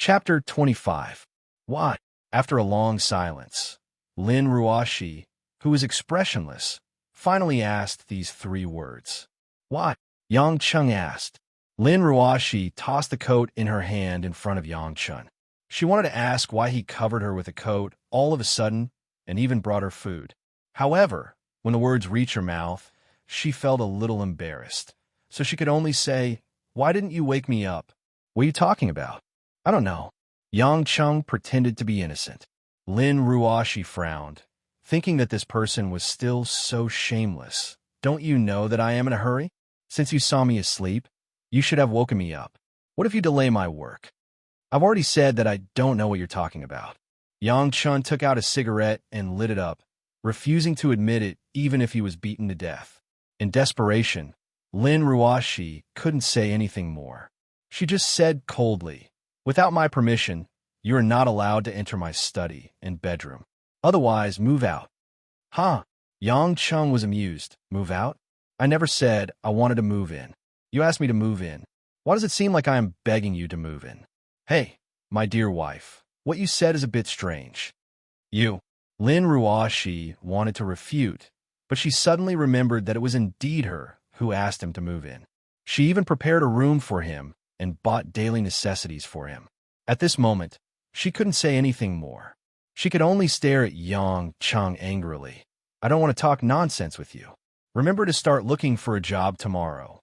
Chapter 25. Why? After a long silence, Lin Ruoshi, who was expressionless, finally asked these three words. Why? Yang Cheng asked. Lin Ruoshi tossed the coat in her hand in front of Yang Cheng. She wanted to ask why he covered her with a coat all of a sudden and even brought her food. However, when the words reached her mouth, she felt a little embarrassed, so she could only say, "Why didn't you wake me up? What are you talking about?" "I don't know." Yang Cheng pretended to be innocent. Lin Ruoshi frowned, thinking that this person was still so shameless. "Don't you know that I am in a hurry? Since you saw me asleep, you should have woken me up. What if you delay my work?" "I've already said that I don't know what you're talking about." Yang Cheng took out a cigarette and lit it up, refusing to admit it even if he was beaten to death. In desperation, Lin Ruoshi couldn't say anything more. She just said coldly, "Without my permission, you are not allowed to enter my study and bedroom. Otherwise, move out." "Huh?" Yang Cheng was amused. "Move out? I never said I wanted to move in. You asked me to move in. Why does it seem like I am begging you to move in?" "Hey, my dear wife, what you said is a bit strange." "You." Lin Ruoshi wanted to refute, but she suddenly remembered that it was indeed her who asked him to move in. She even prepared a room for him and bought daily necessities for him. At this moment, she couldn't say anything more. She could only stare at Yang Cheng angrily. "I don't want to talk nonsense with you. Remember to start looking for a job tomorrow."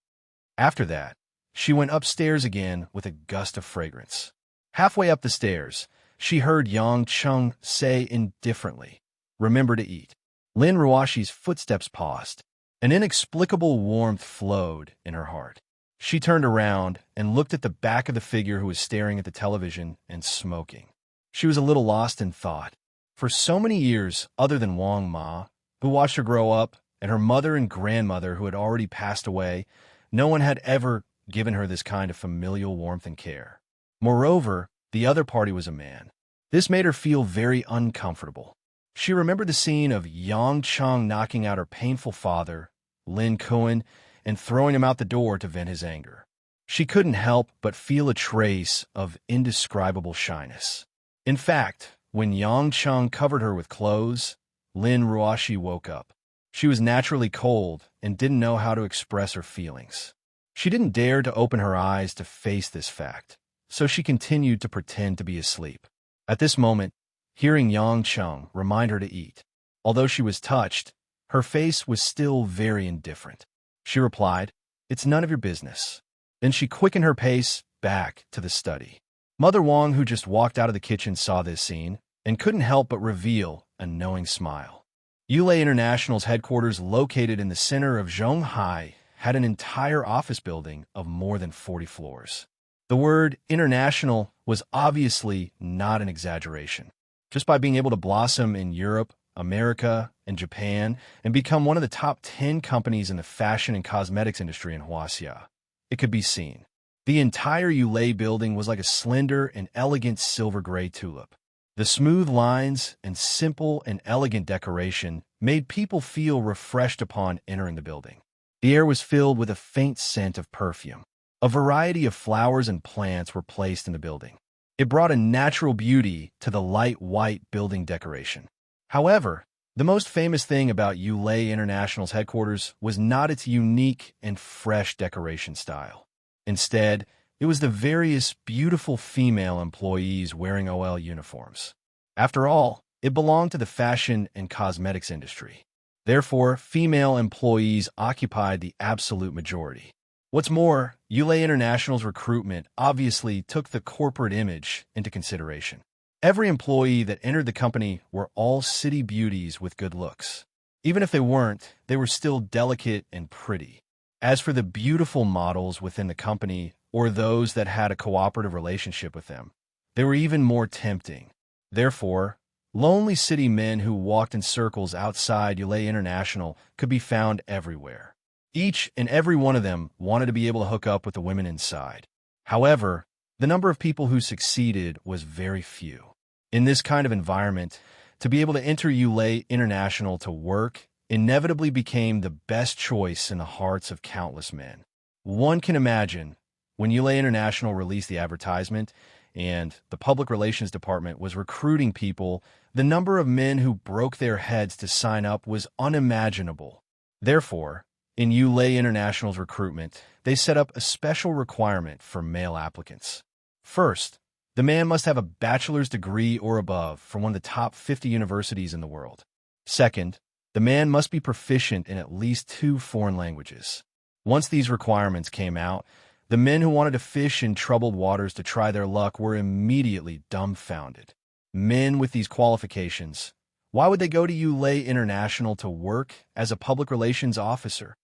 After that, she went upstairs again with a gust of fragrance. Halfway up the stairs, she heard Yang Cheng say indifferently, "Remember to eat." Lin Ruoshi's footsteps paused. An inexplicable warmth flowed in her heart. She turned around and looked at the back of the figure who was staring at the television and smoking. She was a little lost in thought. For so many years, other than Wang Ma, who watched her grow up, and her mother and grandmother who had already passed away, no one had ever given her this kind of familial warmth and care. Moreover, the other party was a man. This made her feel very uncomfortable. She remembered the scene of Yang Cheng knocking out her painful father, Lin Kuan, and throwing him out the door to vent his anger. She couldn't help but feel a trace of indescribable shyness. In fact, when Yang Cheng covered her with clothes, Lin Ruoshi woke up. She was naturally cold and didn't know how to express her feelings. She didn't dare to open her eyes to face this fact, so she continued to pretend to be asleep. At this moment, hearing Yang Cheng remind her to eat. Although she was touched, her face was still very indifferent. She replied, "It's none of your business." Then she quickened her pace back to the study. Mother Wang, who just walked out of the kitchen, saw this scene and couldn't help but reveal a knowing smile. Yulei International's headquarters, located in the center of Zhonghai, had an entire office building of more than 40 floors. The word international was obviously not an exaggeration. Just by being able to blossom in Europe, America, and Japan, and become one of the top 10 companies in the fashion and cosmetics industry in Huaxia, it could be seen. The entire Yulei building was like a slender and elegant silver-gray tulip. The smooth lines and simple and elegant decoration made people feel refreshed upon entering the building. The air was filled with a faint scent of perfume. A variety of flowers and plants were placed in the building. It brought a natural beauty to the light white building decoration. However, the most famous thing about Yulei International's headquarters was not its unique and fresh decoration style. Instead, it was the various beautiful female employees wearing OL uniforms. After all, it belonged to the fashion and cosmetics industry. Therefore, female employees occupied the absolute majority. What's more, Yulei International's recruitment obviously took the corporate image into consideration. Every employee that entered the company were all city beauties with good looks. Even if they weren't, they were still delicate and pretty. As for the beautiful models within the company, or those that had a cooperative relationship with them, they were even more tempting. Therefore, lonely city men who walked in circles outside Yulei International could be found everywhere. Each and every one of them wanted to be able to hook up with the women inside. However, the number of people who succeeded was very few. In this kind of environment, to be able to enter Yulei International to work inevitably became the best choice in the hearts of countless men. One can imagine, when Yulei International released the advertisement, and the public relations department was recruiting people, the number of men who broke their heads to sign up was unimaginable. Therefore, in ULA International's recruitment, they set up a special requirement for male applicants. First, the man must have a bachelor's degree or above from one of the top 50 universities in the world. Second, the man must be proficient in at least 2 foreign languages. Once these requirements came out, the men who wanted to fish in troubled waters to try their luck were immediately dumbfounded. Men with these qualifications, why would they go to ULA International to work as a public relations officer?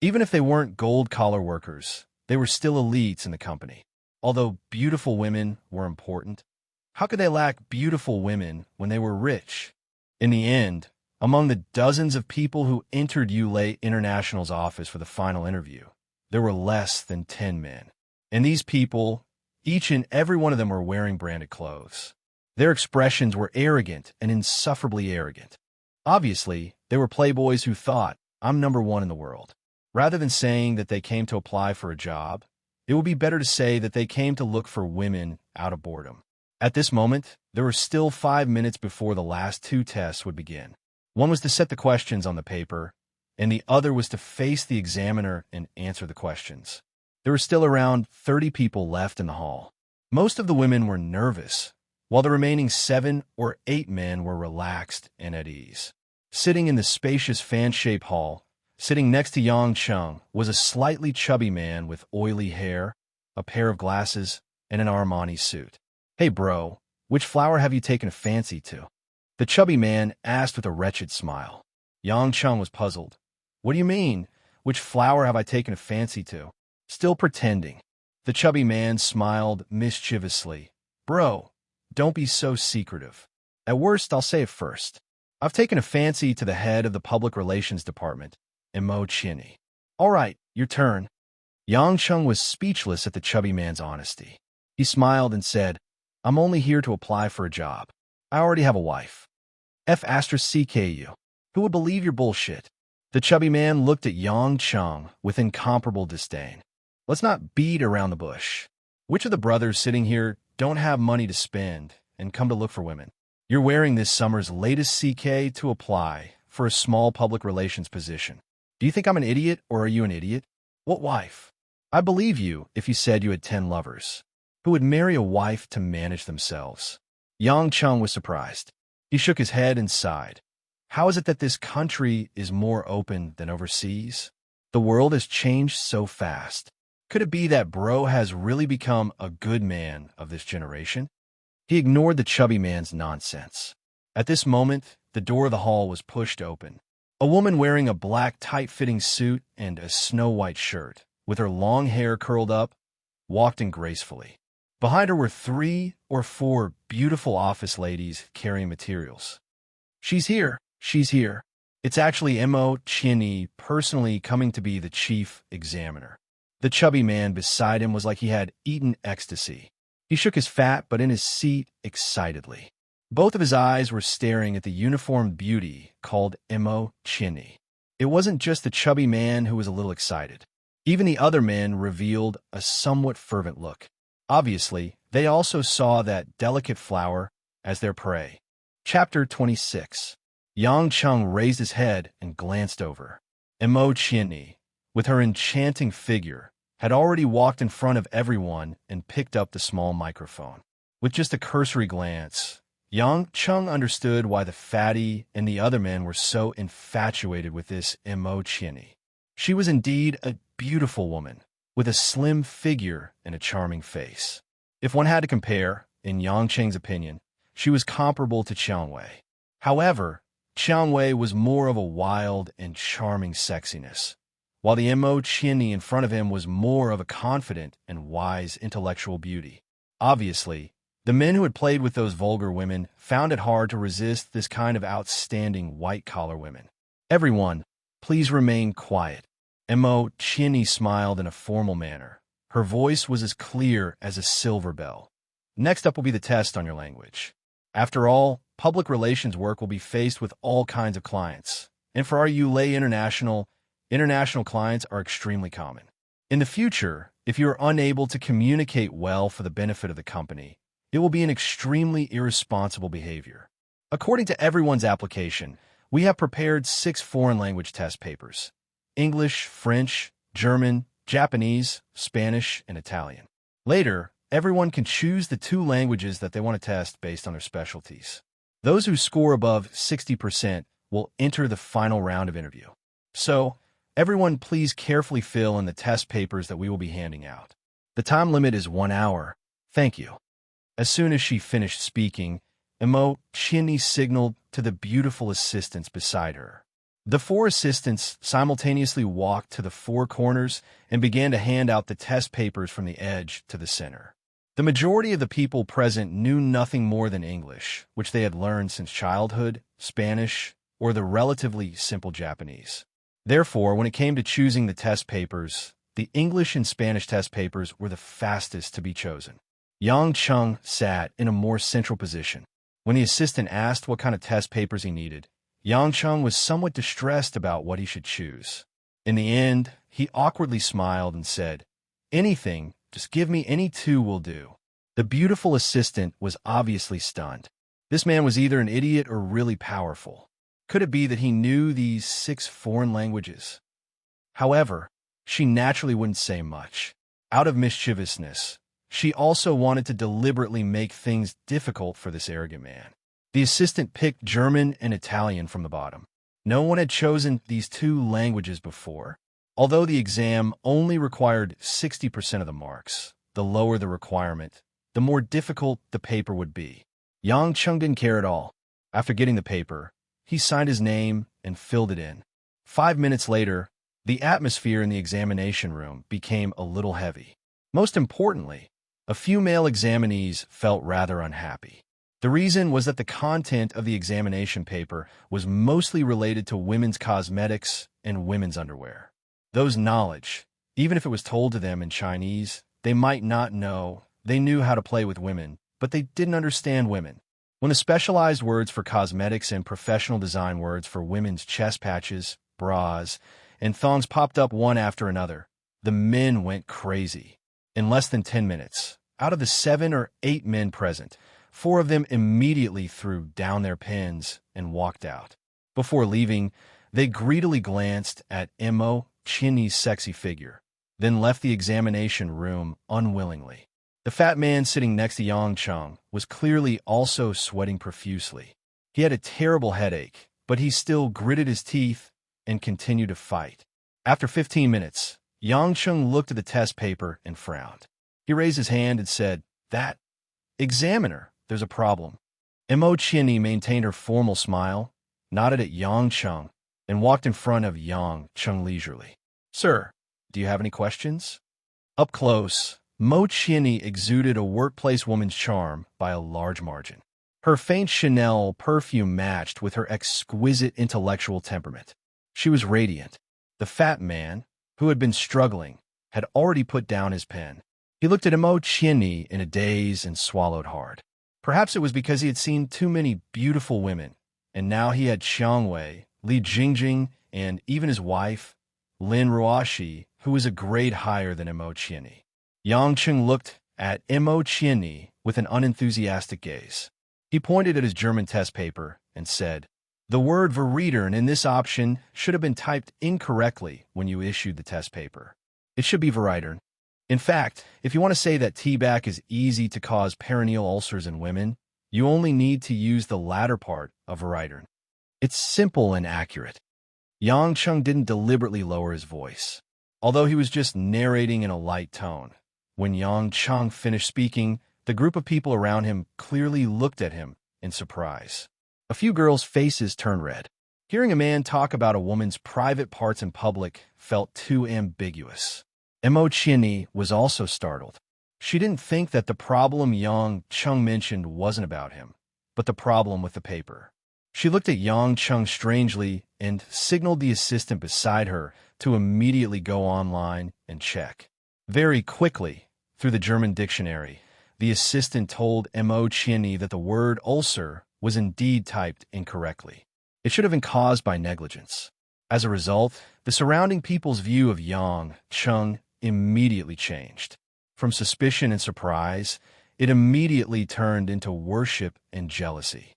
Even if they weren't gold-collar workers, they were still elites in the company. Although beautiful women were important, how could they lack beautiful women when they were rich? In the end, among the dozens of people who entered ULA International's office for the final interview, there were less than 10 men. And these people, each and every one of them were wearing branded clothes. Their expressions were arrogant and insufferably arrogant. Obviously, they were playboys who thought, I'm number one in the world. Rather than saying that they came to apply for a job, it would be better to say that they came to look for women out of boredom. At this moment, there were still 5 minutes before the last 2 tests would begin. One was to set the questions on the paper, and the other was to face the examiner and answer the questions. There were still around 30 people left in the hall. Most of the women were nervous, while the remaining 7 or 8 men were relaxed and at ease. Sitting in the spacious fan-shaped hall, sitting next to Yang Chung, was a slightly chubby man with oily hair, a pair of glasses, and an Armani suit. Hey bro, which flower have you taken a fancy to? The chubby man asked with a wretched smile. Yang Chung was puzzled. What do you mean, which flower have I taken a fancy to? Still pretending. The chubby man smiled mischievously. Bro, don't be so secretive. At worst, I'll say it first. I've taken a fancy to the head of the public relations department, Mo Chinny. All right, your turn. Yang Chung was speechless at the chubby man's honesty. He smiled and said, I'm only here to apply for a job. I already have a wife. F*CKU. Who would believe your bullshit? The chubby man looked at Yang Chung with incomparable disdain. Let's not beat around the bush. Which of the brothers sitting here don't have money to spend and come to look for women? You're wearing this summer's latest CK to apply for a small public relations position. Do you think I'm an idiot, or are you an idiot? What wife? I believe you if you said you had 10 lovers. Who would marry a wife to manage themselves? Yang Chung was surprised. He shook his head and sighed. How is it that this country is more open than overseas? The world has changed so fast. Could it be that bro has really become a good man of this generation? He ignored the chubby man's nonsense. At this moment, the door of the hall was pushed open. A woman wearing a black tight-fitting suit and a snow-white shirt, with her long hair curled up, walked in gracefully. Behind her were 3 or 4 beautiful office ladies carrying materials. She's here. She's here. It's actually Mo Chinny personally coming to be the chief examiner. The chubby man beside him was like he had eaten ecstasy. He shook his fat butt in his seat excitedly. Both of his eyes were staring at the uniformed beauty called Mo Chinny. It wasn't just the chubby man who was a little excited. Even the other men revealed a somewhat fervent look. Obviously, they also saw that delicate flower as their prey. Chapter 26. Yang Chung raised his head and glanced over. Mo Chinny, with her enchanting figure, had already walked in front of everyone and picked up the small microphone. With just a cursory glance, Yang Chung understood why the fatty and the other men were so infatuated with this Mo Chinny. She was indeed a beautiful woman, with a slim figure and a charming face. If one had to compare, in Yang Cheng's opinion, she was comparable to Qiang Wei. However, Qiang Wei was more of a wild and charming sexiness, while the Mo Chinny in front of him was more of a confident and wise intellectual beauty. Obviously, the men who had played with those vulgar women found it hard to resist this kind of outstanding white-collar women. Everyone, please remain quiet. Mo Chinny smiled in a formal manner. Her voice was as clear as a silver bell. Next up will be the test on your language. After all, public relations work will be faced with all kinds of clients. And for our ULA international clients are extremely common. In the future, if you are unable to communicate well for the benefit of the company, It will be an extremely irresponsible behavior. According to everyone's application, we have prepared 6 foreign language test papers: English, French, German, Japanese, Spanish, and Italian. Later, everyone can choose the 2 languages that they want to test based on their specialties. Those who score above 60% will enter the final round of interview. So, everyone please carefully fill in the test papers that we will be handing out. The time limit is 1 hour. Thank you. As soon as she finished speaking, Chini signaled to the beautiful assistants beside her. The 4 assistants simultaneously walked to the 4 corners and began to hand out the test papers from the edge to the center. The majority of the people present knew nothing more than English, which they had learned since childhood, Spanish, or the relatively simple Japanese. Therefore, when it came to choosing the test papers, the English and Spanish test papers were the fastest to be chosen. Yang Chung sat in a more central position. When the assistant asked what kind of test papers he needed, Yang Chung was somewhat distressed about what he should choose. In the end, he awkwardly smiled and said, "Anything, just give me any 2 will do." The beautiful assistant was obviously stunned. This man was either an idiot or really powerful. Could it be that he knew these 6 foreign languages? However, she naturally wouldn't say much. Out of mischievousness, she also wanted to deliberately make things difficult for this arrogant man. The assistant picked German and Italian from the bottom. No one had chosen these 2 languages before. Although the exam only required 60% of the marks, the lower the requirement, the more difficult the paper would be. Yang Chung didn't care at all. After getting the paper, he signed his name and filled it in. 5 minutes later, the atmosphere in the examination room became a little heavy. Most importantly, a few male examinees felt rather unhappy. The reason was that the content of the examination paper was mostly related to women's cosmetics and women's underwear. Those knowledge, even if it was told to them in Chinese, they might not know. They knew how to play with women, but they didn't understand women. When the specialized words for cosmetics and professional design words for women's chest patches, bras, and thongs popped up one after another, the men went crazy. In less than 10 minutes, out of the 7 or 8 men present, 4 of them immediately threw down their pens and walked out. Before leaving, they greedily glanced at Chini's sexy figure, then left the examination room unwillingly. The fat man sitting next to Yang Chung was clearly also sweating profusely. He had a terrible headache, but he still gritted his teeth and continued to fight. After 15 minutes, Yang Chung looked at the test paper and frowned. He raised his hand and said, "That examiner, there's a problem." Chini maintained her formal smile, nodded at Yang Chung, and walked in front of Yang Chung leisurely. "Sir, do you have any questions?" Up close, Chini exuded a workplace woman's charm by a large margin. Her faint Chanel perfume matched with her exquisite intellectual temperament. She was radiant. The fat man, who had been struggling, had already put down his pen. He looked at Chini in a daze and swallowed hard. Perhaps it was because he had seen too many beautiful women, and now he had Xiang Wei, Li Jingjing, and even his wife, Lin Ruoxi, who was a grade higher than Chini. Yang Chung looked at Chini with an unenthusiastic gaze. He pointed at his German test paper and said, "The word Verriedern in this option should have been typed incorrectly when you issued the test paper. It should be Verriedern. In fact, if you want to say that T-back is easy to cause perineal ulcers in women, you only need to use the latter part of Verriedern. It's simple and accurate." Yang Chung didn't deliberately lower his voice, although he was just narrating in a light tone. When Yang Chung finished speaking, the group of people around him clearly looked at him in surprise. A few girls' faces turned red. Hearing a man talk about a woman's private parts in public felt too ambiguous. Chini was also startled. She didn't think that the problem Yang Chung mentioned wasn't about him, but the problem with the paper. She looked at Yang Chung strangely and signaled the assistant beside her to immediately go online and check. Very quickly, through the German dictionary, the assistant told Chini that the word ulcer was indeed typed incorrectly. It should have been caused by negligence. As a result, the surrounding people's view of Yang Chung immediately changed. From suspicion and surprise, it immediately turned into worship and jealousy.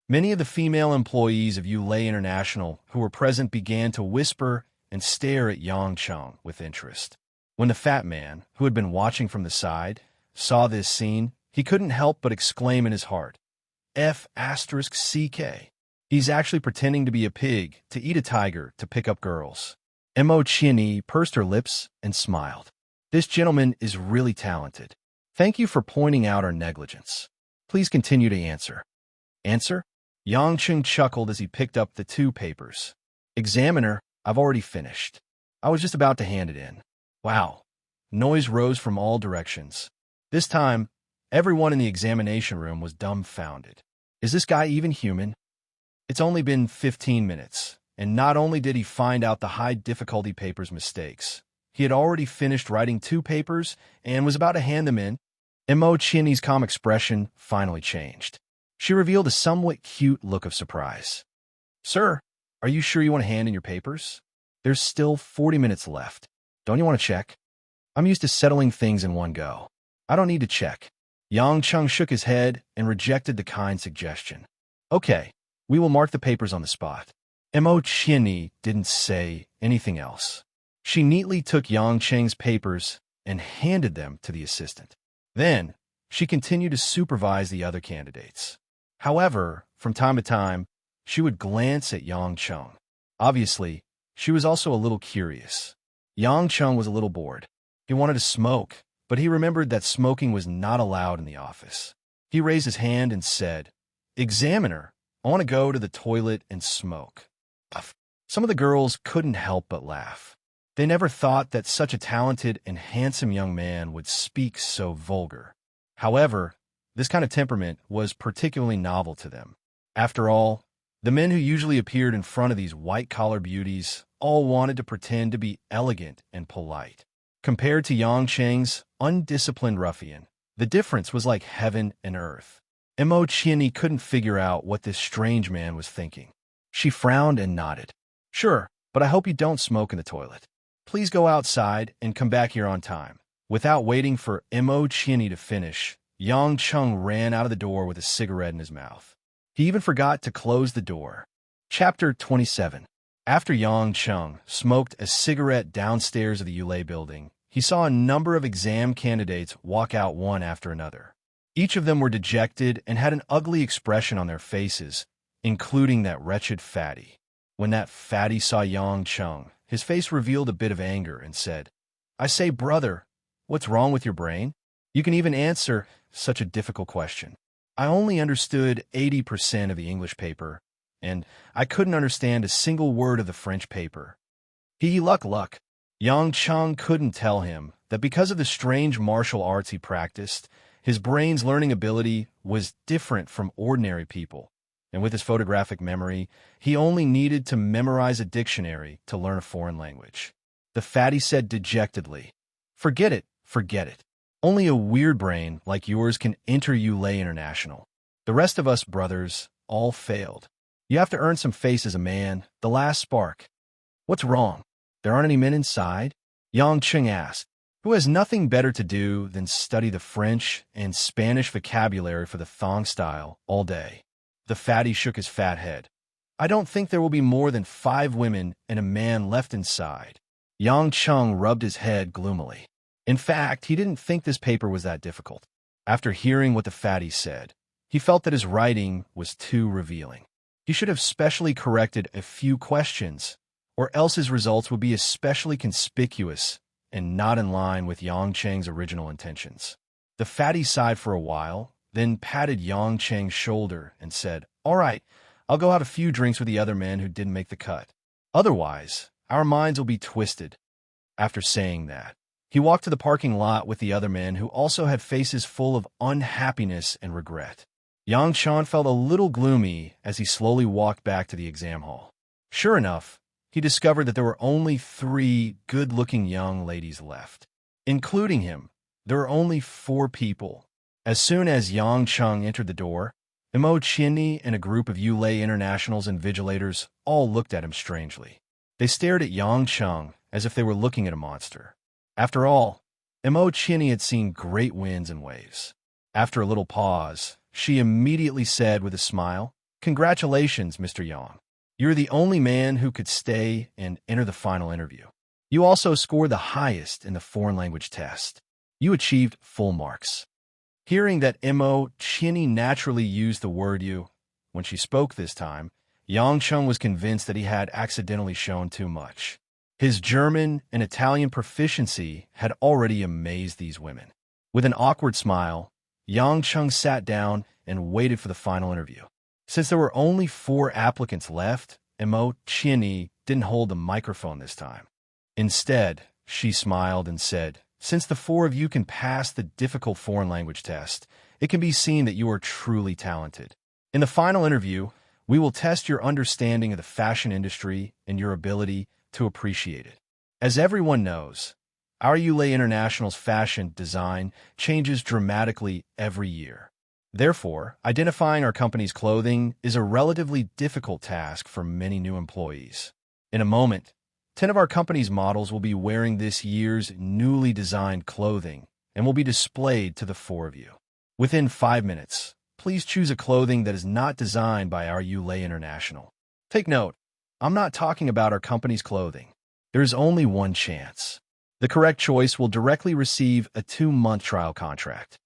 Many of the female employees of Yulei International who were present began to whisper and stare at Yang Cheng with interest. When the fat man, who had been watching from the side, saw this scene, he couldn't help but exclaim in his heart, F***CK. He's actually pretending to be a pig, to eat a tiger, to pick up girls. Mo Chinny pursed her lips and smiled. This gentleman is really talented. Thank you for pointing out our negligence. Please continue to answer. Answer? Yang Cheng chuckled as he picked up the 2 papers. Examiner, I've already finished. I was just about to hand it in. Wow. Noise rose from all directions. This time, everyone in the examination room was dumbfounded. Is this guy even human? It's only been 15 minutes, and not only did he find out the high-difficulty paper's mistakes, he had already finished writing 2 papers and was about to hand them in. Mo Chinny's calm expression finally changed. She revealed a somewhat cute look of surprise. Sir, are you sure you want to hand in your papers? There's still 40 minutes left. Don't you want to check? I'm used to settling things in one go. I don't need to check. Yang Cheng shook his head and rejected the kind suggestion. Okay, we will mark the papers on the spot. Mo Chinny didn't say anything else. She neatly took Yang Cheng's papers and handed them to the assistant. Then, she continued to supervise the other candidates. However, from time to time, she would glance at Yang Cheng. Obviously, she was also a little curious. Yang Cheng was a little bored. He wanted to smoke, but he remembered that smoking was not allowed in the office. He raised his hand and said, Examiner, I want to go to the toilet and smoke. Some of the girls couldn't help but laugh. They never thought that such a talented and handsome young man would speak so vulgar. However, this kind of temperament was particularly novel to them. After all, the men who usually appeared in front of these white-collar beauties all wanted to pretend to be elegant and polite. Compared to Yang Cheng's undisciplined ruffian, the difference was like heaven and earth. Mo Chinny couldn't figure out what this strange man was thinking. She frowned and nodded. Sure, but I hope you don't smoke in the toilet. Please go outside and come back here on time. Without waiting for Mo Chinny to finish, Yang Cheng ran out of the door with a cigarette in his mouth. He even forgot to close the door. Chapter 27. After Yang Cheng smoked a cigarette downstairs of the Yulei building, he saw a number of exam candidates walk out one after another. Each of them were dejected and had an ugly expression on their faces, including that wretched fatty. When that fatty saw Yang Cheng, his face revealed a bit of anger and said, I say, brother, what's wrong with your brain? You can even answer such a difficult question. I only understood 80% of the English paper, and I couldn't understand a single word of the French paper. Luck. Yang Cheng couldn't tell him that because of the strange martial arts he practiced, his brain's learning ability was different from ordinary people, and with his photographic memory, he only needed to memorize a dictionary to learn a foreign language. The fatty said dejectedly, Forget it. Only a weird brain like yours can enter Yulei International. The rest of us brothers all failed. You have to earn some face as a man, the last spark. What's wrong? There aren't any men inside? Yang Cheng asked, who has nothing better to do than study the French and Spanish vocabulary for the thong style all day. The fatty shook his fat head. I don't think there will be more than 5 women and a man left inside. Yang Cheng rubbed his head gloomily. In fact, he didn't think this paper was that difficult. After hearing what the fatty said, he felt that his writing was too revealing. He should have specially corrected a few questions, or else his results would be especially conspicuous and not in line with Yang Cheng's original intentions. The fatty sighed for a while, then patted Yang Cheng's shoulder and said, All right, I'll go have a few drinks with the other men who didn't make the cut. Otherwise, our minds will be twisted. After saying that, he walked to the parking lot with the other men who also had faces full of unhappiness and regret. Yang Cheng felt a little gloomy as he slowly walked back to the exam hall. Sure enough, he discovered that there were only 3 good-looking young ladies left. Including him, there were only 4 people. As soon as Yang Cheng entered the door, Mo Chinny and a group of Yulei Internationals and vigilators all looked at him strangely. They stared at Yang Cheng as if they were looking at a monster. After all, Mo Chinny had seen great winds and waves. After a little pause, she immediately said with a smile, "Congratulations, Mr. Yang. You're the only man who could stay and enter the final interview. You also scored the highest in the foreign language test. You achieved full marks." Hearing that Mo Chini naturally used the word you when she spoke this time, Yang Chung was convinced that he had accidentally shown too much. His German and Italian proficiency had already amazed these women. With an awkward smile, Yang Chung sat down and waited for the final interview. Since there were only 4 applicants left, Mo Chini didn't hold the microphone this time. Instead, she smiled and said, "Since the 4 of you can pass the difficult foreign language test, it can be seen that you are truly talented. In the final interview, we will test your understanding of the fashion industry and your ability to appreciate it. As everyone knows, our ULA International's fashion design changes dramatically every year. Therefore, identifying our company's clothing is a relatively difficult task for many new employees. In a moment, 10 of our company's models will be wearing this year's newly designed clothing and will be displayed to the 4 of you. Within 5 minutes, please choose a clothing that is not designed by our ULA International. Take note, I'm not talking about our company's clothing. There is only one chance. The correct choice will directly receive a 2-month trial contract."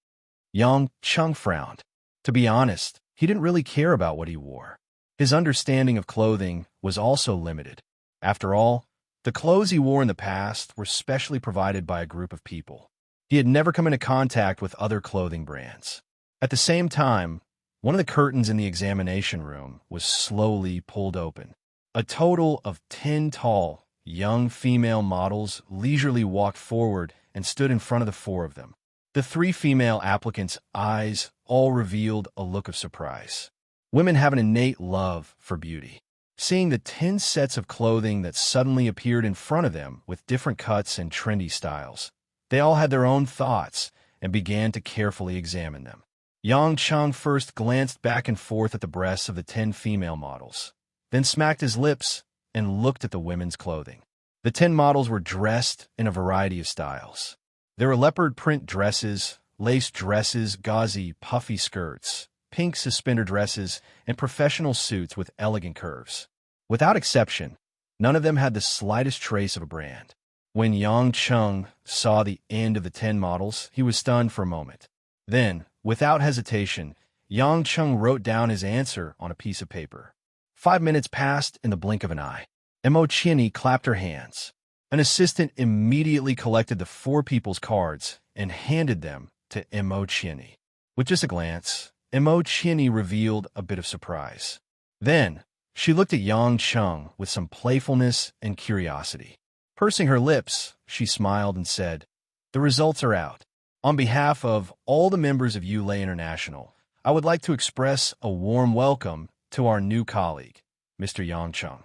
Yang Chung frowned. To be honest, he didn't really care about what he wore. His understanding of clothing was also limited. After all, the clothes he wore in the past were specially provided by a group of people. He had never come into contact with other clothing brands. At the same time, one of the curtains in the examination room was slowly pulled open. A total of 10 tall, young female models leisurely walked forward and stood in front of the 4 of them. The 3 female applicants' eyes all revealed a look of surprise. Women have an innate love for beauty. Seeing the 10 sets of clothing that suddenly appeared in front of them with different cuts and trendy styles, they all had their own thoughts and began to carefully examine them. Yang Chung first glanced back and forth at the breasts of the 10 female models, then smacked his lips and looked at the women's clothing. The 10 models were dressed in a variety of styles. There were leopard print dresses, lace dresses, gauzy, puffy skirts, pink suspender dresses, and professional suits with elegant curves. Without exception, none of them had the slightest trace of a brand. When Yang Chung saw the end of the 10 models, he was stunned for a moment. Then, without hesitation, Yang Chung wrote down his answer on a piece of paper. 5 minutes passed in the blink of an eye. Mo Chini clapped her hands. An assistant immediately collected the 4 people's cards and handed them to Mo Chini. With just a glance, Mo Chini revealed a bit of surprise. Then, she looked at Yang Chung with some playfulness and curiosity. Pursing her lips, she smiled and said, "The results are out. On behalf of all the members of ULA International, I would like to express a warm welcome to our new colleague, Mr. Yang Chung."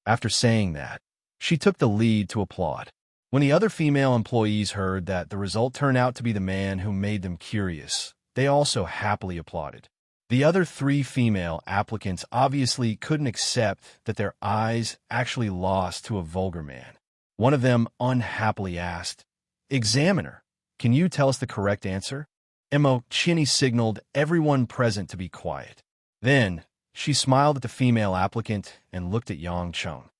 After saying that, she took the lead to applaud. When the other female employees heard that the result turned out to be the man who made them curious, they also happily applauded. The other 3 female applicants obviously couldn't accept that their eyes actually lost to a vulgar man. One of them unhappily asked, "Examiner, can you tell us the correct answer?" Mo Chini signaled everyone present to be quiet. Then, she smiled at the female applicant and looked at Yang Chung.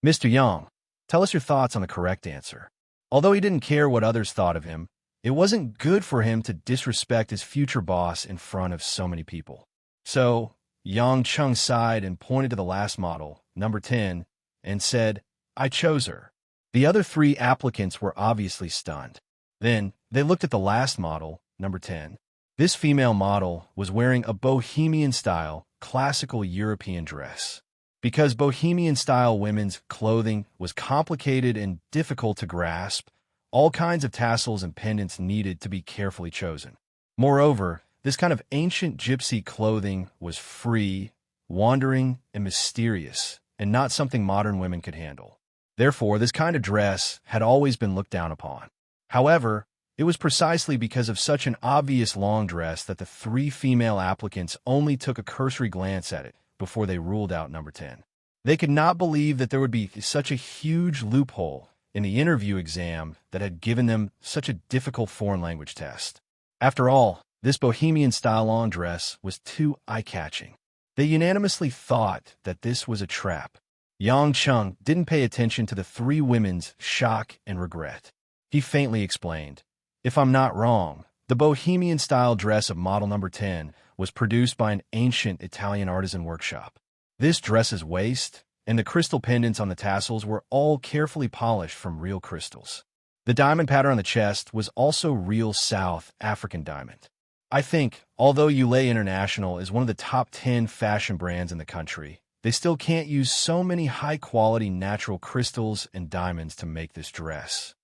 "Mr. Yang, tell us your thoughts on the correct answer." Although he didn't care what others thought of him, it wasn't good for him to disrespect his future boss in front of so many people. So, Yang Chung sighed and pointed to the last model, number 10, and said, "I chose her." The other 3 applicants were obviously stunned. Then, they looked at the last model, number 10. This female model was wearing a bohemian-style, classical European dress. Because bohemian-style women's clothing was complicated and difficult to grasp, all kinds of tassels and pendants needed to be carefully chosen. Moreover, this kind of ancient gypsy clothing was free, wandering, and mysterious, and not something modern women could handle. Therefore, this kind of dress had always been looked down upon. However, it was precisely because of such an obvious long dress that the 3 female applicants only took a cursory glance at it before they ruled out number 10. They could not believe that there would be such a huge loophole in the interview exam that had given them such a difficult foreign language test. After all, This bohemian-style lawn dress was too eye-catching. They unanimously thought that this was a trap. Yang Chung didn't pay attention to the three women's shock and regret. He faintly explained, "If I'm not wrong, the bohemian-style dress of model number 10 was produced by an ancient Italian artisan workshop. This dress's waist and the crystal pendants on the tassels were all carefully polished from real crystals. The diamond pattern on the chest was also real South African diamond. I think, although Ulay International is one of the top 10 fashion brands in the country, they still can't use so many high-quality natural crystals and diamonds to make this dress."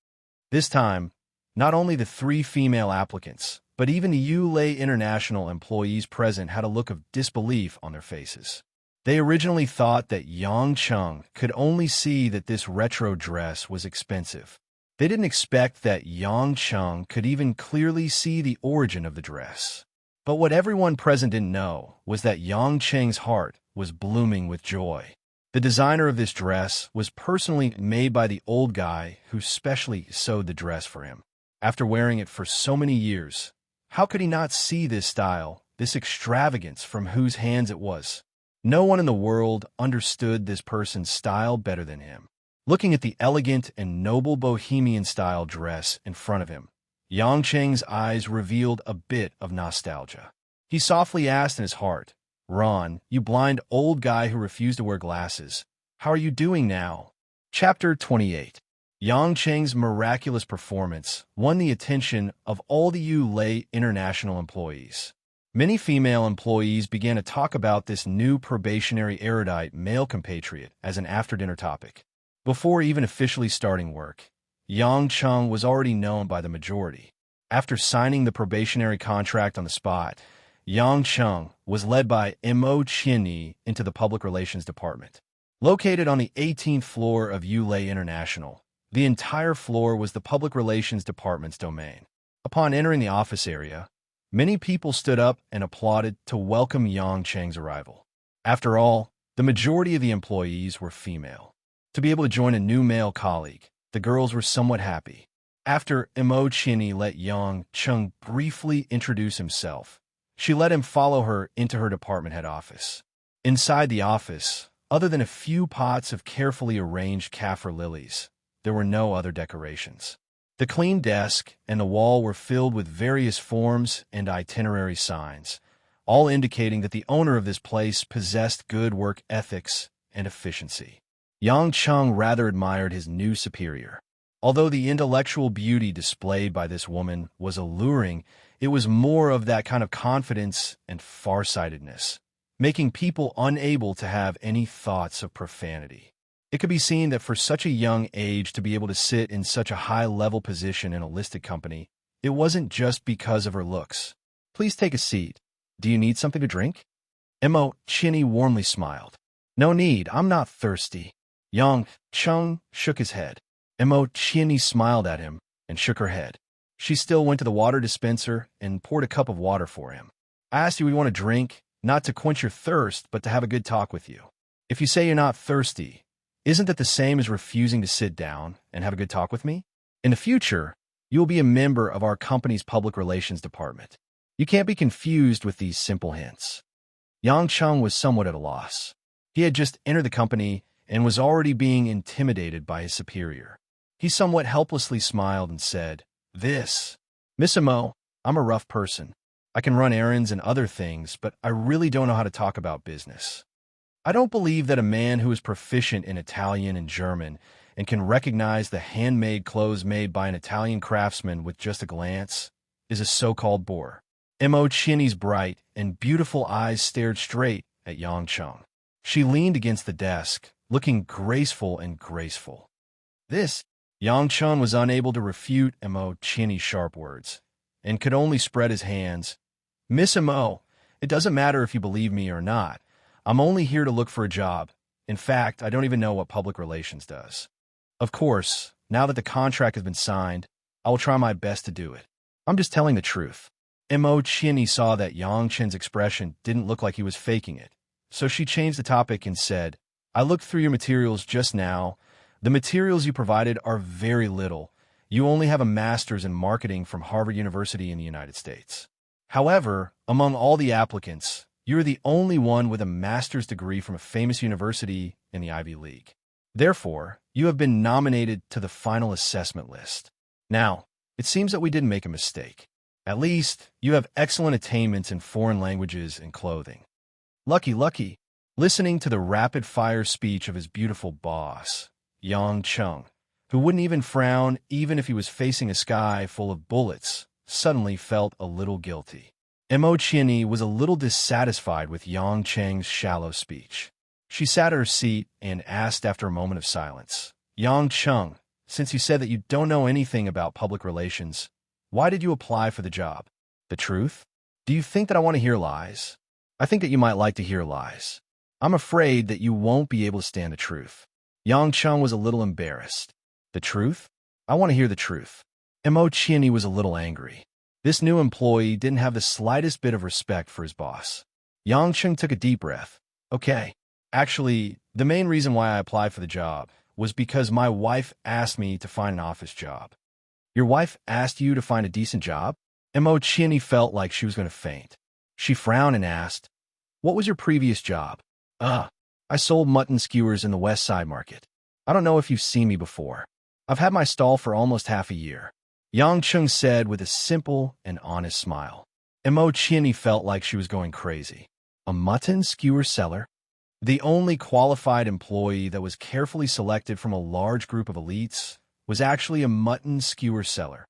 This time, not only the three female applicants, but even the Ulay International employees present had a look of disbelief on their faces. They originally thought that Yang Chung could only see that this retro dress was expensive. They didn't expect that Yang Chung could even clearly see the origin of the dress. But what everyone present didn't know was that Yang Cheng's heart was blooming with joy. The designer of this dress was personally made by the old guy who specially sewed the dress for him. After wearing it for so many years, how could he not see this style, this extravagance from whose hands it was? No one in the world understood this person's style better than him. Looking at the elegant and noble bohemian-style dress in front of him, Yang Cheng's eyes revealed a bit of nostalgia. He softly asked in his heart, "Ron, you blind old guy who refused to wear glasses, how are you doing now?" Chapter 28. Yang Cheng's miraculous performance won the attention of all the Ulay International employees. Many female employees began to talk about this new probationary erudite male compatriot as an after-dinner topic. Before even officially starting work, Yang Chung was already known by the majority. After signing the probationary contract on the spot, Yang Chung was led by Mo Chinyi into the Public Relations Department. Located on the 18th floor of Ulay International, the entire floor was the Public Relations Department's domain. Upon entering the office area, many people stood up and applauded to welcome Yang Cheng's arrival. After all, the majority of the employees were female. To be able to join a new male colleague, the girls were somewhat happy. After Mo Chinyi let Yang Chung briefly introduce himself, she let him follow her into her department head office. Inside the office, other than a few pots of carefully arranged kaffir lilies, there were no other decorations. The clean desk and the wall were filled with various forms and itinerary signs, all indicating that the owner of this place possessed good work ethics and efficiency. Yang Chung rather admired his new superior. Although the intellectual beauty displayed by this woman was alluring, it was more of that kind of confidence and farsightedness, making people unable to have any thoughts of profanity. It could be seen that for such a young age to be able to sit in such a high-level position in a listed company, it wasn't just because of her looks. "Please take a seat. Do you need something to drink?" Mo Chinyi warmly smiled. "No need, I'm not thirsty." Yang Chung shook his head. Mo Chinyi smiled at him and shook her head. She still went to the water dispenser and poured a cup of water for him. "I asked you if you want a drink, not to quench your thirst, but to have a good talk with you. If you say you're not thirsty, isn't that the same as refusing to sit down and have a good talk with me? In the future, you will be a member of our company's public relations department. You can't be confused with these simple hints." Yang Chung was somewhat at a loss. He had just entered the company and was already being intimidated by his superior. He somewhat helplessly smiled and said, "This, Miss Mo, I'm a rough person. I can run errands and other things, but I really don't know how to talk about business. I don't believe that a man who is proficient in Italian and German and can recognize the handmade clothes made by an Italian craftsman with just a glance is a so-called bore." Mo Chinyi's bright and beautiful eyes stared straight at Yang Chung. She leaned against the desk, looking graceful and graceful. This, Yang Chung was unable to refute Mo Chinyi's sharp words, and could only spread his hands. "Miss Mo, it doesn't matter if you believe me or not. I'm only here to look for a job. In fact, I don't even know what public relations does. Of course, now that the contract has been signed, I will try my best to do it. I'm just telling the truth." Mo Chinyi saw that Yang Chen's expression didn't look like he was faking it, so she changed the topic and said, "I looked through your materials just now. The materials you provided are very little. You only have a master's in marketing from Harvard University in the United States. However, among all the applicants, you're the only one with a master's degree from a famous university in the Ivy League. Therefore, you have been nominated to the final assessment list. Now, it seems that we didn't make a mistake. At least, you have excellent attainments in foreign languages and clothing. Lucky, lucky. Listening to the rapid-fire speech of his beautiful boss, Yang Chung, who wouldn't even frown even if he was facing a sky full of bullets, suddenly felt a little guilty. Mo Qianyi was a little dissatisfied with Yang Cheng's shallow speech. She sat at her seat and asked after a moment of silence, Yang Chung, since you said that you don't know anything about public relations, why did you apply for the job? The truth? Do you think that I want to hear lies? I think that you might like to hear lies. I'm afraid that you won't be able to stand the truth. Yang Chung was a little embarrassed. The truth? I want to hear the truth. Mo Qianyi was a little angry. This new employee didn't have the slightest bit of respect for his boss. Yang Chung took a deep breath. Okay. Actually, the main reason why I applied for the job was because my wife asked me to find an office job. Your wife asked you to find a decent job? Mo Qianyi felt like she was going to faint. She frowned and asked, what was your previous job? I sold mutton skewers in the West Side Market. I don't know if you've seen me before. I've had my stall for almost half a year. Yang Chung said with a simple and honest smile. Mo Qianyi felt like she was going crazy. A mutton skewer seller? The only qualified employee that was carefully selected from a large group of elites was actually a mutton skewer seller.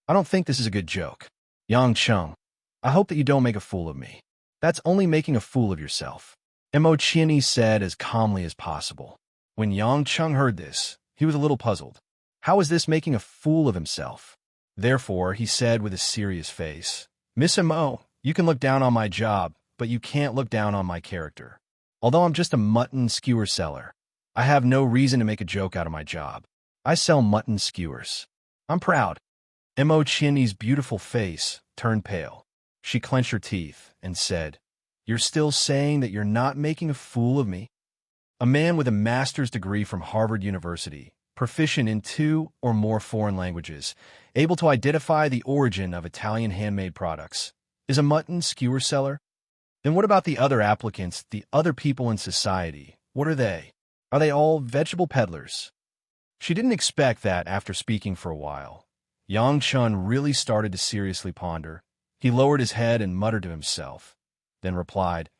I don't think this is a good joke. Yang Chung, I hope that you don't make a fool of me. That's only making a fool of yourself. Mo Qianyi said as calmly as possible. When Yang Chung heard this, he was a little puzzled. How is this making a fool of himself? Therefore, he said with a serious face, Miss Mo, you can look down on my job, but you can't look down on my character. Although I'm just a mutton skewer seller, I have no reason to make a joke out of my job. I sell mutton skewers. I'm proud. Mo Qianyi's beautiful face turned pale. She clenched her teeth and said, You're still saying that you're not making a fool of me? A man with a master's degree from Harvard University, proficient in 2 or more foreign languages, able to identify the origin of Italian handmade products, is a mutton skewer seller? Then what about the other applicants, the other people in society? What are they? Are they all vegetable peddlers? She didn't expect that after speaking for a while. Yang Chun really started to seriously ponder. He lowered his head and muttered to himself, then replied,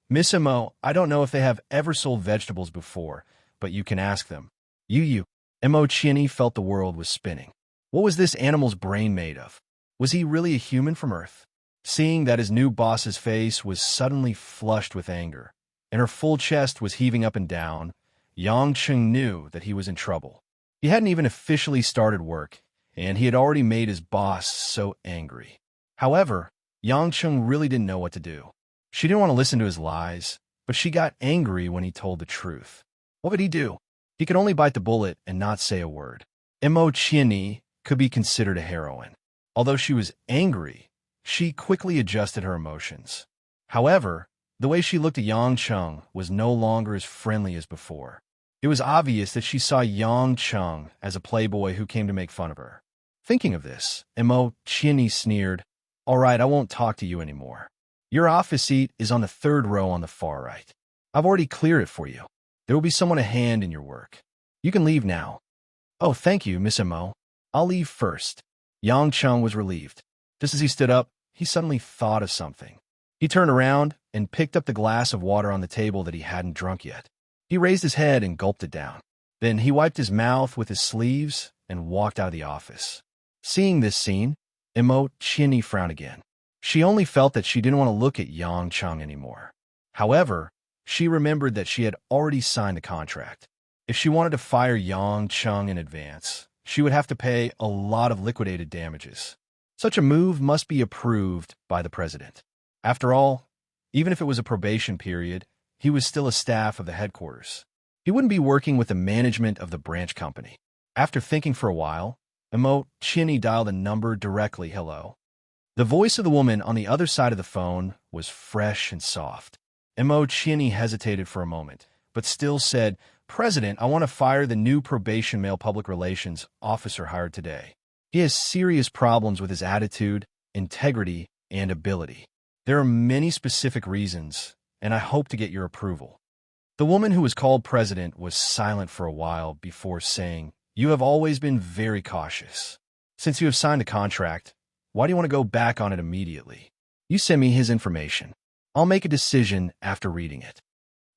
Miss Mo, I don't know if they have ever sold vegetables before, but you can ask them. Mo Qianyi felt the world was spinning. What was this animal's brain made of? Was he really a human from Earth? Seeing that his new boss's face was suddenly flushed with anger, and her full chest was heaving up and down, Yang Cheng knew that he was in trouble. He hadn't even officially started work, and he had already made his boss so angry. However, Yang Cheng really didn't know what to do. She didn't want to listen to his lies, but she got angry when he told the truth. What would he do? He could only bite the bullet and not say a word. Mo Qianyi could be considered a heroine. Although she was angry, she quickly adjusted her emotions. However, the way she looked at Yang Cheng was no longer as friendly as before. It was obvious that she saw Yang Cheng as a playboy who came to make fun of her. Thinking of this, Mo Qianyi sneered, All right, I won't talk to you anymore. Your office seat is on the 3rd row on the far right. I've already cleared it for you. There will be someone a hand in your work. You can leave now. Oh, thank you, Miss Mo. I'll leave first. Yang Cheng was relieved. Just as he stood up, he suddenly thought of something. He turned around and picked up the glass of water on the table that he hadn't drunk yet. He raised his head and gulped it down. Then he wiped his mouth with his sleeves and walked out of the office. Seeing this scene, Mo Qianyi frowned again. She only felt that she didn't want to look at Yang Cheng anymore. However, she remembered that she had already signed a contract. If she wanted to fire Yang Cheng in advance, she would have to pay a lot of liquidated damages. Such a move must be approved by the president. After all, even if it was a probation period, he was still a staff of the headquarters. He wouldn't be working with the management of the branch company. After thinking for a while, Mo Qianyi dialed a number directly. Hello. The voice of the woman on the other side of the phone was fresh and soft. Mo Qianyi hesitated for a moment, but still said, President, I want to fire the new probation male public relations officer hired today. He has serious problems with his attitude, integrity, and ability. There are many specific reasons, and I hope to get your approval." The woman who was called president was silent for a while before saying, "You have always been very cautious. Since you have signed a contract, why do you want to go back on it immediately? You send me his information. I'll make a decision after reading it."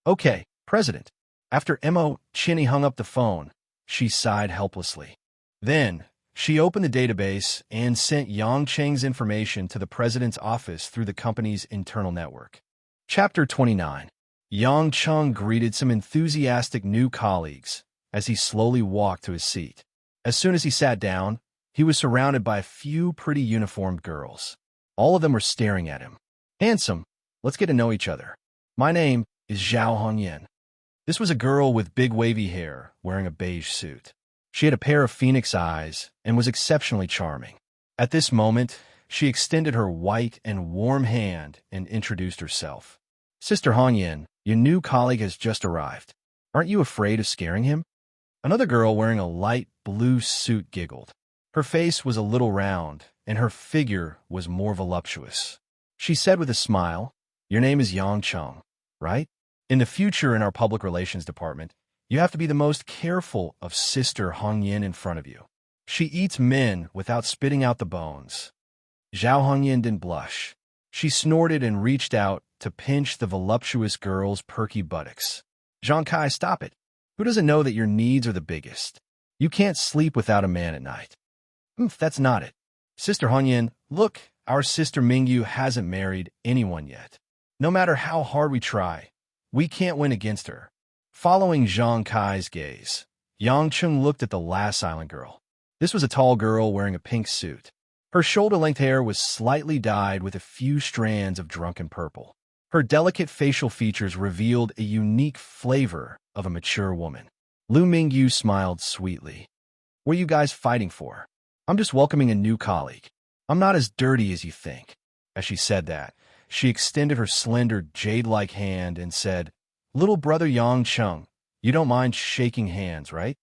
"Okay, President." After Mo Chinny hung up the phone, she sighed helplessly. Then, she opened the database and sent Yang Cheng's information to the president's office through the company's internal network. Chapter 29. Yang Cheng greeted some enthusiastic new colleagues as he slowly walked to his seat. As soon as he sat down, he was surrounded by a few pretty uniformed girls. All of them were staring at him. "Handsome, let's get to know each other. My name is Zhao Hongyan." This was a girl with big wavy hair, wearing a beige suit. She had a pair of phoenix eyes and was exceptionally charming. At this moment, she extended her white and warm hand and introduced herself. "Sister Hongyan, your new colleague has just arrived. Aren't you afraid of scaring him?" Another girl wearing a light blue suit giggled. Her face was a little round, and her figure was more voluptuous. She said with a smile, "Your name is Yang Cheng, right? In the future in our public relations department, you have to be the most careful of Sister Hongyan in front of you. She eats men without spitting out the bones." Zhao Hongyan didn't blush. She snorted and reached out to pinch the voluptuous girl's perky buttocks. "Zhang Kai, stop it. Who doesn't know that your needs are the biggest? You can't sleep without a man at night." That's not it. Sister Hongyan, look, our sister Mingyu hasn't married anyone yet. No matter how hard we try, we can't win against her." Following Zhang Kai's gaze, Yang Cheng looked at the last silent girl. This was a tall girl wearing a pink suit. Her shoulder-length hair was slightly dyed with a few strands of drunken purple. Her delicate facial features revealed a unique flavor of a mature woman. Lu Mingyu smiled sweetly. "What are you guys fighting for? I'm just welcoming a new colleague. I'm not as dirty as you think." As she said that, she extended her slender, jade-like hand and said, "Little brother Yang Cheng, you don't mind shaking hands, right?"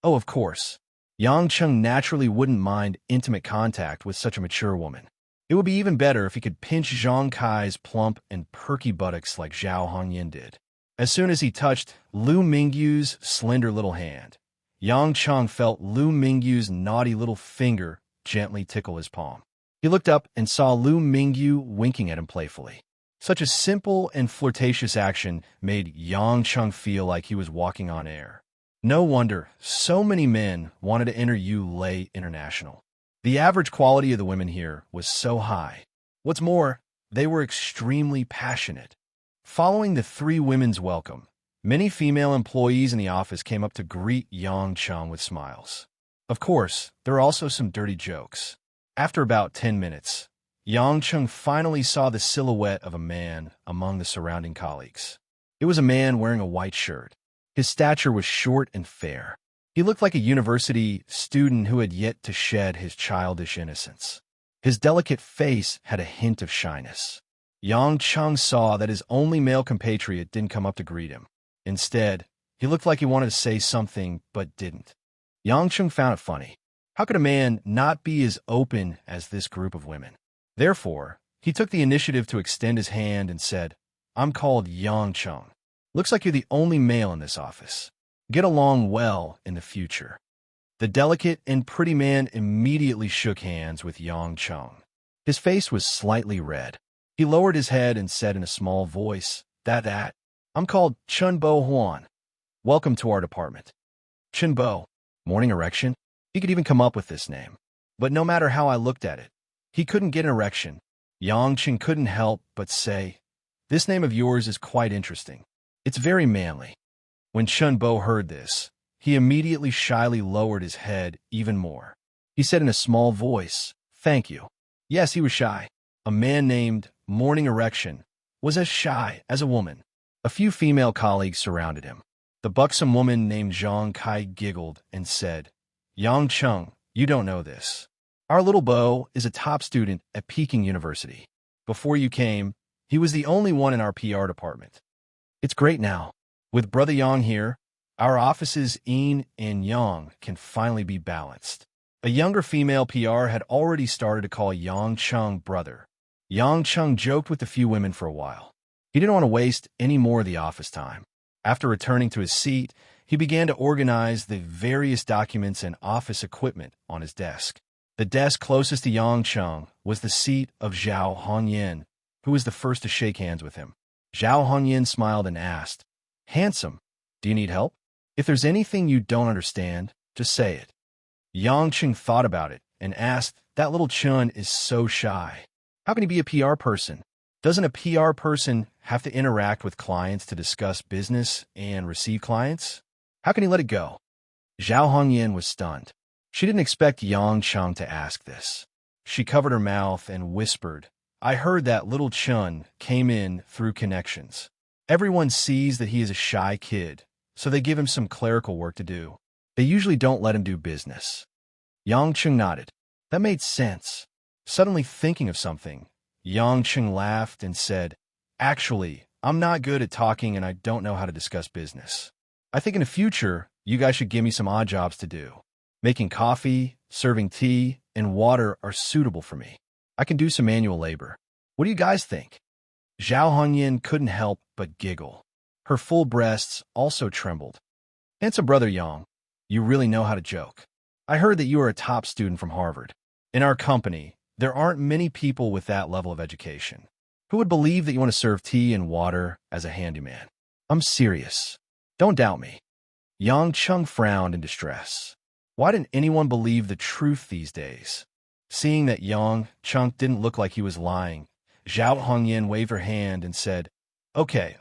Oh, of course. Yang Cheng naturally wouldn't mind intimate contact with such a mature woman. It would be even better if he could pinch Zhang Kai's plump and perky buttocks like Zhao Hongyan did. As soon as he touched Lu Mingyu's slender little hand, Yang Cheng felt Lu Mingyu's naughty little finger gently tickle his palm. He looked up and saw Lu Mingyu winking at him playfully. Such a simple and flirtatious action made Yang Cheng feel like he was walking on air. No wonder so many men wanted to enter Yulei International. The average quality of the women here was so high. What's more, they were extremely passionate. Following the three women's welcome, many female employees in the office came up to greet Yang Cheng with smiles. Of course, there are also some dirty jokes. After about 10 minutes, Yang Cheng finally saw the silhouette of a man among the surrounding colleagues. It was a man wearing a white shirt. His stature was short and fair. He looked like a university student who had yet to shed his childish innocence. His delicate face had a hint of shyness. Yang Cheng saw that his only male compatriot didn't come up to greet him. Instead, he looked like he wanted to say something but didn't. Yang Cheng found it funny. How could a man not be as open as this group of women? Therefore, he took the initiative to extend his hand and said, "I'm called Yang Cheng. Looks like you're the only male in this office. Get along well in the future." The delicate and pretty man immediately shook hands with Yang Cheng. His face was slightly red. He lowered his head and said in a small voice, that. "I'm called Chun Bo Huan. Welcome to our department." Chun Bo, morning erection? He could even come up with this name. But no matter how I looked at it, he couldn't get an erection. Yang Cheng couldn't help but say, "This name of yours is quite interesting. It's very manly." When Chun Bo heard this, he immediately shyly lowered his head even more. He said in a small voice, "Thank you." Yes, he was shy. A man named Morning Erection was as shy as a woman. A few female colleagues surrounded him. The buxom woman named Zhang Kai giggled and said, "Yang Cheng, you don't know this. Our little Bo is a top student at Peking University. Before you came, he was the only one in our PR department. It's great now. With Brother Yang here, our offices Yin and Yang can finally be balanced." A younger female PR had already started to call Yang Cheng brother. Yang Chung joked with the few women for a while. He didn't want to waste any more of the office time. After returning to his seat, he began to organize the various documents and office equipment on his desk. The desk closest to Yang Chung was the seat of Zhao Hongyan, who was the first to shake hands with him. Zhao Hongyan smiled and asked, "Handsome, do you need help? If there's anything you don't understand, just say it." Yang Chung thought about it and asked, "That little Chun is so shy. How can he be a PR person? Doesn't a PR person have to interact with clients to discuss business and receive clients? How can he let it go?" Zhao Hongyan was stunned. She didn't expect Yang Chung to ask this. She covered her mouth and whispered, "I heard that little Chun came in through connections. Everyone sees that he is a shy kid, so they give him some clerical work to do. They usually don't let him do business." Yang Chung nodded. That made sense. Suddenly thinking of something, Yang Chung laughed and said, "Actually, I'm not good at talking and I don't know how to discuss business. I think in the future, you guys should give me some odd jobs to do. Making coffee, serving tea, and water are suitable for me. I can do some manual labor. What do you guys think?" Zhao Hongyan couldn't help but giggle. Her full breasts also trembled. "Handsome brother Yang, you really know how to joke. I heard that you are a top student from Harvard. In our company, there aren't many people with that level of education. Who would believe that you want to serve tea and water as a handyman? I'm serious. Don't doubt me." Yang Chung frowned in distress. Why didn't anyone believe the truth these days? Seeing that Yang Chung didn't look like he was lying, Zhao Hongyan waved her hand and said, Okay,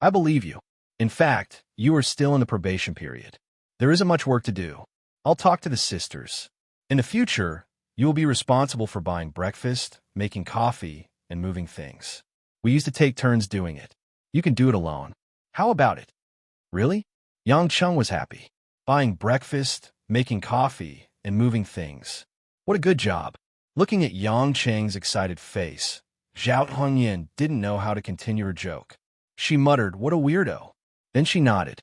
I believe you. In fact, you are still in the probation period. There isn't much work to do. I'll talk to the sisters. In the future, you will be responsible for buying breakfast, making coffee, and moving things. We used to take turns doing it. You can do it alone. How about it?" "Really?" Yang Chung was happy. Buying breakfast, making coffee, and moving things. What a good job. Looking at Yang Cheng's excited face, Zhao Hongyan didn't know how to continue her joke. She muttered, "What a weirdo." Then she nodded.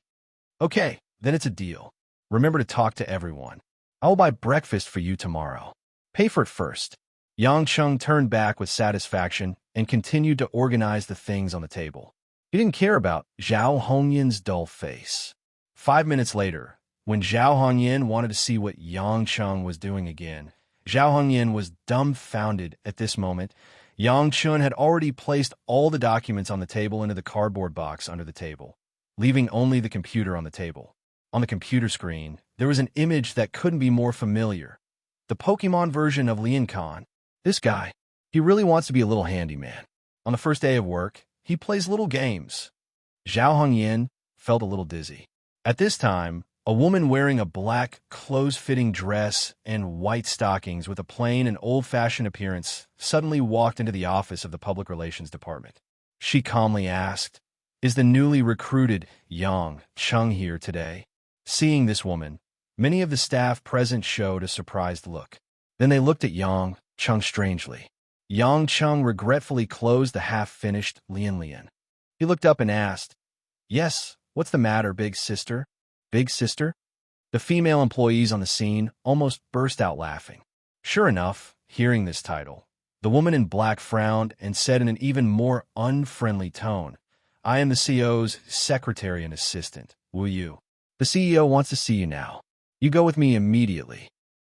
"Okay, then it's a deal. Remember to talk to everyone. I will buy breakfast for you tomorrow. Pay for it first." Yang Chung turned back with satisfaction and continued to organize the things on the table. He didn't care about Zhao Hongyan's dull face. 5 minutes later, when Zhao Hongyan wanted to see what Yang Chung was doing again, Zhao Hongyan was dumbfounded at this moment. Yang Chun had already placed all the documents on the table into the cardboard box under the table, leaving only the computer on the table. On the computer screen, there was an image that couldn't be more familiar. The Pokemon version of Lian Khan. This guy, he really wants to be a little handyman. On the first day of work, he plays little games. Zhao Hongyan felt a little dizzy. At this time, a woman wearing a black, close-fitting dress and white stockings with a plain and old-fashioned appearance suddenly walked into the office of the Public Relations Department. She calmly asked, "Is the newly recruited Yang Chung here today?" Seeing this woman, many of the staff present showed a surprised look. Then they looked at Yang Chung strangely. Yang Chung regretfully closed the half-finished Lian. He looked up and asked, "Yes, what's the matter, big sister?" "Big sister?" The female employees on the scene almost burst out laughing. Sure enough, hearing this title, the woman in black frowned and said in an even more unfriendly tone, "I am the CEO's secretary and assistant, Wu Yu. The CEO wants to see you now. You go with me immediately."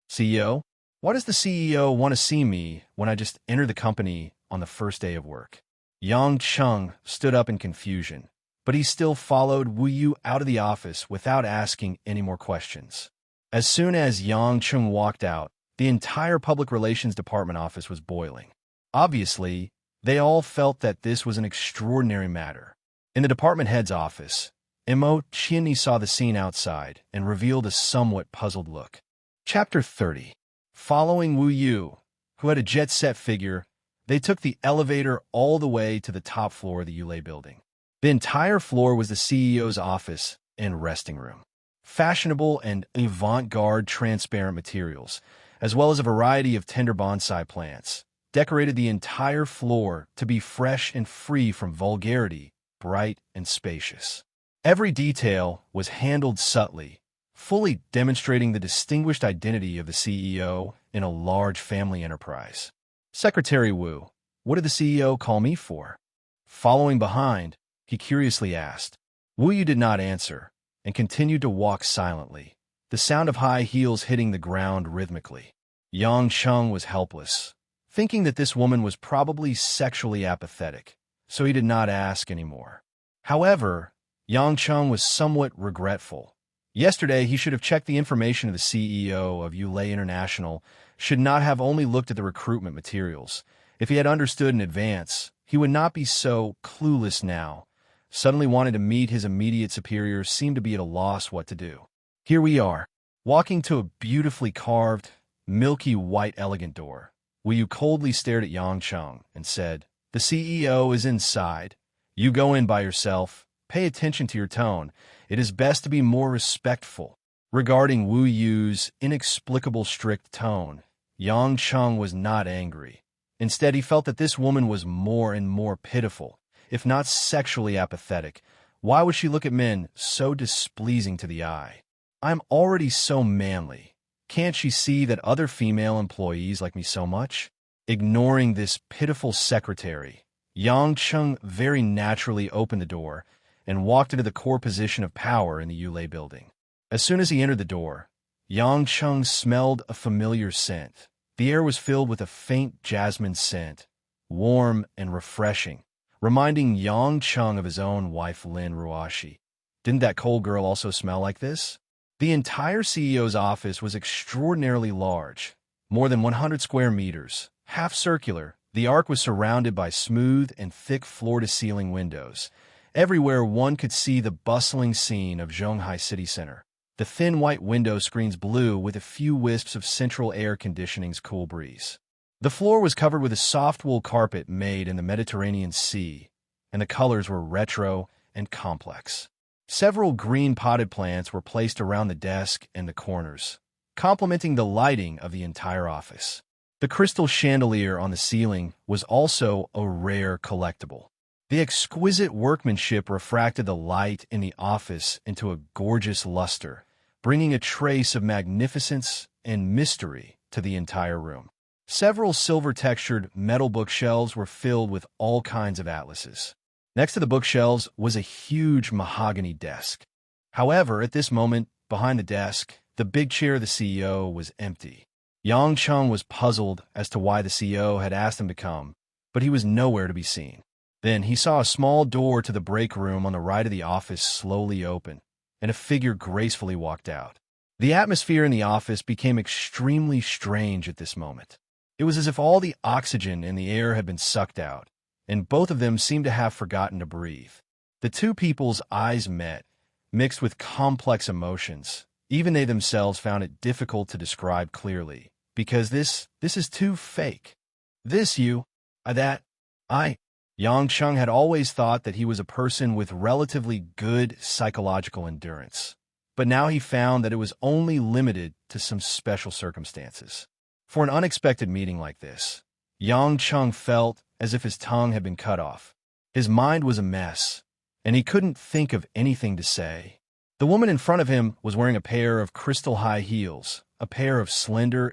"CEO? Why does the CEO want to see me when I just entered the company on the first day of work?" Yang Chung stood up in confusion, but he still followed Wu Yu out of the office without asking any more questions. As soon as Yang Chung walked out, the entire Public Relations Department office was boiling. Obviously, they all felt that this was an extraordinary matter. In the department head's office, Mo Chinny saw the scene outside and revealed a somewhat puzzled look. Chapter 30. Following Wu Yu, who had a jet-set figure, they took the elevator all the way to the top floor of the Yulei building. The entire floor was the CEO's office and resting room. Fashionable and avant-garde transparent materials, as well as a variety of tender bonsai plants, decorated the entire floor to be fresh and free from vulgarity, bright and spacious. Every detail was handled subtly, fully demonstrating the distinguished identity of the CEO in a large family enterprise. Secretary Wu, what did the CEO call me for? Following behind, he curiously asked. Wu Yu did not answer, and continued to walk silently, the sound of high heels hitting the ground rhythmically. Yang Cheng was helpless, thinking that this woman was probably sexually apathetic, so he did not ask anymore. However, Yang Cheng was somewhat regretful. Yesterday, he should have checked the information of the CEO of Yulei International, should not have only looked at the recruitment materials. If he had understood in advance, he would not be so clueless now. Suddenly wanting to meet his immediate superiors seemed to be at a loss what to do. Here we are, walking to a beautifully carved, milky white elegant door. Wu Yu coldly stared at Yang Cheng and said, "The CEO is inside. You go in by yourself. Pay attention to your tone. It is best to be more respectful." Regarding Wu Yu's inexplicable strict tone, Yang Cheng was not angry. Instead, he felt that this woman was more and more pitiful, if not sexually apathetic. Why would she look at men so displeasing to the eye? I'm already so manly. Can't she see that other female employees like me so much? Ignoring this pitiful secretary, Yang Cheng very naturally opened the door and walked into the core position of power in the Yulei building. As soon as he entered the door, Yang Cheng smelled a familiar scent. The air was filled with a faint jasmine scent, warm and refreshing, reminding Yang Cheng of his own wife Lin Ruashi. Didn't that cold girl also smell like this? The entire CEO's office was extraordinarily large, more than 100 square meters, half circular. The arc was surrounded by smooth and thick floor-to-ceiling windows. Everywhere one could see the bustling scene of Zhonghai city center. The thin white window screens blue with a few wisps of central air conditioning's cool breeze. The floor was covered with a soft wool carpet made in the Mediterranean Sea, and the colors were retro and complex. Several green potted plants were placed around the desk and the corners, complementing the lighting of the entire office. The crystal chandelier on the ceiling was also a rare collectible. The exquisite workmanship refracted the light in the office into a gorgeous luster, bringing a trace of magnificence and mystery to the entire room. Several silver-textured metal bookshelves were filled with all kinds of atlases. Next to the bookshelves was a huge mahogany desk. However, at this moment, behind the desk, the big chair of the CEO was empty. Yang Cheng was puzzled as to why the CEO had asked him to come, but he was nowhere to be seen. Then he saw a small door to the break room on the right of the office slowly open, and a figure gracefully walked out. The atmosphere in the office became extremely strange at this moment. It was as if all the oxygen in the air had been sucked out, and both of them seemed to have forgotten to breathe. The two people's eyes met, mixed with complex emotions. Even they themselves found it difficult to describe clearly, because this is too fake. This you, that, I. Yang Cheng had always thought that he was a person with relatively good psychological endurance, but now he found that it was only limited to some special circumstances. For an unexpected meeting like this, Yang Cheng felt as if his tongue had been cut off. His mind was a mess, and he couldn't think of anything to say. The woman in front of him was wearing a pair of crystal high heels, a pair of slender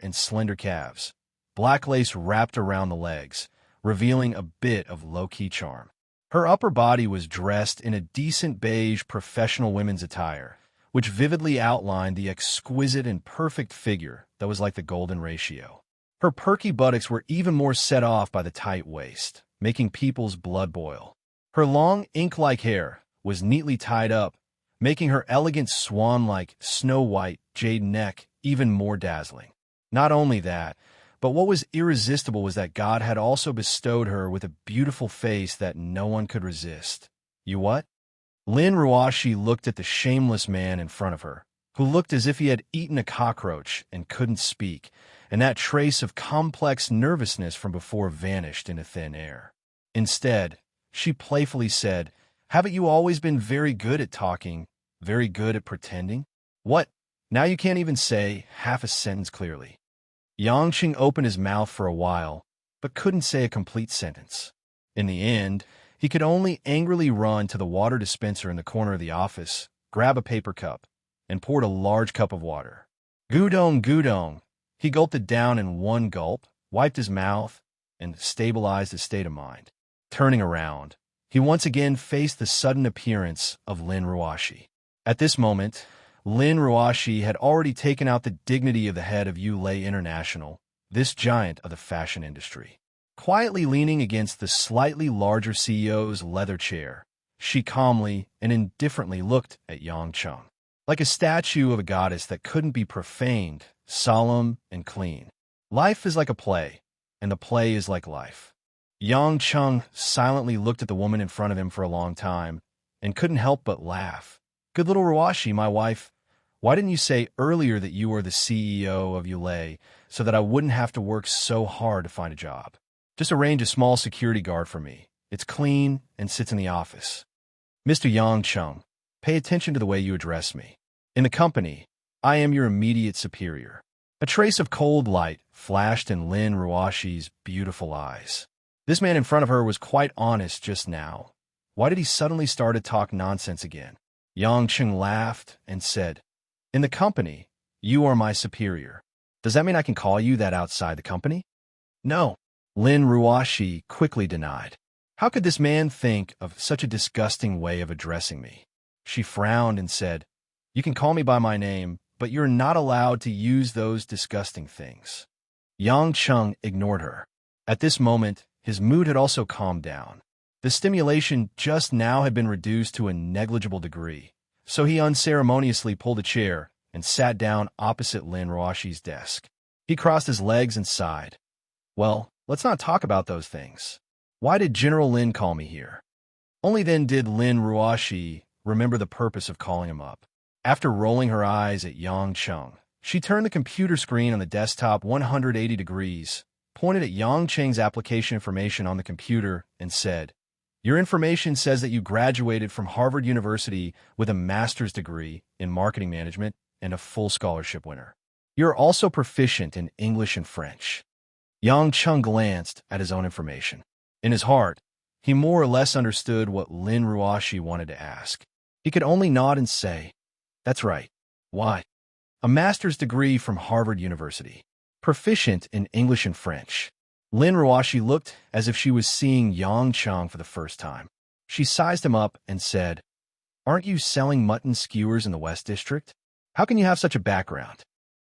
calves, black lace wrapped around the legs, revealing a bit of low-key charm. Her upper body was dressed in a decent beige professional women's attire, which vividly outlined the exquisite and perfect figure that was like the golden ratio. Her perky buttocks were even more set off by the tight waist, making people's blood boil. Her long, ink-like hair was neatly tied up, making her elegant swan-like, snow-white jade neck even more dazzling. Not only that, but what was irresistible was that God had also bestowed her with a beautiful face that no one could resist. You what? Lin Ruashi looked at the shameless man in front of her, who looked as if he had eaten a cockroach and couldn't speak, and that trace of complex nervousness from before vanished into thin air. Instead, she playfully said, "Haven't you always been very good at talking, very good at pretending? What? Now you can't even say half a sentence clearly." Yang Cheng opened his mouth for a while, but couldn't say a complete sentence. In the end, he could only angrily run to the water dispenser in the corner of the office, grab a paper cup, and poured a large cup of water. Gudong, gudong. He gulped it down in one gulp, wiped his mouth, and stabilized his state of mind. Turning around, he once again faced the sudden appearance of Lin Ruoshi. At this moment, Lin Ruoshi had already taken out the dignity of the head of Ulay International, this giant of the fashion industry. Quietly leaning against the slightly larger CEO's leather chair, she calmly and indifferently looked at Yang Cheng, like a statue of a goddess that couldn't be profaned, solemn and clean. Life is like a play, and the play is like life. Yang Cheng silently looked at the woman in front of him for a long time and couldn't help but laugh. Good little Ruoshi, my wife. Why didn't you say earlier that you were the CEO of Ulay so that I wouldn't have to work so hard to find a job? Just arrange a small security guard for me. It's clean and sits in the office. Mr. Yang Cheng, pay attention to the way you address me. In the company, I am your immediate superior. A trace of cold light flashed in Lin Ruoshi's beautiful eyes. This man in front of her was quite honest just now. Why did he suddenly start to talk nonsense again? Yang Cheng laughed and said, In the company, you are my superior. Does that mean I can call you that outside the company? No, Lin Ruoshi quickly denied. How could this man think of such a disgusting way of addressing me? She frowned and said, You can call me by my name, but you're not allowed to use those disgusting things. Yang Cheng ignored her. At this moment, his mood had also calmed down. The stimulation just now had been reduced to a negligible degree, so he unceremoniously pulled a chair and sat down opposite Lin Ruoshi's desk. He crossed his legs and sighed. Well, let's not talk about those things. Why did General Lin call me here? Only then did Lin Ruoshi remember the purpose of calling him up. After rolling her eyes at Yang Cheng, she turned the computer screen on the desktop 180 degrees, pointed at Yang Cheng's application information on the computer, and said, Your information says that you graduated from Harvard University with a master's degree in marketing management and a full scholarship winner. You're also proficient in English and French. Yang Cheng glanced at his own information. In his heart, he more or less understood what Lin Ruoshi wanted to ask. He could only nod and say, That's right. Why? A master's degree from Harvard University. Proficient in English and French. Lin Ruoshi looked as if she was seeing Yang Cheng for the first time. She sized him up and said, Aren't you selling mutton skewers in the West District? How can you have such a background?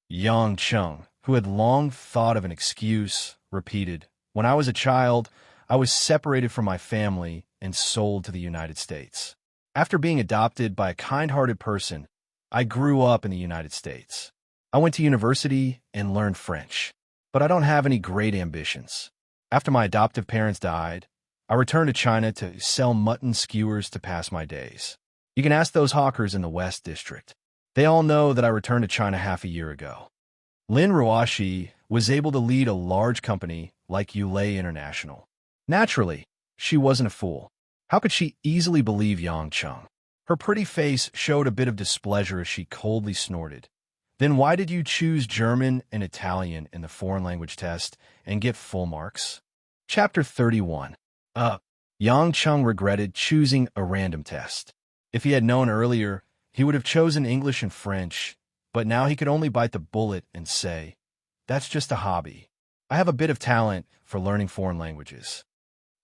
Yang Cheng, who had long thought of an excuse, repeated, When I was a child, I was separated from my family and sold to the United States. After being adopted by a kind-hearted person, I grew up in the United States. I went to university and learned French, but I don't have any great ambitions. After my adoptive parents died, I returned to China to sell mutton skewers to pass my days. You can ask those hawkers in the West District. They all know that I returned to China half a year ago. Lin Ruoshi was able to lead a large company like Ulay International. Naturally, she wasn't a fool. How could she easily believe Yang Cheng? Her pretty face showed a bit of displeasure as she coldly snorted. Then why did you choose German and Italian in the foreign language test and get full marks? Chapter 31. Yang Cheng regretted choosing a random test. If he had known earlier, he would have chosen English and French, but now he could only bite the bullet and say, That's just a hobby. I have a bit of talent for learning foreign languages.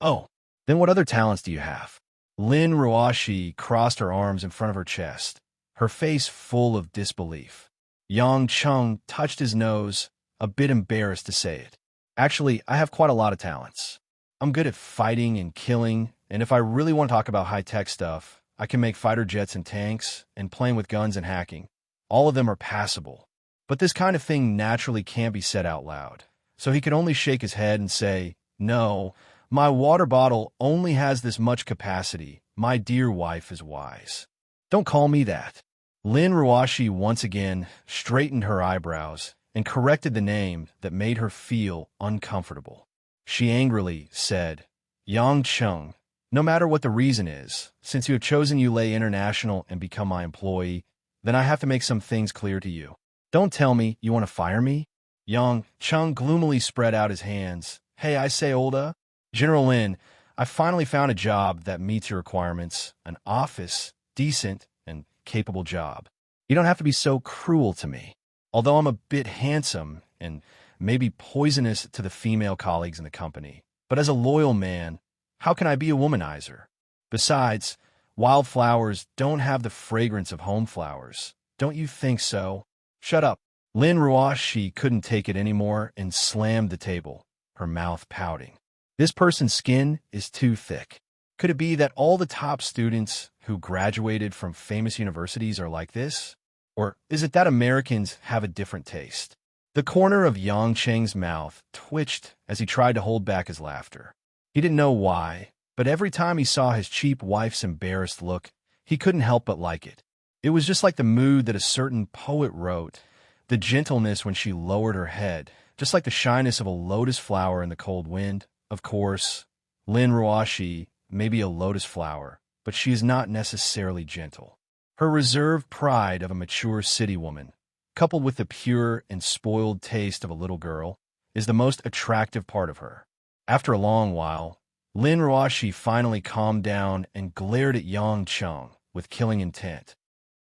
Oh, then what other talents do you have? Lin Ruoshi crossed her arms in front of her chest, her face full of disbelief. Yang Cheng touched his nose, a bit embarrassed to say it. Actually, I have quite a lot of talents. I'm good at fighting and killing, and if I really want to talk about high-tech stuff, I can make fighter jets and tanks, and playing with guns and hacking. All of them are passable. But this kind of thing naturally can't be said out loud. So he could only shake his head and say, No, my water bottle only has this much capacity. My dear wife is wise. Don't call me that. Lin Ruoshi once again straightened her eyebrows and corrected the name that made her feel uncomfortable. She angrily said, Yang Cheng, no matter what the reason is, since you have chosen Ulay International and become my employee, then I have to make some things clear to you. Don't tell me you want to fire me? Yang Cheng gloomily spread out his hands. Hey, I say, Olda. General Lin, I finally found a job that meets your requirements, an office, decent, and capable job. You don't have to be so cruel to me. Although I'm a bit handsome and may be poisonous to the female colleagues in the company, but as a loyal man, how can I be a womanizer? Besides, wildflowers don't have the fragrance of home flowers. Don't you think so? Shut up. Lin Ruoshi couldn't take it anymore and slammed the table, her mouth pouting. This person's skin is too thick. Could it be that all the top students who graduated from famous universities are like this? Or is it that Americans have a different taste? The corner of Yang Cheng's mouth twitched as he tried to hold back his laughter. He didn't know why, but every time he saw his cheap wife's embarrassed look, he couldn't help but like it. It was just like the mood that a certain poet wrote, the gentleness when she lowered her head, just like the shyness of a lotus flower in the cold wind. Of course, Lin Ruoshi may be a lotus flower, but she is not necessarily gentle. Her reserved pride of a mature city woman, coupled with the pure and spoiled taste of a little girl, is the most attractive part of her. After a long while, Lin Ruoshi finally calmed down and glared at Yang Cheng with killing intent.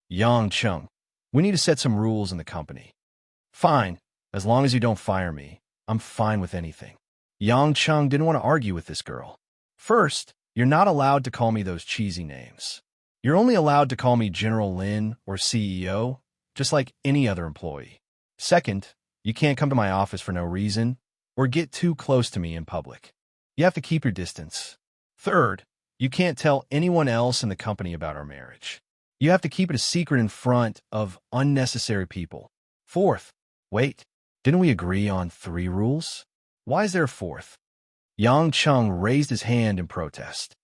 Yang Cheng, we need to set some rules in the company. Fine, as long as you don't fire me, I'm fine with anything. Yang Cheng didn't want to argue with this girl. First, you're not allowed to call me those cheesy names. You're only allowed to call me General Lin or CEO, just like any other employee. Second, you can't come to my office for no reason or get too close to me in public. You have to keep your distance. Third, you can't tell anyone else in the company about our marriage. You have to keep it a secret in front of unnecessary people. Fourth, wait, didn't we agree on 3 rules? Why is there a fourth? Yang Cheng raised his hand in protest.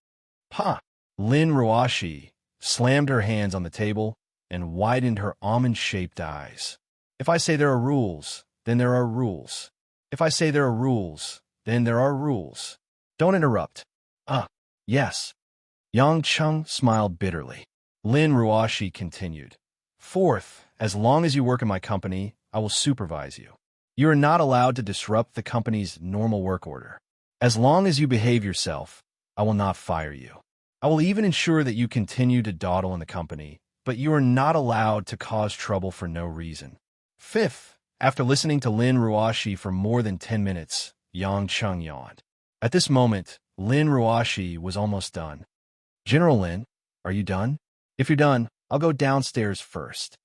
Pa! Lin Ruoshi slammed her hands on the table and widened her almond-shaped eyes. If I say there are rules, then there are rules. If I say there are rules, then there are rules. Don't interrupt. Yes. Yang Cheng smiled bitterly. Lin Ruoshi continued. Fourth, as long as you work in my company, I will supervise you. You are not allowed to disrupt the company's normal work order. As long as you behave yourself, I will not fire you. I will even ensure that you continue to dawdle in the company, but you are not allowed to cause trouble for no reason. Fifth, after listening to Lin Ruoshi for more than 10 minutes, Yang Cheng yawned. At this moment, Lin Ruoshi was almost done. General Lin, are you done? If you're done, I'll go downstairs first.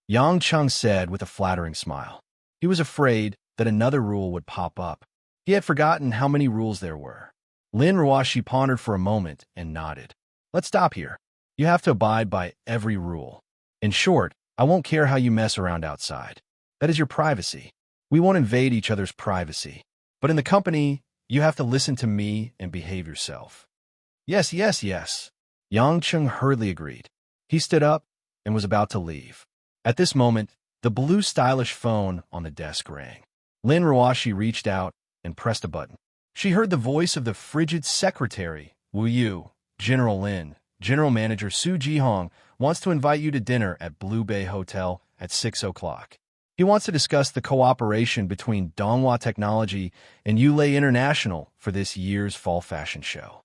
Yang Cheng said with a flattering smile. He was afraid that another rule would pop up. He had forgotten how many rules there were. Lin Ruoshi pondered for a moment and nodded. Let's stop here. You have to abide by every rule. In short, I won't care how you mess around outside. That is your privacy. We won't invade each other's privacy. But in the company, you have to listen to me and behave yourself. Yes. Yang Cheng hurriedly agreed. He stood up and was about to leave. At this moment, the blue stylish phone on the desk rang. Lin Ruoshi reached out and pressed a button. She heard the voice of the frigid secretary. Wu Yu, General Lin, General Manager Su Jihong wants to invite you to dinner at Blue Bay Hotel at 6 o'clock. He wants to discuss the cooperation between Donghua Technology and Yulei International for this year's fall fashion show.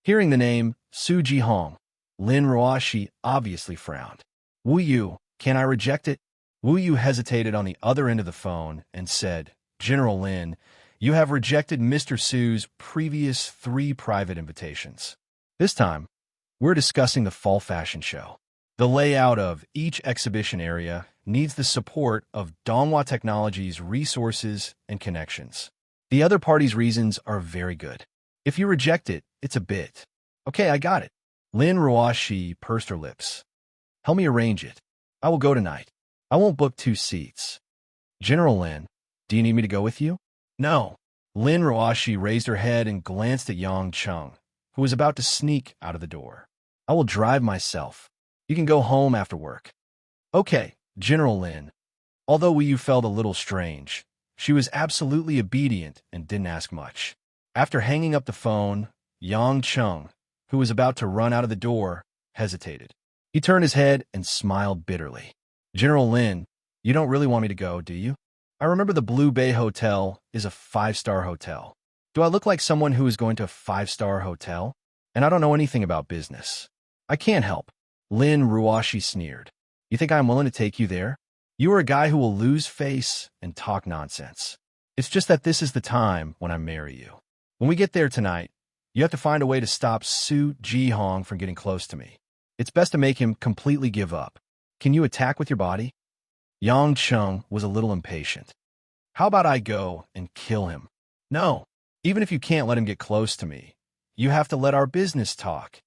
Hearing the name Su Jihong, Lin Ruoshi obviously frowned. Wu Yu, can I reject it? Wu Yu hesitated on the other end of the phone and said, General Lin, you have rejected Mr. Su's previous 3 private invitations. This time, we're discussing the fall fashion show. The layout of each exhibition area needs the support of Donghua Technology's resources and connections. The other party's reasons are very good. If you reject it, it's a bit. Okay, I got it. Lin Ruoshi pursed her lips. Help me arrange it. I will go tonight. I won't book 2 seats. General Lin, do you need me to go with you? No. Lin Ruoshi raised her head and glanced at Yang Cheng, who was about to sneak out of the door. I will drive myself. You can go home after work. Okay, General Lin. Although Wu Yu felt a little strange, she was absolutely obedient and didn't ask much. After hanging up the phone, Yang Cheng, who was about to run out of the door, hesitated. He turned his head and smiled bitterly. General Lin, you don't really want me to go, do you? I remember the Blue Bay Hotel is a 5-star hotel. Do I look like someone who is going to a 5-star hotel? And I don't know anything about business. I can't help. Lin Ruoshi sneered. You think I'm willing to take you there? You are a guy who will lose face and talk nonsense. It's just that this is the time when I marry you. When we get there tonight, you have to find a way to stop Su Ji-hong from getting close to me. It's best to make him completely give up. Can you attack with your body?" Yang Chung was a little impatient. "How about I go and kill him?" "No, even if you can't let him get close to me, you have to let our business talk,"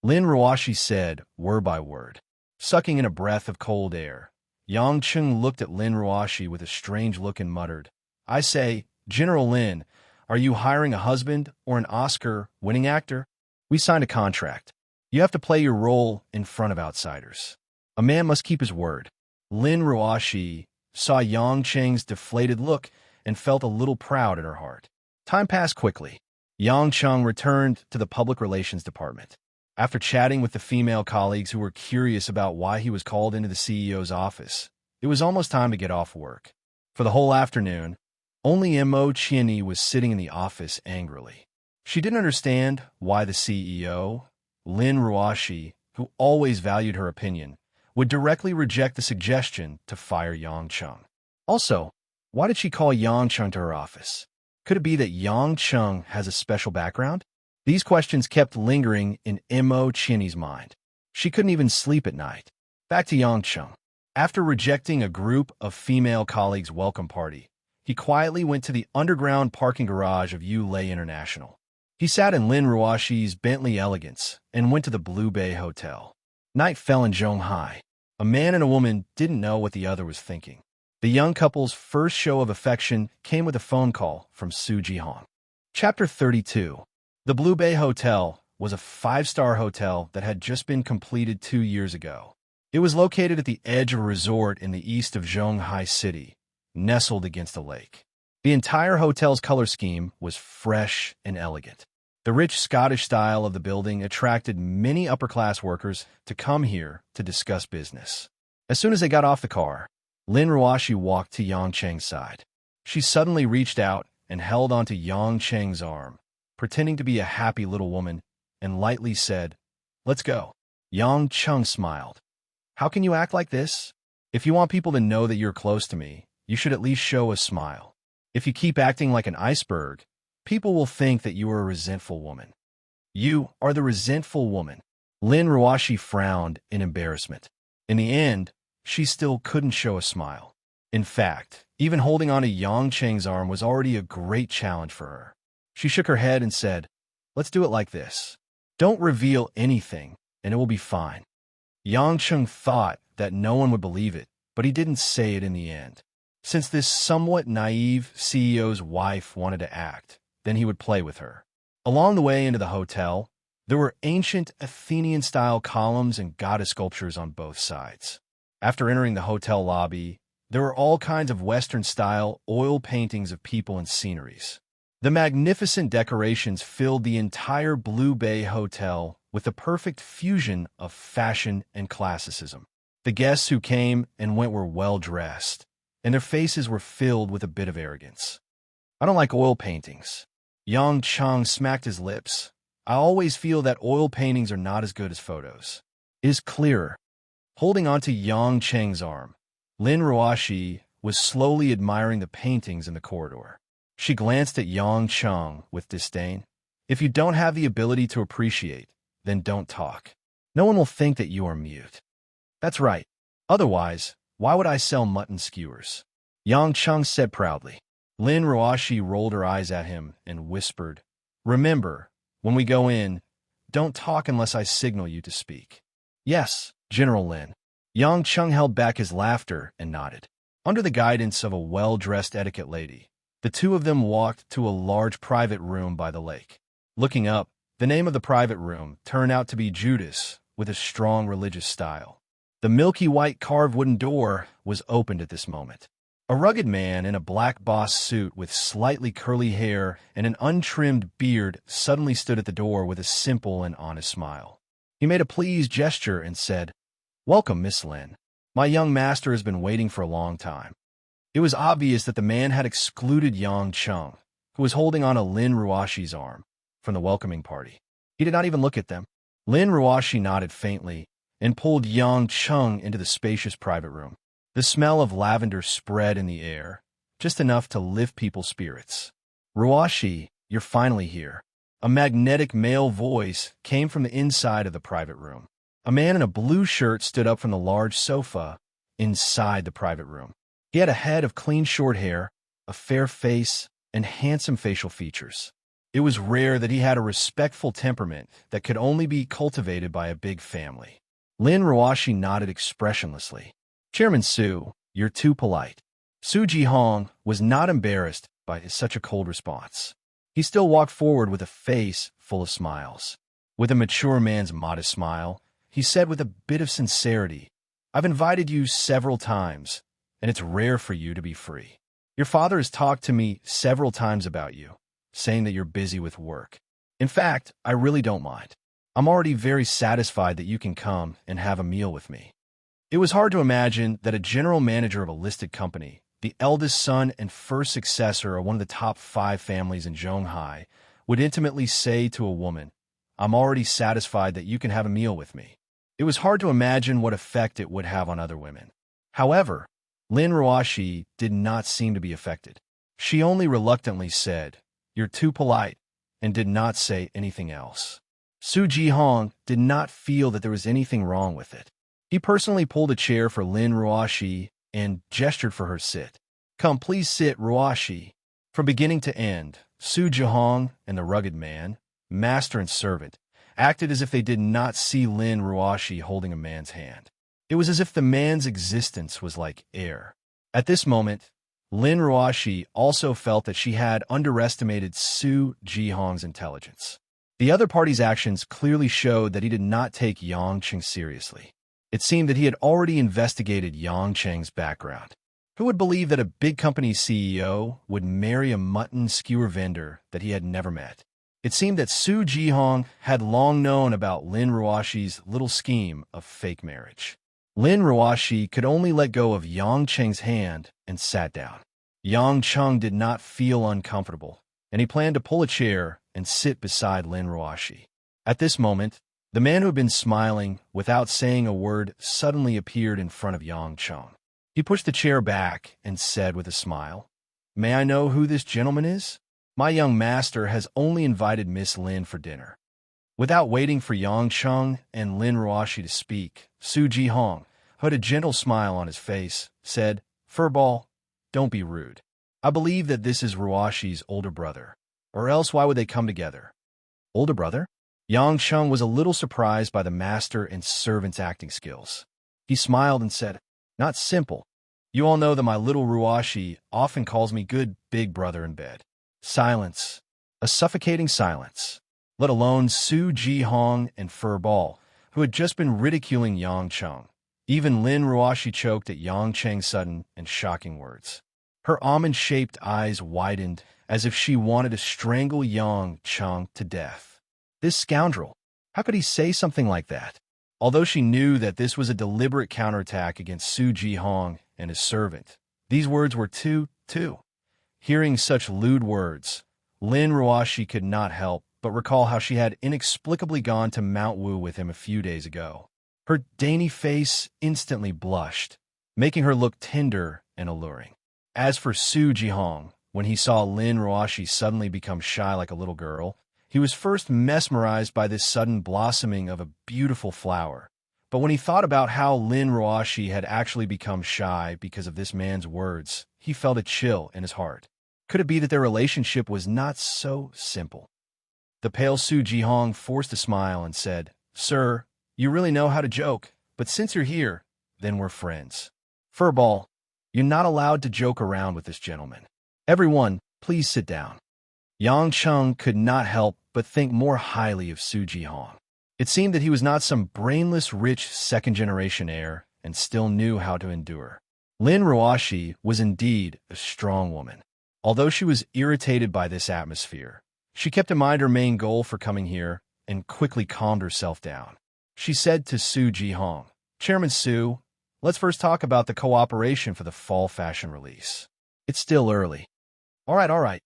Lin Ruoshi said, word by word. Sucking in a breath of cold air, Yang Chung looked at Lin Ruoshi with a strange look and muttered, "I say, General Lin, are you hiring a husband or an Oscar-winning actor? We signed a contract. You have to play your role in front of outsiders. A man must keep his word." Lin Ruoshi saw Yang Cheng's deflated look and felt a little proud in her heart. Time passed quickly. Yang Cheng returned to the public relations department. After chatting with the female colleagues who were curious about why he was called into the CEO's office, it was almost time to get off work. For the whole afternoon, only Mo Chiani was sitting in the office angrily. She didn't understand why the CEO, Lin Ruoshi, who always valued her opinion, would directly reject the suggestion to fire Yang Cheng. Also, why did she call Yang Cheng to her office? Could it be that Yang Cheng has a special background? These questions kept lingering in Mo Chiani's mind. She couldn't even sleep at night. Back to Yang Cheng. After rejecting a group of female colleagues' welcome party, he quietly went to the underground parking garage of Yulei International. He sat in Lin Ruoshi's Bentley Elegance and went to the Blue Bay Hotel. Night fell in Zhonghai. A man and a woman didn't know what the other was thinking. The young couple's first show of affection came with a phone call from Su Ji-hong. Chapter 32. The Blue Bay Hotel was a 5-star hotel that had just been completed 2 years ago. It was located at the edge of a resort in the east of Zhonghai City, nestled against a lake. The entire hotel's color scheme was fresh and elegant. The rich Scottish style of the building attracted many upper-class workers to come here to discuss business. As soon as they got off the car, Lin Ruoshi walked to Yang Cheng's side. She suddenly reached out and held onto Yang Cheng's arm, pretending to be a happy little woman, and lightly said, "Let's go." Yang Cheng smiled. "How can you act like this? If you want people to know that you're close to me, you should at least show a smile. If you keep acting like an iceberg, people will think that you are a resentful woman." "You are the resentful woman." Lin Ruoshi frowned in embarrassment. In the end, she still couldn't show a smile. In fact, even holding on to Yang Cheng's arm was already a great challenge for her. She shook her head and said, "Let's do it like this. Don't reveal anything, and it will be fine." Yang Cheng thought that no one would believe it, but he didn't say it in the end. Since this somewhat naive CEO's wife wanted to act, then he would play with her. Along the way into the hotel, there were ancient Athenian-style columns and goddess sculptures on both sides. After entering the hotel lobby, there were all kinds of Western-style oil paintings of people and sceneries. The magnificent decorations filled the entire Blue Bay Hotel with the perfect fusion of fashion and classicism. The guests who came and went were well-dressed, and their faces were filled with a bit of arrogance. "I don't like oil paintings." Yang Cheng smacked his lips. "I always feel that oil paintings are not as good as photos. It is clearer." Holding onto Yang Cheng's arm, Lin Ruoshi was slowly admiring the paintings in the corridor. She glanced at Yang Cheng with disdain. "If you don't have the ability to appreciate, then don't talk. No one will think that you are mute." "That's right. Otherwise, why would I sell mutton skewers?" Yang Cheng said proudly. Lin Ruoshi rolled her eyes at him and whispered, "Remember, when we go in, don't talk unless I signal you to speak." "Yes, General Lin." Yang Cheng held back his laughter and nodded. Under the guidance of a well-dressed etiquette lady, the two of them walked to a large private room by the lake. Looking up, the name of the private room turned out to be Judas, with a strong religious style. The milky white carved wooden door was opened at this moment. A rugged man in a black boss suit with slightly curly hair and an untrimmed beard suddenly stood at the door with a simple and honest smile. He made a pleased gesture and said, "Welcome, Miss Lin. My young master has been waiting for a long time." It was obvious that the man had excluded Yang Cheng, who was holding on to Lin Ruoshi's arm, from the welcoming party. He did not even look at them. Lin Ruoshi nodded faintly and pulled Yang Cheng into the spacious private room. The smell of lavender spread in the air, just enough to lift people's spirits. Ruashi, you're finally here. A magnetic male voice came from the inside of the private room. A man in a blue shirt stood up from the large sofa inside the private room. He had a head of clean short hair, a fair face, and handsome facial features. It was rare that he had a respectful temperament that could only be cultivated by a big family. Lin Ruashi nodded expressionlessly. Chairman Su, you're too polite. Su Jihong was not embarrassed by such a cold response. He still walked forward with a face full of smiles. With a mature man's modest smile, he said with a bit of sincerity, I've invited you several times, and it's rare for you to be free. Your father has talked to me several times about you, saying that you're busy with work. In fact, I really don't mind. I'm already very satisfied that you can come and have a meal with me. It was hard to imagine that a general manager of a listed company, the eldest son and first successor of one of the top 5 families in Zhonghai, would intimately say to a woman, I'm already satisfied that you can have a meal with me. It was hard to imagine what effect it would have on other women. However, Lin Ruashi did not seem to be affected. She only reluctantly said, You're too polite, and did not say anything else. Su Jihong did not feel that there was anything wrong with it. He personally pulled a chair for Lin Ruashi and gestured for her to sit. Come, please sit, Ruashi. From beginning to end, Su Jihong and the rugged man, master and servant, acted as if they did not see Lin Ruashi holding a man's hand. It was as if the man's existence was like air. At this moment, Lin Ruashi also felt that she had underestimated Su Jihong's intelligence. The other party's actions clearly showed that he did not take Yang Cheng seriously. It seemed that he had already investigated Yang Cheng's background. Who would believe that a big company CEO would marry a mutton skewer vendor that he had never met? It seemed that Su Jihong had long known about Lin Ruashi's little scheme of fake marriage. Lin Ruashi could only let go of Yang Cheng's hand and sat down. Yang Cheng did not feel uncomfortable, and he planned to pull a chair and sit beside Lin Ruashi. At this moment, the man who had been smiling without saying a word suddenly appeared in front of Yang Cheng. He pushed the chair back and said with a smile, May I know who this gentleman is? My young master has only invited Miss Lin for dinner. Without waiting for Yang Cheng and Lin Ruashi to speak, Su Jihong, who had a gentle smile on his face, said, Furball, don't be rude. I believe that this is Ruashi's older brother. Or else why would they come together? Older brother? Yang Cheng was a little surprised by the master and servant's acting skills. He smiled and said, Not simple. You all know that my little Ruashi often calls me good big brother in bed. Silence. A suffocating silence. Let alone Su Jihong and Furball, who had just been ridiculing Yang Cheng. Even Lin Ruashi choked at Yang Cheng's sudden and shocking words. Her almond-shaped eyes widened as if she wanted to strangle Yang Cheng to death. This scoundrel! How could he say something like that? Although she knew that this was a deliberate counterattack against Su Jihong and his servant, these words were too. Hearing such lewd words, Lin Ruashi could not help but recall how she had inexplicably gone to Mount Wu with him a few days ago. Her dainty face instantly blushed, making her look tender and alluring. As for Su Jihong, when he saw Lin Ruashi suddenly become shy like a little girl, he was first mesmerized by this sudden blossoming of a beautiful flower. But when he thought about how Lin Ruashi had actually become shy because of this man's words, he felt a chill in his heart. Could it be that their relationship was not so simple? The pale Su Jihong forced a smile and said, Sir, you really know how to joke, but since you're here, then we're friends. Furball, you're not allowed to joke around with this gentleman. Everyone, please sit down. Yang Cheng could not help but think more highly of Su Jihong. It seemed that he was not some brainless, rich, second-generation heir and still knew how to endure. Lin Ruashi was indeed a strong woman. Although she was irritated by this atmosphere, she kept in mind her main goal for coming here and quickly calmed herself down. She said to Su Jihong, Chairman Su, let's first talk about the cooperation for the fall fashion release. It's still early. All right.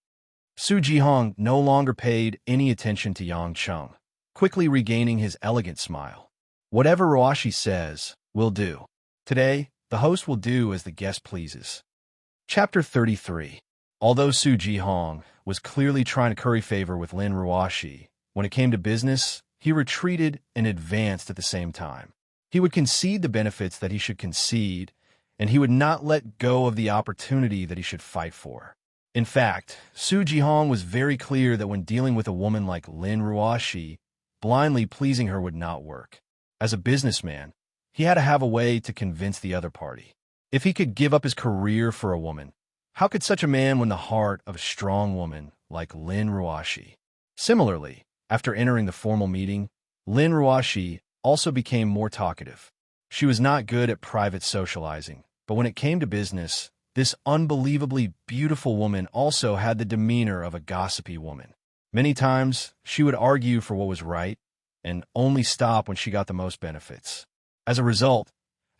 Su Jihong no longer paid any attention to Yang Cheng, quickly regaining his elegant smile. Whatever Ruashi says, will do. Today, the host will do as the guest pleases. Chapter 33. Although Su Jihong was clearly trying to curry favor with Lin Ruoxi, when it came to business, he retreated and advanced at the same time. He would concede the benefits that he should concede, and he would not let go of the opportunity that he should fight for. In fact, Su Jihong was very clear that when dealing with a woman like Lin Ruoxi, blindly pleasing her would not work. As a businessman, he had to have a way to convince the other party. If he could give up his career for a woman, how could such a man win the heart of a strong woman like Lin Ruoxi? Similarly, after entering the formal meeting, Lin Ruoxi also became more talkative. She was not good at private socializing, but when it came to business, this unbelievably beautiful woman also had the demeanor of a gossipy woman. Many times, she would argue for what was right and only stop when she got the most benefits. As a result,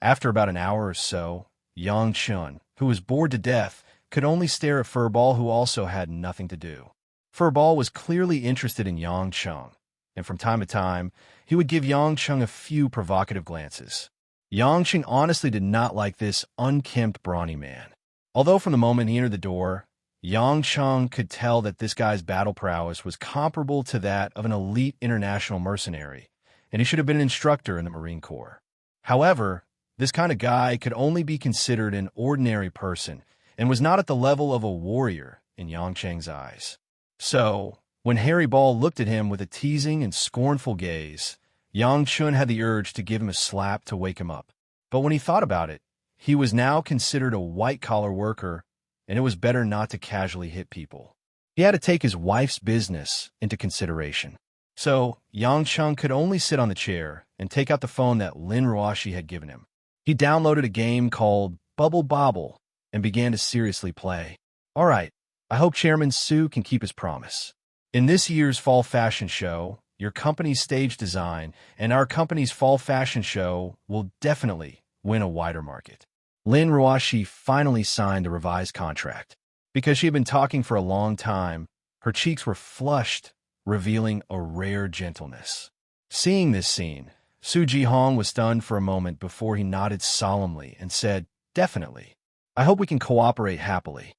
after about an hour or so, Yang Chun, who was bored to death, could only stare at Furball, who also had nothing to do. Furball was clearly interested in Yang Chung, and from time to time, he would give Yang Chung a few provocative glances. Yang Chung honestly did not like this unkempt, brawny man. Although from the moment he entered the door, Yang Chung could tell that this guy's battle prowess was comparable to that of an elite international mercenary, and he should have been an instructor in the Marine Corps. However, this kind of guy could only be considered an ordinary person and was not at the level of a warrior in Yang Cheng's eyes. So, when Harry Ball looked at him with a teasing and scornful gaze, Yang Chun had the urge to give him a slap to wake him up. But when he thought about it, he was now considered a white-collar worker, and it was better not to casually hit people. He had to take his wife's business into consideration. So, Yang Chun could only sit on the chair and take out the phone that Lin Ruoxi had given him. He downloaded a game called Bubble Bobble and began to seriously play. All right, I hope Chairman Su can keep his promise. In this year's fall fashion show, your company's stage design and our company's fall fashion show will definitely win a wider market. Lin Ruoxi finally signed a revised contract. Because she had been talking for a long time, her cheeks were flushed, revealing a rare gentleness. Seeing this scene, Su Jihong was stunned for a moment before he nodded solemnly and said, "Definitely. I hope we can cooperate happily."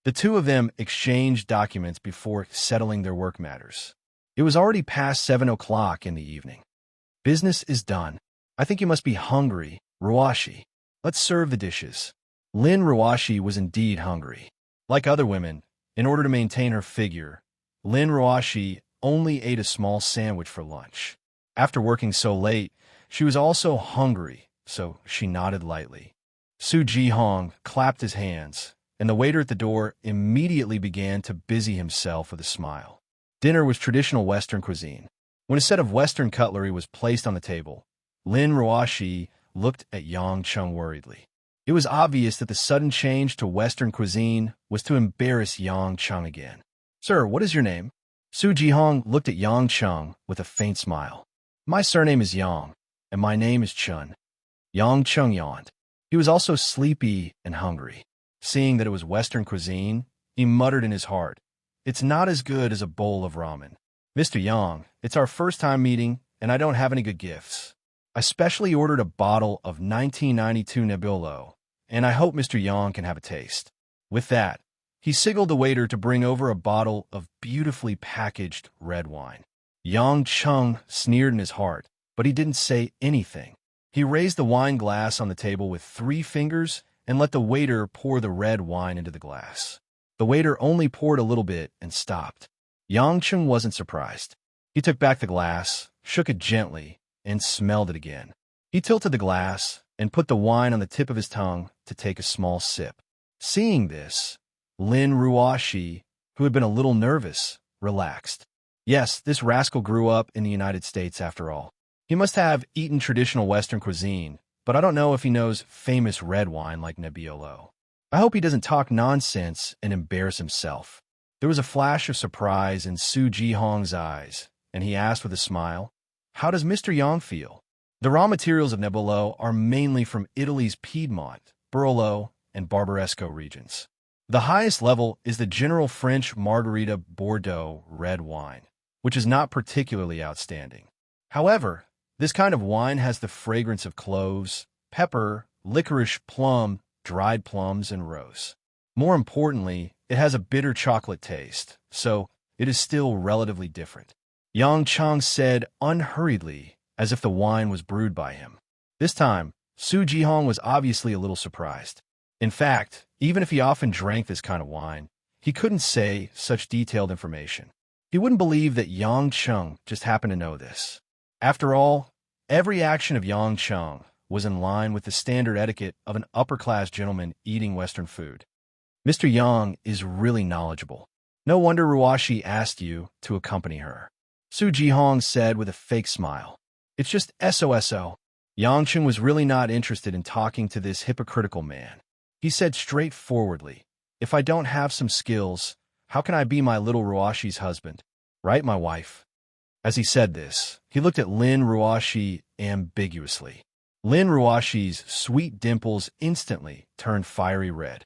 The two of them exchanged documents before settling their work matters. It was already past 7 o'clock in the evening. "Business is done. I think you must be hungry, Ruoxi. Let's serve the dishes." Lin Ruoxi was indeed hungry. Like other women, in order to maintain her figure, Lin Ruoxi only ate a small sandwich for lunch. After working so late, she was also hungry, so she nodded lightly. Su Jihong clapped his hands, and the waiter at the door immediately began to busy himself with a smile. Dinner was traditional Western cuisine. When a set of Western cutlery was placed on the table, Lin Ruoxi looked at Yang Chung worriedly. It was obvious that the sudden change to Western cuisine was to embarrass Yang Chung again. "Sir, what is your name?" Su Jihong looked at Yang Chung with a faint smile. "My surname is Yang, and my name is Chun." Yang Chung yawned. He was also sleepy and hungry. Seeing that it was Western cuisine, he muttered in his heart, "It's not as good as a bowl of ramen." "Mr. Yang, it's our first time meeting, and I don't have any good gifts. I specially ordered a bottle of 1992 Nebbiolo, and I hope Mr. Yang can have a taste." With that, he signaled the waiter to bring over a bottle of beautifully packaged red wine. Yang Chung sneered in his heart, but he didn't say anything. He raised the wine glass on the table with 3 fingers and let the waiter pour the red wine into the glass. The waiter only poured a little bit and stopped. Yang Chung wasn't surprised. He took back the glass, shook it gently, and smelled it again. He tilted the glass and put the wine on the tip of his tongue to take a small sip. Seeing this, Lin Ruoxi, who had been a little nervous, relaxed. Yes, this rascal grew up in the United States after all. He must have eaten traditional Western cuisine, but I don't know if he knows famous red wine like Nebbiolo. I hope he doesn't talk nonsense and embarrass himself. There was a flash of surprise in Su Jihong's eyes, and he asked with a smile, "How does Mr. Yang feel?" The raw materials of Nebbiolo are mainly from Italy's Piedmont, Barolo, and Barbaresco regions. The highest level is the general French Margarita Bordeaux red wine, which is not particularly outstanding. However, this kind of wine has the fragrance of cloves, pepper, licorice, plum, dried plums, and rose. More importantly, it has a bitter chocolate taste, so it is still relatively different. Yang Chang said unhurriedly, as if the wine was brewed by him. This time, Su Jihong was obviously a little surprised. In fact, even if he often drank this kind of wine, he couldn't say such detailed information. He wouldn't believe that Yang Cheng just happened to know this. After all, every action of Yang Cheng was in line with the standard etiquette of an upper-class gentleman eating Western food. Mr. Yang is really knowledgeable. No wonder Ruashi asked you to accompany her. Su Jihong said with a fake smile. It's just SOSO. Yang Cheng was really not interested in talking to this hypocritical man. He said straightforwardly, if I don't have some skills, how can I be my little Ruashi's husband? Right, my wife? As he said this, he looked at Lin Ruashi ambiguously. Lin Ruashi's sweet dimples instantly turned fiery red.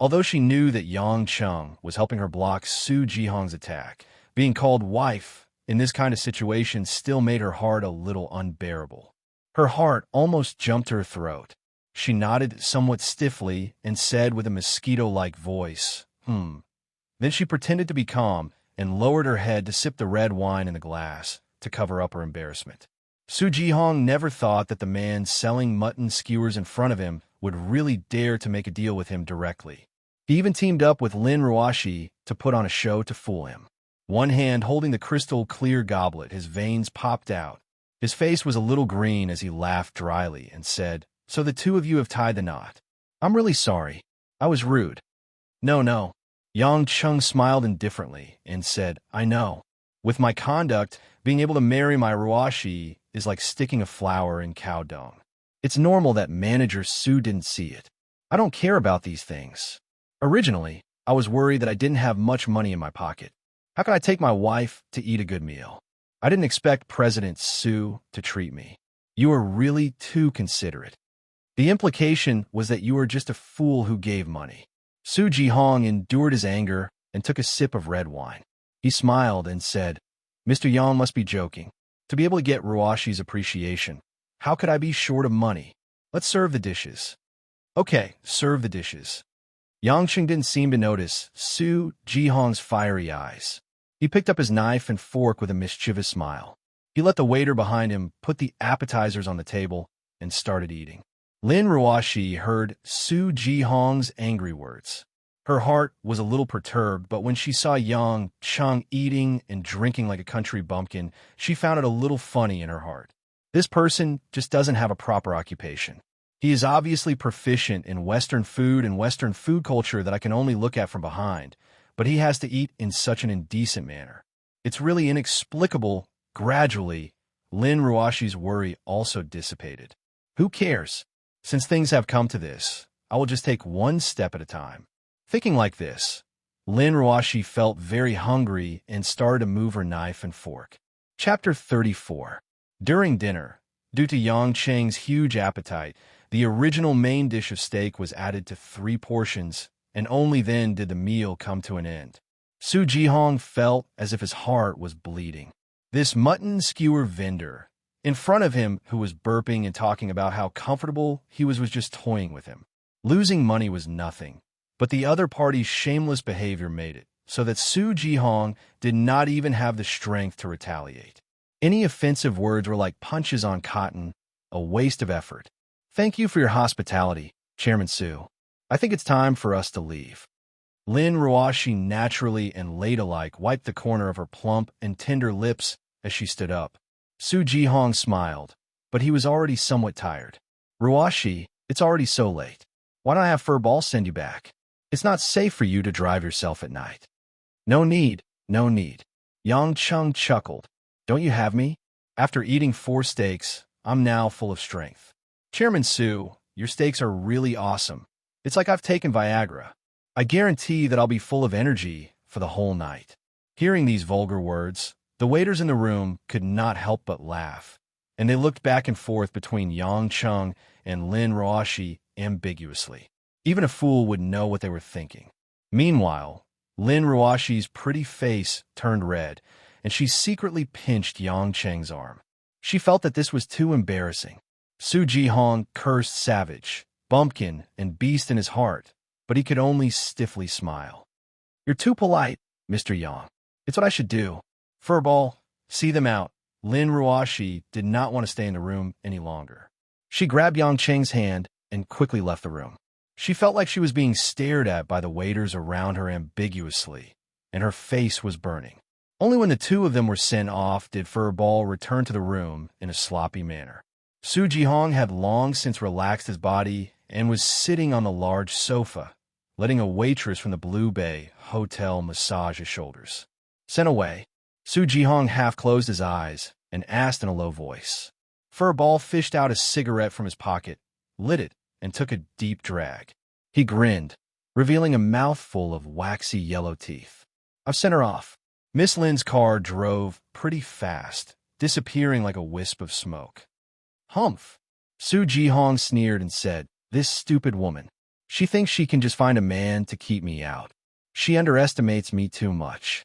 Although she knew that Yang Cheng was helping her block Su Jihong's attack, being called wife in this kind of situation still made her heart a little unbearable. Her heart almost jumped to her throat. She nodded somewhat stiffly and said with a mosquito-like voice, Then she pretended to be calm and lowered her head to sip the red wine in the glass to cover up her embarrassment. Su Jihong never thought that the man selling mutton skewers in front of him would really dare to make a deal with him directly. He even teamed up with Lin Ruashi to put on a show to fool him. One hand holding the crystal-clear goblet, his veins popped out. His face was a little green as he laughed dryly and said, So the two of you have tied the knot. I'm really sorry. I was rude. No. Yang Cheng smiled indifferently and said, I know. With my conduct, being able to marry my Ruashi is like sticking a flower in cow dung. It's normal that manager Su didn't see it. I don't care about these things. Originally, I was worried that I didn't have much money in my pocket. How could I take my wife to eat a good meal? I didn't expect President Su to treat me. You are really too considerate. The implication was that you were just a fool who gave money. Su Jihong endured his anger and took a sip of red wine. He smiled and said, Mr. Yang must be joking. To be able to get Ruashi's appreciation, how could I be short of money? Let's serve the dishes. Okay, serve the dishes. Yang Cheng didn't seem to notice Su Jihong's fiery eyes. He picked up his knife and fork with a mischievous smile. He let the waiter behind him put the appetizers on the table and started eating. Lin Ruashi heard Su Jihong's angry words. Her heart was a little perturbed, but when she saw Yang Cheng eating and drinking like a country bumpkin, she found it a little funny in her heart. This person just doesn't have a proper occupation. He is obviously proficient in Western food and Western food culture that I can only look at from behind, but he has to eat in such an indecent manner. It's really inexplicable. Gradually, Lin Ruashi's worry also dissipated. Who cares? Since things have come to this, I will just take one step at a time. Thinking like this, Lin Ruashi felt very hungry and started to move her knife and fork. Chapter 34. During dinner, due to Yang Cheng's huge appetite, the original main dish of steak was added to 3 portions, and only then did the meal come to an end. Su Jihong felt as if his heart was bleeding. This mutton skewer vendor, in front of him who was burping and talking about how comfortable he was just toying with him. Losing money was nothing, but the other party's shameless behavior made it, so that Su Jihong did not even have the strength to retaliate. Any offensive words were like punches on cotton, a waste of effort. Thank you for your hospitality, Chairman Su. I think it's time for us to leave. Lin Ruashi naturally and ladylike wiped the corner of her plump and tender lips as she stood up. Su Jihong smiled, but he was already somewhat tired. Ruashi, it's already so late. Why don't I have Furball send you back? It's not safe for you to drive yourself at night. No need. Yang Cheng chuckled. Don't you have me? After eating 4 steaks, I'm now full of strength. Chairman Su, your steaks are really awesome. It's like I've taken Viagra. I guarantee that I'll be full of energy for the whole night. Hearing these vulgar words, the waiters in the room could not help but laugh, and they looked back and forth between Yang Cheng and Lin Ruashi ambiguously. Even a fool would know what they were thinking. Meanwhile, Lin Ruashi's pretty face turned red, and she secretly pinched Yang Cheng's arm. She felt that this was too embarrassing. Su Jihong cursed savage, bumpkin, and beast in his heart, but he could only stiffly smile. You're too polite, Mr. Yang. It's what I should do. Furball, see them out. Lin Ruoshi did not want to stay in the room any longer. She grabbed Yang Cheng's hand and quickly left the room. She felt like she was being stared at by the waiters around her ambiguously, and her face was burning. Only when the two of them were sent off did Furball return to the room in a sloppy manner. Su Jihong had long since relaxed his body and was sitting on the large sofa, letting a waitress from the Blue Bay Hotel massage his shoulders. Sent away, Su Jihong half closed his eyes and asked in a low voice. Furball fished out a cigarette from his pocket, lit it, and took a deep drag. He grinned, revealing a mouthful of waxy yellow teeth. I've sent her off. Miss Lin's car drove pretty fast, disappearing like a wisp of smoke. Humph! Su Jihong sneered and said, This stupid woman. She thinks she can just find a man to keep me out. She underestimates me too much.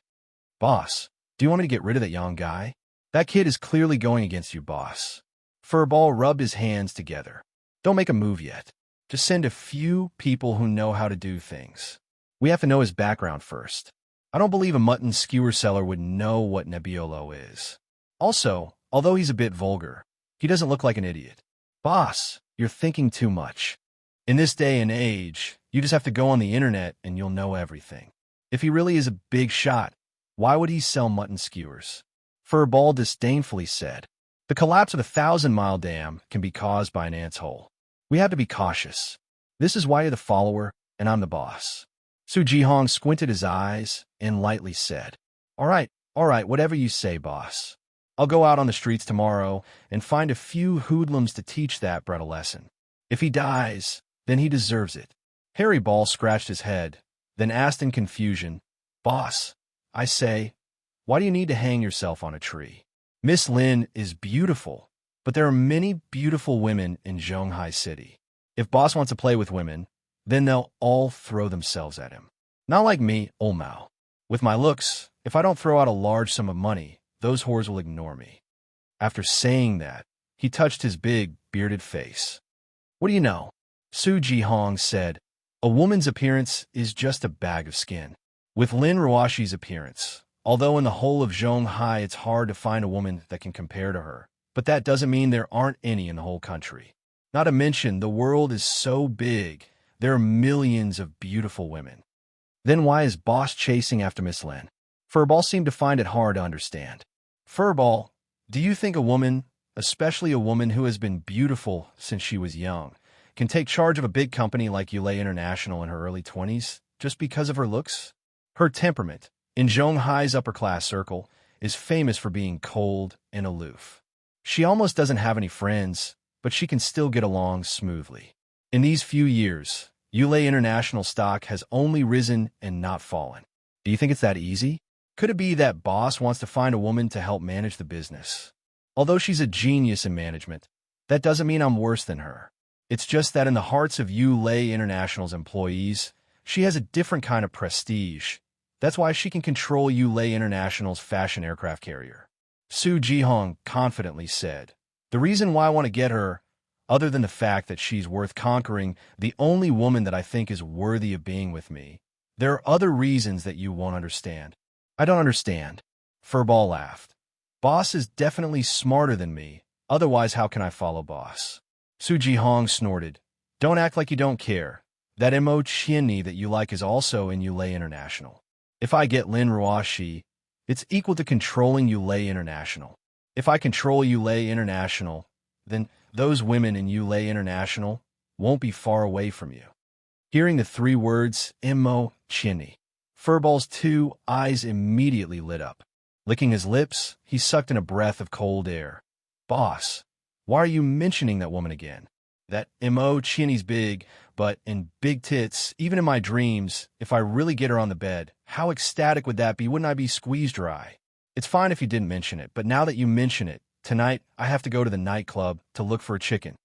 Boss, do you want me to get rid of that young guy? That kid is clearly going against you, boss. Furball rubbed his hands together. Don't make a move yet. Just send a few people who know how to do things. We have to know his background first. I don't believe a mutton skewer seller would know what Nebbiolo is. Also, although he's a bit vulgar, he doesn't look like an idiot. Boss, you're thinking too much. In this day and age, you just have to go on the internet and you'll know everything. If he really is a big shot, why would he sell mutton skewers? Furball disdainfully said, The collapse of a 1,000-mile dam can be caused by an ant's hole. We have to be cautious. This is why you're the follower and I'm the boss. Su Jihong squinted his eyes and lightly said, All right, whatever you say, boss. I'll go out on the streets tomorrow and find a few hoodlums to teach that brat a lesson. If he dies, then he deserves it. Harry Ball scratched his head, then asked in confusion, Boss, I say, why do you need to hang yourself on a tree? Miss Lin is beautiful, but there are many beautiful women in Zhonghai City. If boss wants to play with women, then they'll all throw themselves at him. Not like me, old Mao. With my looks, if I don't throw out a large sum of money, those whores will ignore me. After saying that, he touched his big, bearded face. What do you know? Su Jihong said, A woman's appearance is just a bag of skin. With Lin Ruoshi's appearance, although in the whole of Zhonghai it's hard to find a woman that can compare to her, but that doesn't mean there aren't any in the whole country. Not to mention, the world is so big, there are millions of beautiful women. Then why is boss chasing after Miss Lin? Furball seemed to find it hard to understand. Furball, do you think a woman, especially a woman who has been beautiful since she was young, can take charge of a big company like Ulay International in her early 20s just because of her looks? Her temperament, in Zhonghai's upper-class circle, is famous for being cold and aloof. She almost doesn't have any friends, but she can still get along smoothly. In these few years, Ulay International stock has only risen and not fallen. Do you think it's that easy? Could it be that boss wants to find a woman to help manage the business? Although she's a genius in management, that doesn't mean I'm worse than her. It's just that in the hearts of Ulay International's employees, she has a different kind of prestige. That's why she can control Ulay International's fashion aircraft carrier. Su Jihong confidently said, The reason why I want to get her, other than the fact that she's worth conquering, the only woman that I think is worthy of being with me, there are other reasons that you won't understand. I don't understand. Furball laughed. Boss is definitely smarter than me, otherwise how can I follow boss? Su Jihong snorted. Don't act like you don't care. That Mo Chinni that you like is also in Ulay International. If I get Lin Ruoshi, it's equal to controlling Ulay International. If I control Ulay International, then those women in Ulay International won't be far away from you. Hearing the three words, Mo Chinni, Furball's two eyes immediately lit up. Licking his lips, he sucked in a breath of cold air. Boss, why are you mentioning that woman again? That Mo Chinni's big, but in big tits, even in my dreams, if I really get her on the bed, how ecstatic would that be? Wouldn't I be squeezed dry? It's fine if you didn't mention it, but now that you mention it, tonight I have to go to the nightclub to look for a chicken.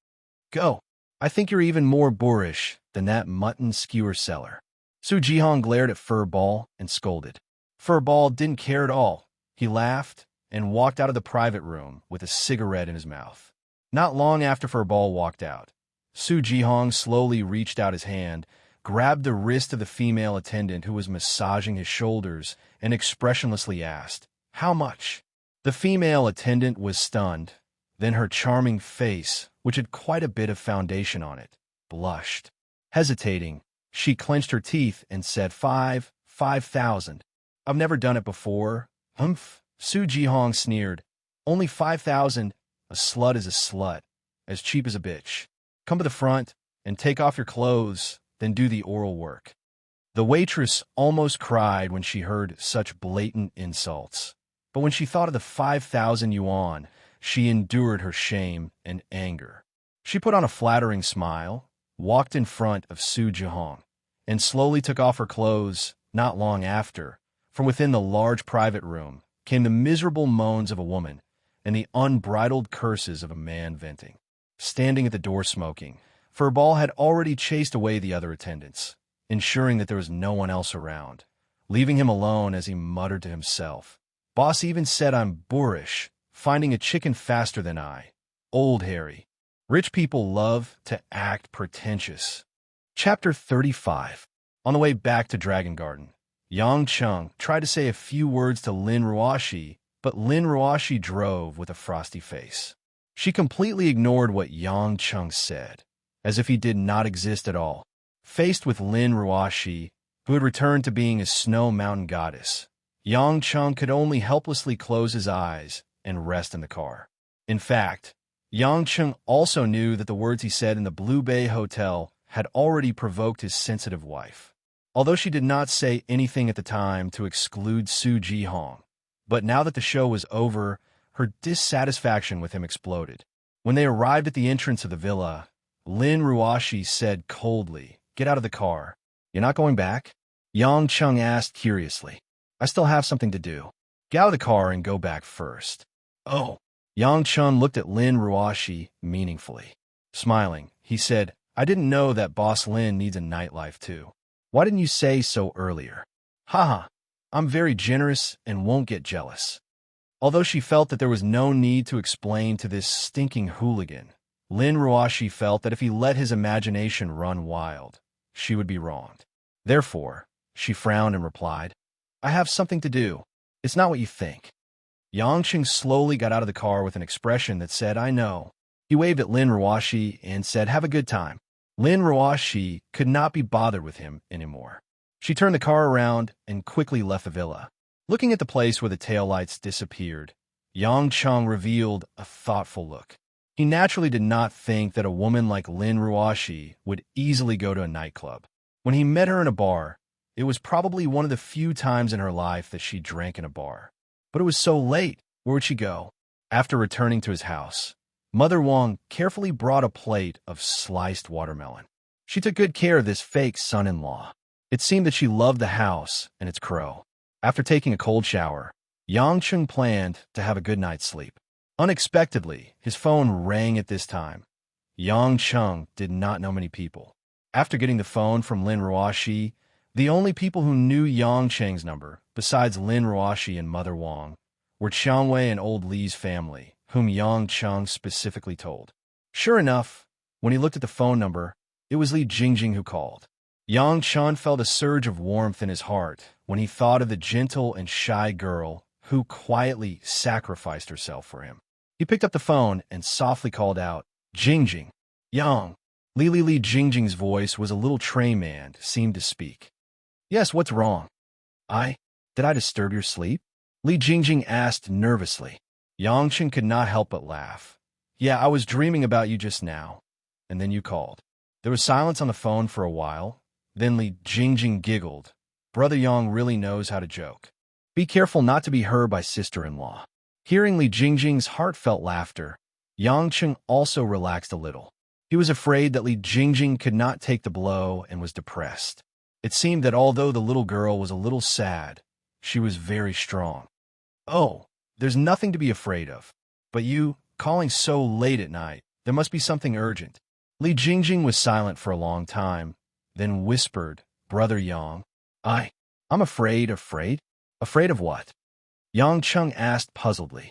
Go. I think you're even more boorish than that mutton skewer seller. Su Jihong glared at Furball and scolded. Furball didn't care at all. He laughed and walked out of the private room with a cigarette in his mouth. Not long after Furball walked out, Su Jihong slowly reached out his hand, grabbed the wrist of the female attendant who was massaging his shoulders and expressionlessly asked, "How much?" The female attendant was stunned. Then her charming face, which had quite a bit of foundation on it, blushed. Hesitating, she clenched her teeth and said, 5,000. I've never done it before. Humph, Su Jihong sneered. Only 5,000? A slut is a slut, as cheap as a bitch. Come to the front and take off your clothes, then do the oral work. The waitress almost cried when she heard such blatant insults. But when she thought of the 5,000 yuan, she endured her shame and anger. She put on a flattering smile, walked in front of Su Jihong, and slowly took off her clothes. Not long after, from within the large private room, came the miserable moans of a woman and the unbridled curses of a man venting. Standing at the door smoking, Furball had already chased away the other attendants, ensuring that there was no one else around, leaving him alone as he muttered to himself. Boss even said I'm boorish, finding a chicken faster than I. Old Harry. Rich people love to act pretentious. Chapter 35. On the way back to Dragon Garden, Yang Cheng tried to say a few words to Lin Ruoshi, but Lin Ruoshi drove with a frosty face. She completely ignored what Yang Cheng said, as if he did not exist at all. Faced with Lin Ruoshi, who had returned to being a snow mountain goddess, Yang Cheng could only helplessly close his eyes and rest in the car. In fact, Yang Cheng also knew that the words he said in the Blue Bay Hotel had already provoked his sensitive wife. Although she did not say anything at the time to exclude Su Jihong, but now that the show was over, her dissatisfaction with him exploded. When they arrived at the entrance of the villa, Lin Ruoshi said coldly, "Get out of the car." "You're not going back?" Yang Cheng asked curiously. "I still have something to do." "Get out of the car and go back first." "Oh." Yang Cheng looked at Lin Ruoshi meaningfully. Smiling, he said, "I didn't know that Boss Lin needs a nightlife too. Why didn't you say so earlier?" "Haha, I'm very generous and won't get jealous." Although she felt that there was no need to explain to this stinking hooligan, Lin Ruoshi felt that if he let his imagination run wild, she would be wronged. Therefore, she frowned and replied, "I have something to do. It's not what you think." Yang Cheng slowly got out of the car with an expression that said, "I know." He waved at Lin Ruoshi and said, "Have a good time." Lin Ruoshi could not be bothered with him anymore. She turned the car around and quickly left the villa. Looking at the place where the taillights disappeared, Yang Cheng revealed a thoughtful look. He naturally did not think that a woman like Lin Ruoshi would easily go to a nightclub. When he met her in a bar, it was probably one of the few times in her life that she drank in a bar. But it was so late, where would she go? After returning to his house, Mother Wang carefully brought a plate of sliced watermelon. She took good care of this fake son-in-law. It seemed that she loved the house and its crow. After taking a cold shower, Yang Cheng planned to have a good night's sleep. Unexpectedly, his phone rang at this time. Yang Cheng did not know many people. After getting the phone from Lin Ruoshi, the only people who knew Yang Cheng's number, besides Lin Ruoshi and Mother Wang, were Chiang Wei and old Li's family, whom Yang Cheng specifically told. Sure enough, when he looked at the phone number, it was Li Jingjing who called. Yang Cheng felt a surge of warmth in his heart when he thought of the gentle and shy girl who quietly sacrificed herself for him. He picked up the phone and softly called out, "Jingjing." "Yang." Li Jingjing's voice was a little tray man, seemed to speak. "Yes, what's wrong?" Did I disturb your sleep?" Li Jingjing asked nervously. Yang Cheng could not help but laugh. "Yeah, I was dreaming about you just now, and then you called." There was silence on the phone for a while. Then Li Jingjing giggled. Brother Yang really knows how to joke. Be careful not to be heard by sister-in-law. Hearing Li Jingjing's heartfelt laughter, Yang Cheng also relaxed a little. He was afraid that Li Jingjing could not take the blow and was depressed. It seemed that although the little girl was a little sad, she was very strong. "Oh, there's nothing to be afraid of. But you, calling so late at night, there must be something urgent." Li Jingjing was silent for a long time, then whispered, "Brother Yang." I'm afraid. Afraid? Afraid of what?" Yang Cheng asked puzzledly.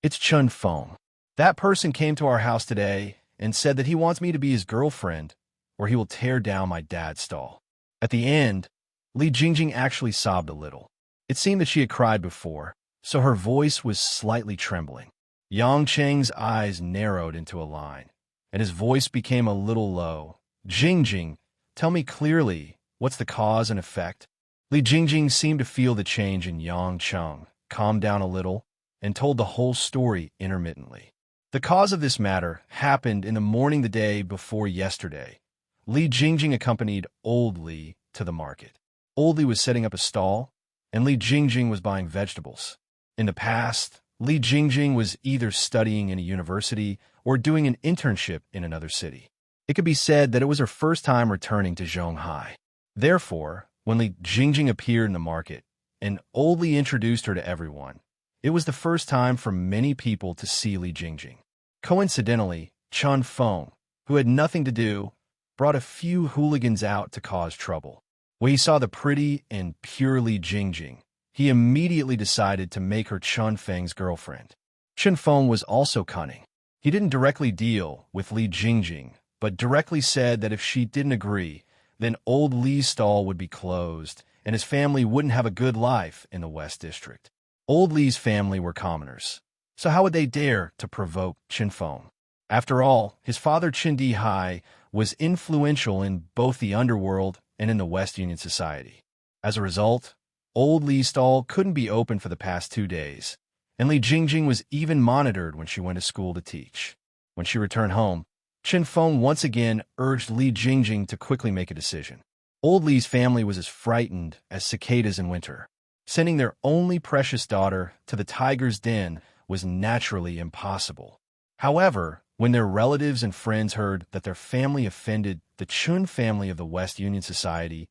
"It's Chun Feng. That person came to our house today and said that he wants me to be his girlfriend, or he will tear down my dad's stall." At the end, Li Jingjing actually sobbed a little. It seemed that she had cried before, so her voice was slightly trembling. Yang Cheng's eyes narrowed into a line, and his voice became a little low. Jingjing, tell me clearly, what's the cause and effect? Li Jingjing seemed to feel the change in Yang Cheng, calmed down a little, and told the whole story intermittently. The cause of this matter happened in the morning the day before yesterday. Li Jingjing accompanied Old Li to the market. Old Li was setting up a stall, and Li Jingjing was buying vegetables. In the past, Li Jingjing was either studying in a university or doing an internship in another city. It could be said that it was her first time returning to Zhonghai. Therefore, when Li Jingjing appeared in the market, and Old Li introduced her to everyone, it was the first time for many people to see Li Jingjing. Coincidentally, Chun Feng, who had nothing to do, brought a few hooligans out to cause trouble. When he saw the pretty and pure Li Jingjing, he immediately decided to make her Chun Feng's girlfriend. Chun Feng was also cunning. He didn't directly deal with Li Jingjing, but directly said that if she didn't agree, then Old Li's stall would be closed, and his family wouldn't have a good life in the West District. Old Li's family were commoners, so how would they dare to provoke Chun Feng? After all, his father Qin Di Hai was influential in both the underworld and in the West Union Society. As a result, Old Li's stall couldn't be open for the past 2 days, and Li Jingjing was even monitored when she went to school to teach. When she returned home, Chun Feng once again urged Li Jingjing to quickly make a decision. Old Li's family was as frightened as cicadas in winter. Sending their only precious daughter to the tiger's den was naturally impossible. However, when their relatives and friends heard that their family offended the Chun family of the West Union Society,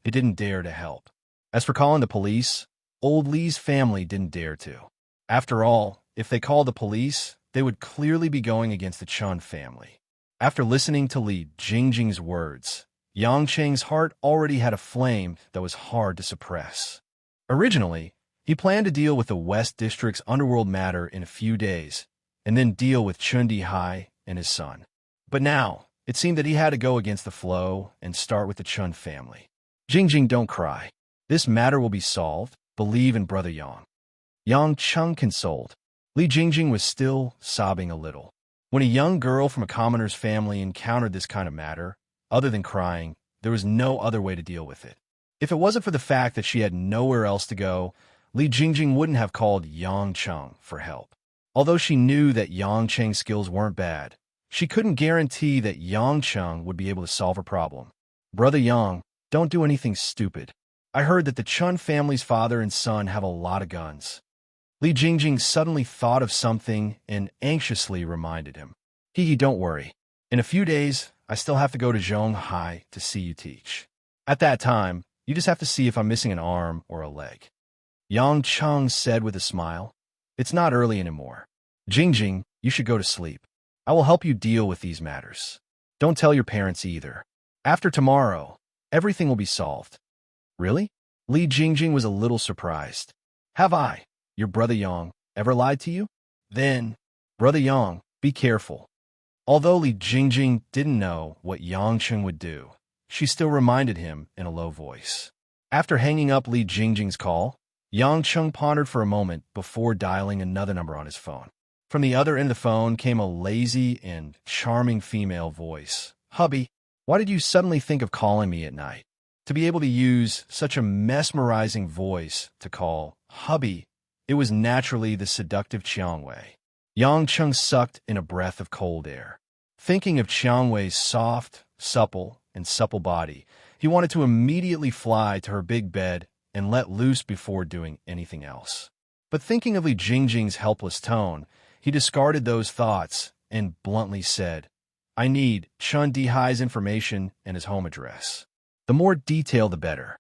they didn't dare to help. As for calling the police, Old Li's family didn't dare to. After all, if they called the police, they would clearly be going against the Chun family. After listening to Li Jingjing's words, Yang Cheng's heart already had a flame that was hard to suppress. Originally, he planned to deal with the West District's underworld matter in a few days, and then deal with Chun Di Hai and his son. But now, it seemed that he had to go against the flow and start with the Chun family. Jingjing, don't cry. This matter will be solved. Believe in Brother Yang. Yang Cheng consoled. Li Jingjing was still sobbing a little. When a young girl from a commoner's family encountered this kind of matter, other than crying, there was no other way to deal with it. If it wasn't for the fact that she had nowhere else to go, Li Jingjing wouldn't have called Yang Cheng for help. Although she knew that Yang Cheng's skills weren't bad, she couldn't guarantee that Yang Cheng would be able to solve her problem. Brother Yang, don't do anything stupid. I heard that the Chun family's father and son have a lot of guns. Li Jingjing suddenly thought of something and anxiously reminded him. Don't worry. In a few days, I still have to go to Zhonghai to see you teach. At that time, you just have to see if I'm missing an arm or a leg. Yang Cheng said with a smile. It's not early anymore. Jingjing, you should go to sleep. I will help you deal with these matters. Don't tell your parents either. After tomorrow, everything will be solved. Really? Li Jingjing was a little surprised. Have I, your brother Yang, ever lied to you? Then, Brother Yang, be careful. Although Li Jingjing didn't know what Yang Cheng would do, she still reminded him in a low voice. After hanging up Li Jingjing's call, Yang Cheng pondered for a moment before dialing another number on his phone. From the other end of the phone came a lazy and charming female voice. Hubby, why did you suddenly think of calling me at night? To be able to use such a mesmerizing voice to call hubby, it was naturally the seductive Chiang Wei. Yang Cheng sucked in a breath of cold air. Thinking of Chiang Wei's soft, supple body, he wanted to immediately fly to her big bed and let loose before doing anything else. But thinking of Li Jingjing's helpless tone, he discarded those thoughts and bluntly said, I need Chun Di Hai's information and his home address. The more detail, the better.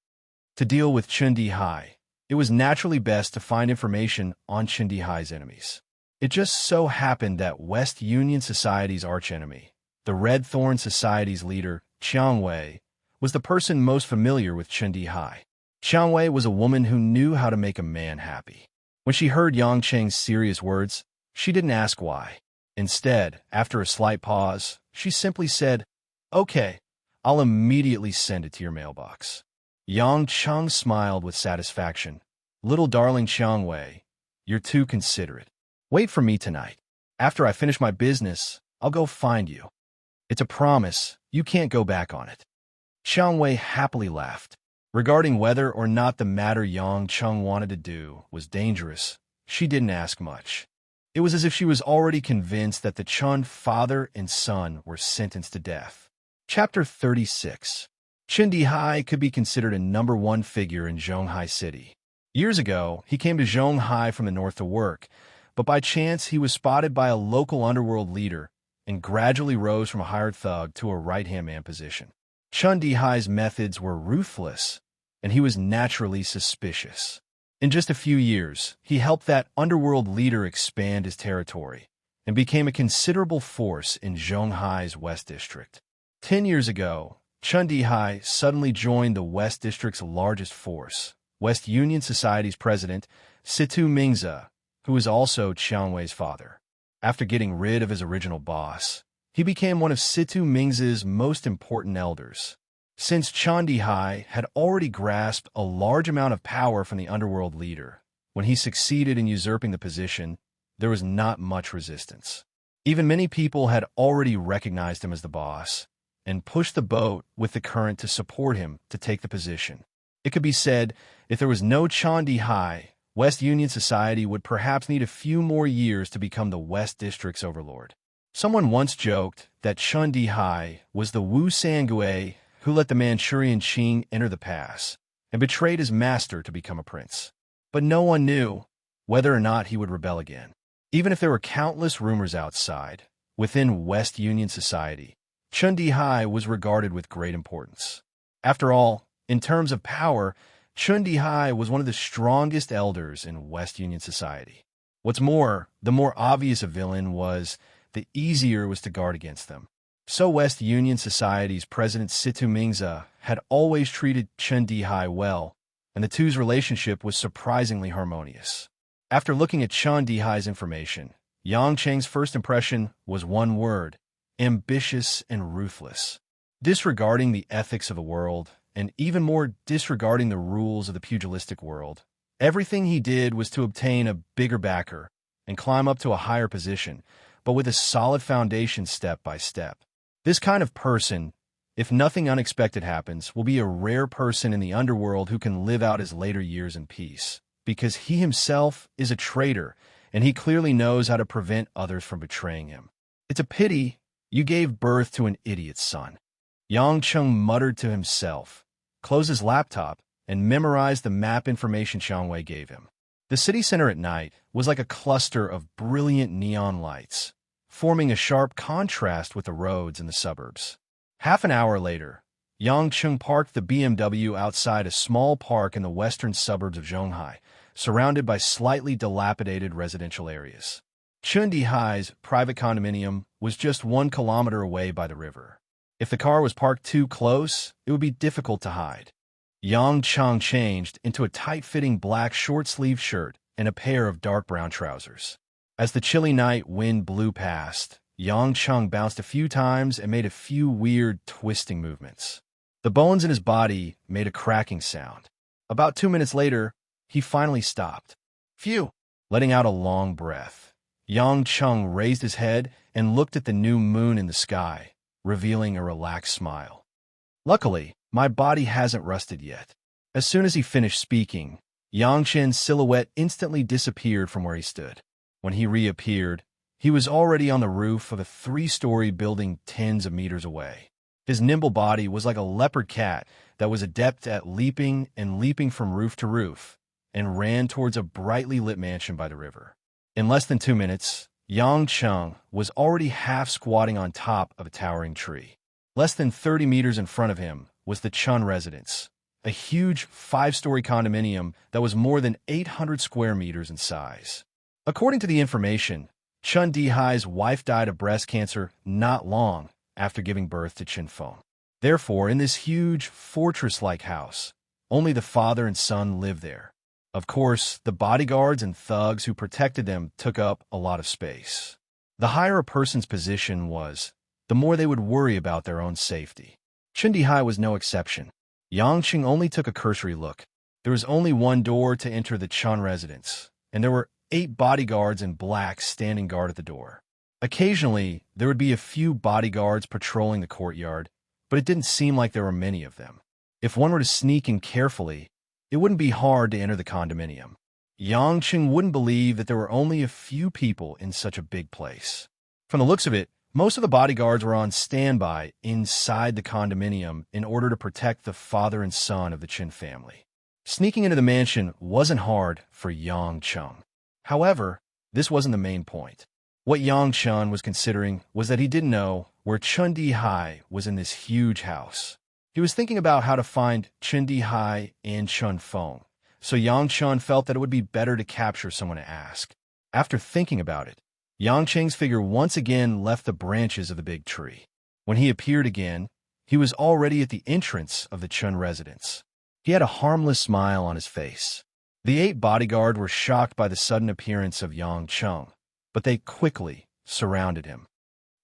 To deal with Chun Di Hai, it was naturally best to find information on Chun Di Hai's enemies. It just so happened that West Union Society's archenemy, the Red Thorn Society's leader, Chiang Wei, was the person most familiar with Chun Di Hai. Chiang Wei was a woman who knew how to make a man happy. When she heard Yang Cheng's serious words, she didn't ask why. Instead, after a slight pause, she simply said, Okay, I'll immediately send it to your mailbox." Yang Cheng smiled with satisfaction. "Little darling Chang Wei, you're too considerate. Wait for me tonight. After I finish my business, I'll go find you. It's a promise. You can't go back on it." Chang Wei happily laughed. Regarding whether or not the matter Yang Cheng wanted to do was dangerous, she didn't ask much. It was as if she was already convinced that the Chun father and son were sentenced to death. Chapter 36. Chen Dihai could be considered a #1 figure in Zhonghai City. Years ago, he came to Zhonghai from the north to work, but by chance he was spotted by a local underworld leader and gradually rose from a hired thug to a right-hand man position. Chen Dihai's methods were ruthless, and he was naturally suspicious. In just a few years, he helped that underworld leader expand his territory and became a considerable force in Zhonghai's West District. 10 years ago, Chen Dihai suddenly joined the West District's largest force, West Union Society's president, Situ Mingze, who was also Qiang Wei's father. After getting rid of his original boss, he became one of Situ Mingze's most important elders. Since Chen Dihai had already grasped a large amount of power from the underworld leader, when he succeeded in usurping the position, there was not much resistance. Even many people had already recognized him as the boss and pushed the boat with the current to support him to take the position. It could be said, if there was no Chen Dihai, West Union Society would perhaps need a few more years to become the West District's overlord. Someone once joked that Chen Dihai was the Wu Sangui who let the Manchurian Qing enter the pass and betrayed his master to become a prince. But no one knew whether or not he would rebel again. Even if there were countless rumors outside, within West Union Society, Chen Dihai was regarded with great importance. After all, in terms of power, Chen Dihai was one of the strongest elders in West Union Society. What's more, the more obvious a villain was, the easier it was to guard against them. So West Union Society's president Situ Mingze had always treated Chen Dihai well, and the two's relationship was surprisingly harmonious. After looking at Chen Dihai's information, Yang Cheng's first impression was one word: ambitious and ruthless. Disregarding the ethics of the world, and even more disregarding the rules of the pugilistic world, everything he did was to obtain a bigger backer and climb up to a higher position, but with a solid foundation step by step. This kind of person, if nothing unexpected happens, will be a rare person in the underworld who can live out his later years in peace, because he himself is a traitor, and he clearly knows how to prevent others from betraying him. "It's a pity you gave birth to an idiot's son," Yang Cheng muttered to himself, closed his laptop, and memorized the map information Qiang Wei gave him. The city center at night was like a cluster of brilliant neon lights, forming a sharp contrast with the roads in the suburbs. Half an hour later, Yang Cheng parked the BMW outside a small park in the western suburbs of Zhonghai, surrounded by slightly dilapidated residential areas. Chen Dihai's private condominium was just 1 kilometer away by the river. If the car was parked too close, it would be difficult to hide. Yang Cheng changed into a tight-fitting black short-sleeved shirt and a pair of dark brown trousers. As the chilly night wind blew past, Yang Cheng bounced a few times and made a few weird, twisting movements. The bones in his body made a cracking sound. About 2 minutes later, he finally stopped. Phew! Letting out a long breath, Yang Cheng raised his head and looked at the new moon in the sky, revealing a relaxed smile. "Luckily, my body hasn't rusted yet." As soon as he finished speaking, Yang Chen's silhouette instantly disappeared from where he stood. When he reappeared, he was already on the roof of a 3-story building tens of meters away. His nimble body was like a leopard cat that was adept at leaping and leaping from roof to roof, and ran towards a brightly lit mansion by the river. In less than 2 minutes, Yang Cheng was already half squatting on top of a towering tree. Less than 30 meters in front of him was the Chun residence, a huge 5-story condominium that was more than 800 square meters in size. According to the information, Chen Dihai's wife died of breast cancer not long after giving birth to Chen Feng. Therefore, in this huge, fortress-like house, only the father and son lived there. Of course, the bodyguards and thugs who protected them took up a lot of space. The higher a person's position was, the more they would worry about their own safety. Chundihai was no exception. Yangqing only took a cursory look. There was only one door to enter the Chun residence, and there were 8 bodyguards in black standing guard at the door. Occasionally, there would be a few bodyguards patrolling the courtyard, but it didn't seem like there were many of them. If one were to sneak in carefully, it wouldn't be hard to enter the condominium. Yangqing wouldn't believe that there were only a few people in such a big place. From the looks of it, most of the bodyguards were on standby inside the condominium in order to protect the father and son of the Qin family. Sneaking into the mansion wasn't hard for Yangqing. However, this wasn't the main point. What Yangqing was considering was that he didn't know where Chundihai was in this huge house. He was thinking about how to find Chundihai and Chunfeng, so Yangqing felt that it would be better to capture someone to ask. After thinking about it, Yangqing's figure once again left the branches of the big tree. When he appeared again, he was already at the entrance of the Chun residence. He had a harmless smile on his face. The 8 bodyguards were shocked by the sudden appearance of Yangqing, but they quickly surrounded him.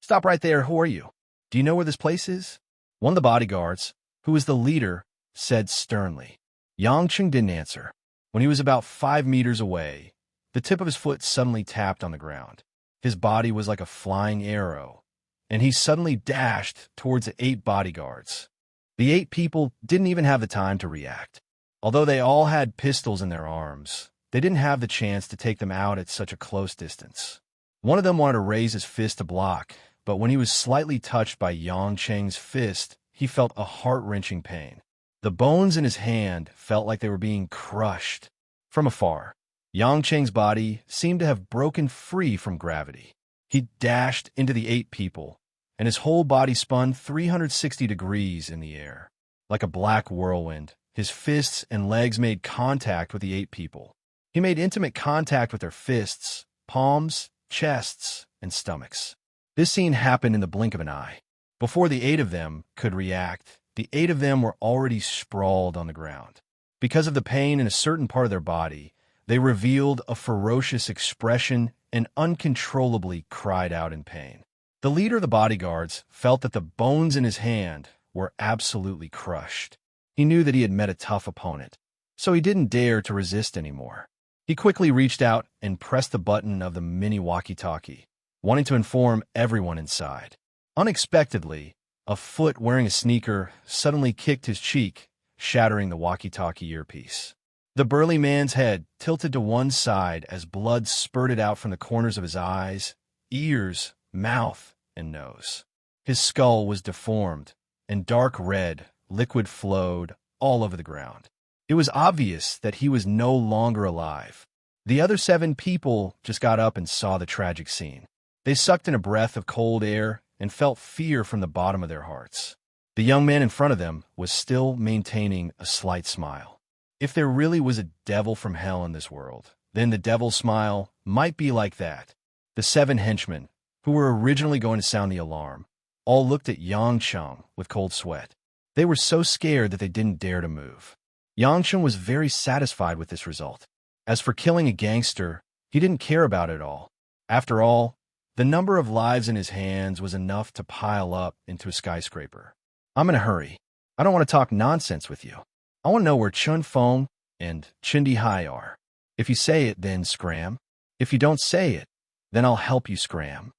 "Stop right there, who are you? Do you know where this place is?" One of the bodyguards, who was the leader, said sternly. Yangqing didn't answer. When he was about 5 meters away, the tip of his foot suddenly tapped on the ground. His body was like a flying arrow, and he suddenly dashed towards the 8 bodyguards. The 8 people didn't even have the time to react. Although they all had pistols in their arms, they didn't have the chance to take them out at such a close distance. One of them wanted to raise his fist to block, but when he was slightly touched by Yangqing's fist, he felt a heart-wrenching pain. The bones in his hand felt like they were being crushed. From afar, Yangqing's body seemed to have broken free from gravity. He dashed into the 8 people, and his whole body spun 360 degrees in the air. Like a black whirlwind, his fists and legs made contact with the 8 people. He made intimate contact with their fists, palms, chests, and stomachs. This scene happened in the blink of an eye. Before the 8 of them could react, the 8 of them were already sprawled on the ground. Because of the pain in a certain part of their body, they revealed a ferocious expression and uncontrollably cried out in pain. The leader of the bodyguards felt that the bones in his hand were absolutely crushed. He knew that he had met a tough opponent, so he didn't dare to resist anymore. He quickly reached out and pressed the button of the mini walkie-talkie, wanting to inform everyone inside. Unexpectedly, a foot wearing a sneaker suddenly kicked his cheek, shattering the walkie-talkie earpiece. The burly man's head tilted to one side as blood spurted out from the corners of his eyes, ears, mouth, and nose. His skull was deformed, and dark red liquid flowed all over the ground. It was obvious that he was no longer alive. The other 7 people just got up and saw the tragic scene. They sucked in a breath of cold air and felt fear from the bottom of their hearts. The young man in front of them was still maintaining a slight smile. If there really was a devil from hell in this world, then the devil's smile might be like that. The 7 henchmen, who were originally going to sound the alarm, all looked at Yangqing with cold sweat. They were so scared that they didn't dare to move. Yangqing was very satisfied with this result. As for killing a gangster, he didn't care about it at all. After all, the number of lives in his hands was enough to pile up into a skyscraper. "I'm in a hurry. I don't want to talk nonsense with you. I want to know where Chunfeng and Chundihai are. If you say it, then scram. If you don't say it, then I'll help you scram."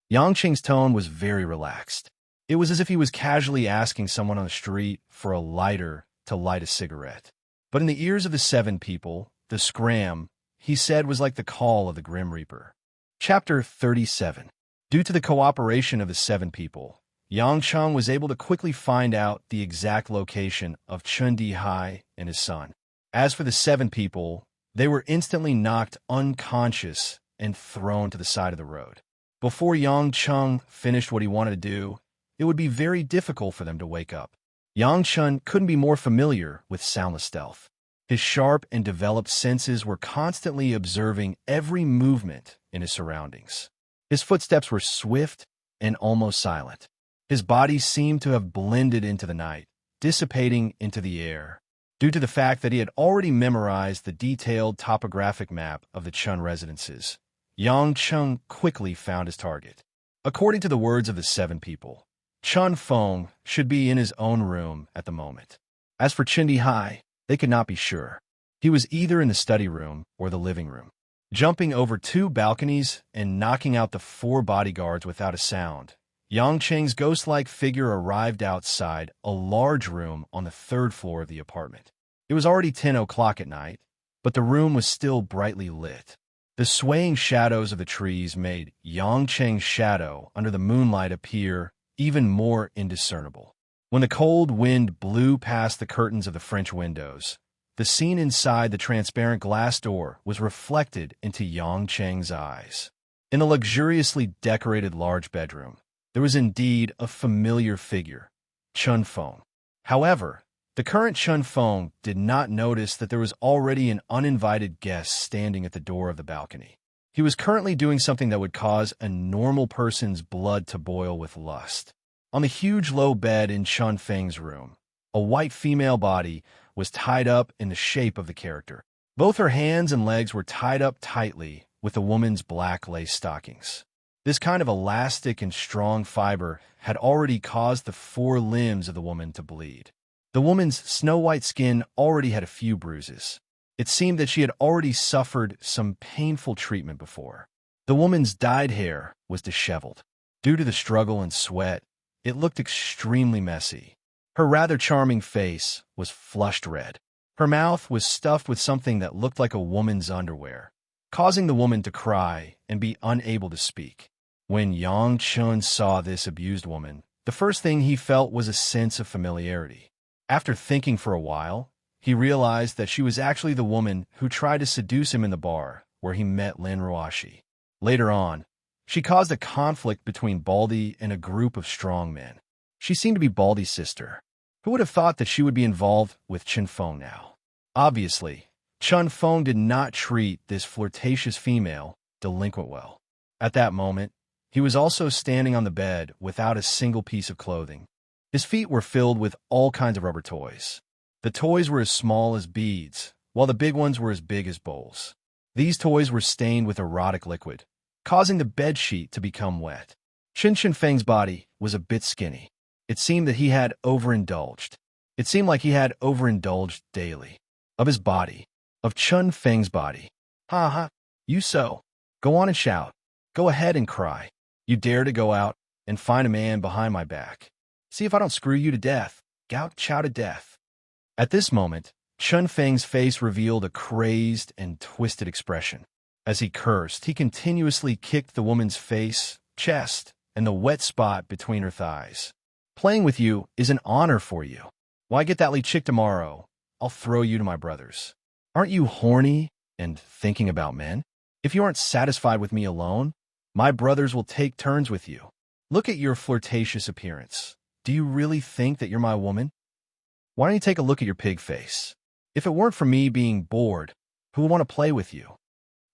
Yangqing's tone was very relaxed. It was as if he was casually asking someone on the street for a lighter to light a cigarette. But in the ears of the 7 people, the scram, he said, was like the call of the Grim Reaper. Chapter 37. Due to the cooperation of the 7 people, Yangqing was able to quickly find out the exact location of Chundihai and his son. As for the 7 people, they were instantly knocked unconscious and thrown to the side of the road. Before Yangqing finished what he wanted to do, it would be very difficult for them to wake up. Yangqing couldn't be more familiar with soundless stealth. His sharp and developed senses were constantly observing every movement in his surroundings. His footsteps were swift and almost silent. His body seemed to have blended into the night, dissipating into the air, due to the fact that he had already memorized the detailed topographic map of the Chun residences. Yangqing quickly found his target. According to the words of the 7 people, Chun Feng should be in his own room at the moment. As for Chindi Hai, they could not be sure. He was either in the study room or the living room. Jumping over 2 balconies and knocking out the 4 bodyguards without a sound, Yang Cheng's ghost-like figure arrived outside a large room on the 3rd floor of the apartment. It was already 10 o'clock at night, but the room was still brightly lit. The swaying shadows of the trees made Yang Cheng's shadow under the moonlight appear even more indiscernible. When the cold wind blew past the curtains of the French windows, the scene inside the transparent glass door was reflected into Yang Cheng's eyes. In the luxuriously decorated large bedroom, there was indeed a familiar figure, Chun Feng. However, the current Chun Feng did not notice that there was already an uninvited guest standing at the door of the balcony. He was currently doing something that would cause a normal person's blood to boil with lust. On the huge low bed in Chun Feng's room, a white female body was tied up in the shape of the character. Both her hands and legs were tied up tightly with the woman's black lace stockings. This kind of elastic and strong fiber had already caused the 4 limbs of the woman to bleed. The woman's snow-white skin already had a few bruises. It seemed that she had already suffered some painful treatment before. The woman's dyed hair was disheveled. Due to the struggle and sweat, it looked extremely messy. Her rather charming face was flushed red. Her mouth was stuffed with something that looked like a woman's underwear, causing the woman to cry and be unable to speak. When Yang Chun saw this abused woman, the first thing he felt was a sense of familiarity. After thinking for a while, he realized that she was actually the woman who tried to seduce him in the bar where he met Lin Ruashi. Later on, she caused a conflict between Baldy and a group of strong men. She seemed to be Baldy's sister. Who would have thought that she would be involved with Chun Feng now? Obviously, Chun Feng did not treat this flirtatious female delinquent well. At that moment, he was also standing on the bed without a single piece of clothing. His feet were filled with all kinds of rubber toys. The toys were as small as beads, while the big ones were as big as bowls. These toys were stained with erotic liquid, causing the bedsheet to become wet. Chun Feng's body was a bit skinny. It seemed that he had overindulged. It seemed like he had overindulged daily. Of his body. Of Chun Feng's body. Ha ha. You so. Go on and shout. Go ahead and cry. You dare to go out and find a man behind my back. See if I don't screw you to death. Gout chow to death. At this moment, Chun Feng's face revealed a crazed and twisted expression. As he cursed, he continuously kicked the woman's face, chest, and the wet spot between her thighs. Playing with you is an honor for you. Why get that lead chick tomorrow? I'll throw you to my brothers. Aren't you horny and thinking about men? If you aren't satisfied with me alone, my brothers will take turns with you. Look at your flirtatious appearance. Do you really think that you're my woman? Why don't you take a look at your pig face? If it weren't for me being bored, who would want to play with you?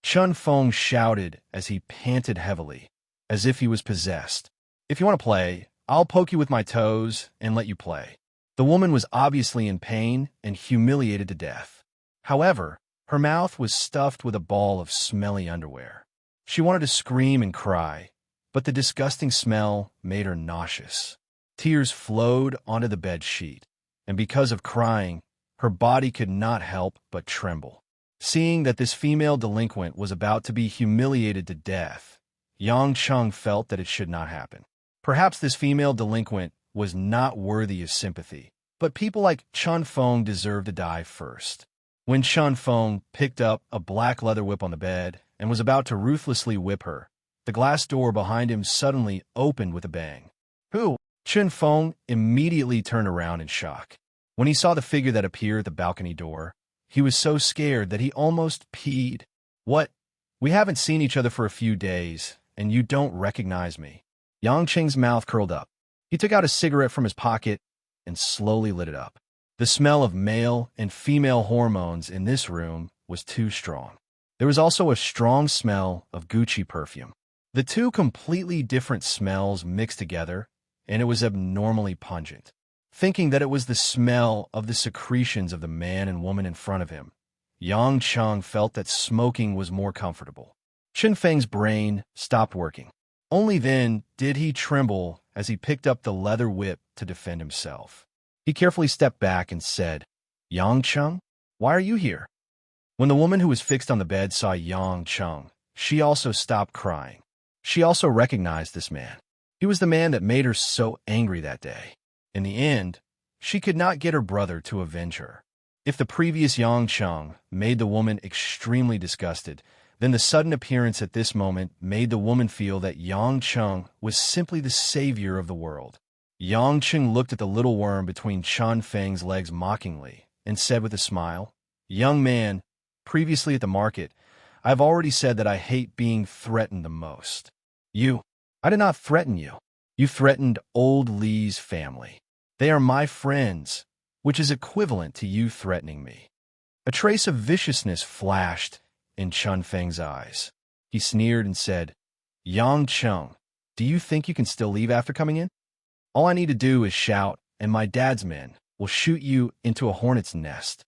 Chun Feng shouted as he panted heavily, as if he was possessed. If you want to play, I'll poke you with my toes and let you play. The woman was obviously in pain and humiliated to death. However, her mouth was stuffed with a ball of smelly underwear. She wanted to scream and cry, but the disgusting smell made her nauseous. Tears flowed onto the bed sheet, and because of crying, her body could not help but tremble. Seeing that this female delinquent was about to be humiliated to death, Yang Cheng felt that it should not happen. Perhaps this female delinquent was not worthy of sympathy, but people like Chun Feng deserved to die first. When Chun Feng picked up a black leather whip on the bed and was about to ruthlessly whip her, the glass door behind him suddenly opened with a bang. Who? Chun Feng immediately turned around in shock. When he saw the figure that appeared at the balcony door, he was so scared that he almost peed. What? We haven't seen each other for a few days, and you don't recognize me. Yang Cheng's mouth curled up. He took out a cigarette from his pocket and slowly lit it up. The smell of male and female hormones in this room was too strong. There was also a strong smell of Gucci perfume. The two completely different smells mixed together, and it was abnormally pungent. Thinking that it was the smell of the secretions of the man and woman in front of him, Yang Cheng felt that smoking was more comfortable. Chun Feng's brain stopped working. Only then did he tremble as he picked up the leather whip to defend himself. He carefully stepped back and said, Yang Chung, why are you here? When the woman who was fixed on the bed saw Yang Chung, she also stopped crying. She also recognized this man. He was the man that made her so angry that day. In the end, she could not get her brother to avenge her. If the previous Yang Chung made the woman extremely disgusted, then the sudden appearance at this moment made the woman feel that Yang Chung was simply the savior of the world. Yang Chung looked at the little worm between Chun Feng's legs mockingly and said with a smile, Young man, previously at the market, I've already said that I hate being threatened the most. I did not threaten you. You threatened old Li's family. They are my friends, which is equivalent to you threatening me. A trace of viciousness flashed in Chun Feng's eyes. He sneered and said, Yang Chung, do you think you can still leave after coming in? All I need to do is shout, and my dad's men will shoot you into a hornet's nest.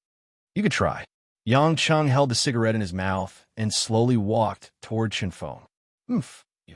You could try. Yang Chung held the cigarette in his mouth and slowly walked toward Chen Feng. You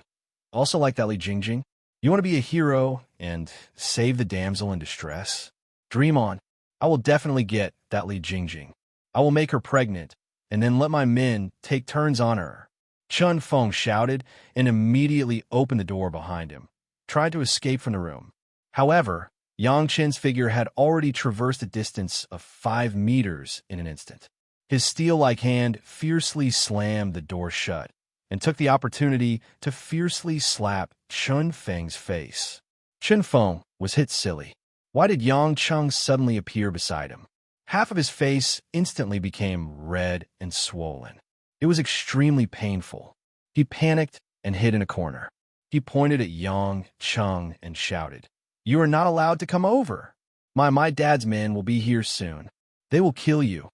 also like that Li Jingjing? You want to be a hero and save the damsel in distress? Dream on. I will definitely get that Li Jingjing. I will make her pregnant, and then let my men take turns on her. Chen Feng shouted and immediately opened the door behind him, tried to escape from the room. However, Yang Chen's figure had already traversed a distance of 5 meters in an instant. His steel-like hand fiercely slammed the door shut and took the opportunity to fiercely slap Chun Feng's face. Chen Feng was hit silly. Why did Yang Chung suddenly appear beside him? Half of his face instantly became red and swollen. It was extremely painful. He panicked and hid in a corner. He pointed at Yang Chung and shouted, You are not allowed to come over. My dad's men will be here soon. They will kill you.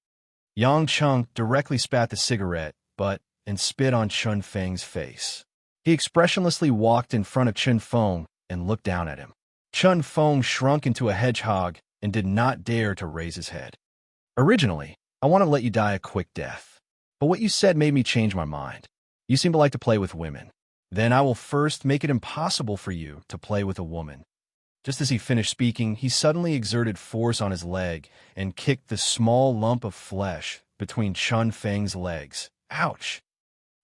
Yang Chung directly spat the cigarette butt and spit on Chun Feng's face. He expressionlessly walked in front of Chen Feng and looked down at him. Chen Feng shrunk into a hedgehog and did not dare to raise his head. Originally, I wanted to let you die a quick death, but what you said made me change my mind. You seem to like to play with women. Then I will first make it impossible for you to play with a woman. Just as he finished speaking, he suddenly exerted force on his leg and kicked the small lump of flesh between Chun Feng's legs. Ouch!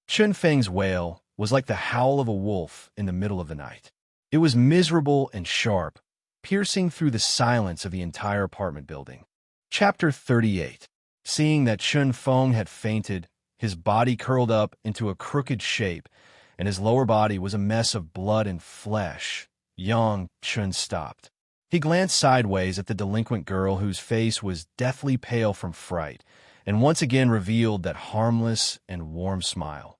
Chun Feng's wail was like the howl of a wolf in the middle of the night. It was miserable and sharp, piercing through the silence of the entire apartment building. Chapter 38. Seeing that Chun Feng had fainted, his body curled up into a crooked shape, and his lower body was a mess of blood and flesh, Yang Chun stopped. He glanced sideways at the delinquent girl whose face was deathly pale from fright, and once again revealed that harmless and warm smile.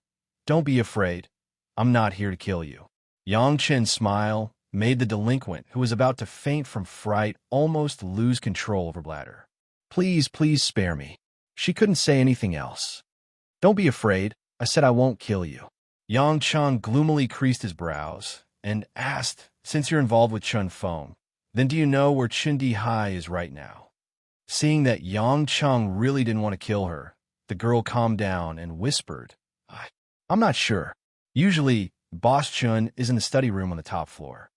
Don't be afraid. I'm not here to kill you. Yang Chen's smile made the delinquent, who was about to faint from fright, almost lose control of her bladder. Please spare me. She couldn't say anything else. Don't be afraid. I said I won't kill you. Yang Chung gloomily creased his brows and asked, Since you're involved with Chun Feng, then do you know where Chindi Hai is right now? Seeing that Yang Chung really didn't want to kill her, the girl calmed down and whispered, I'm not sure. Usually, Boss Chun is in the study room on the top floor.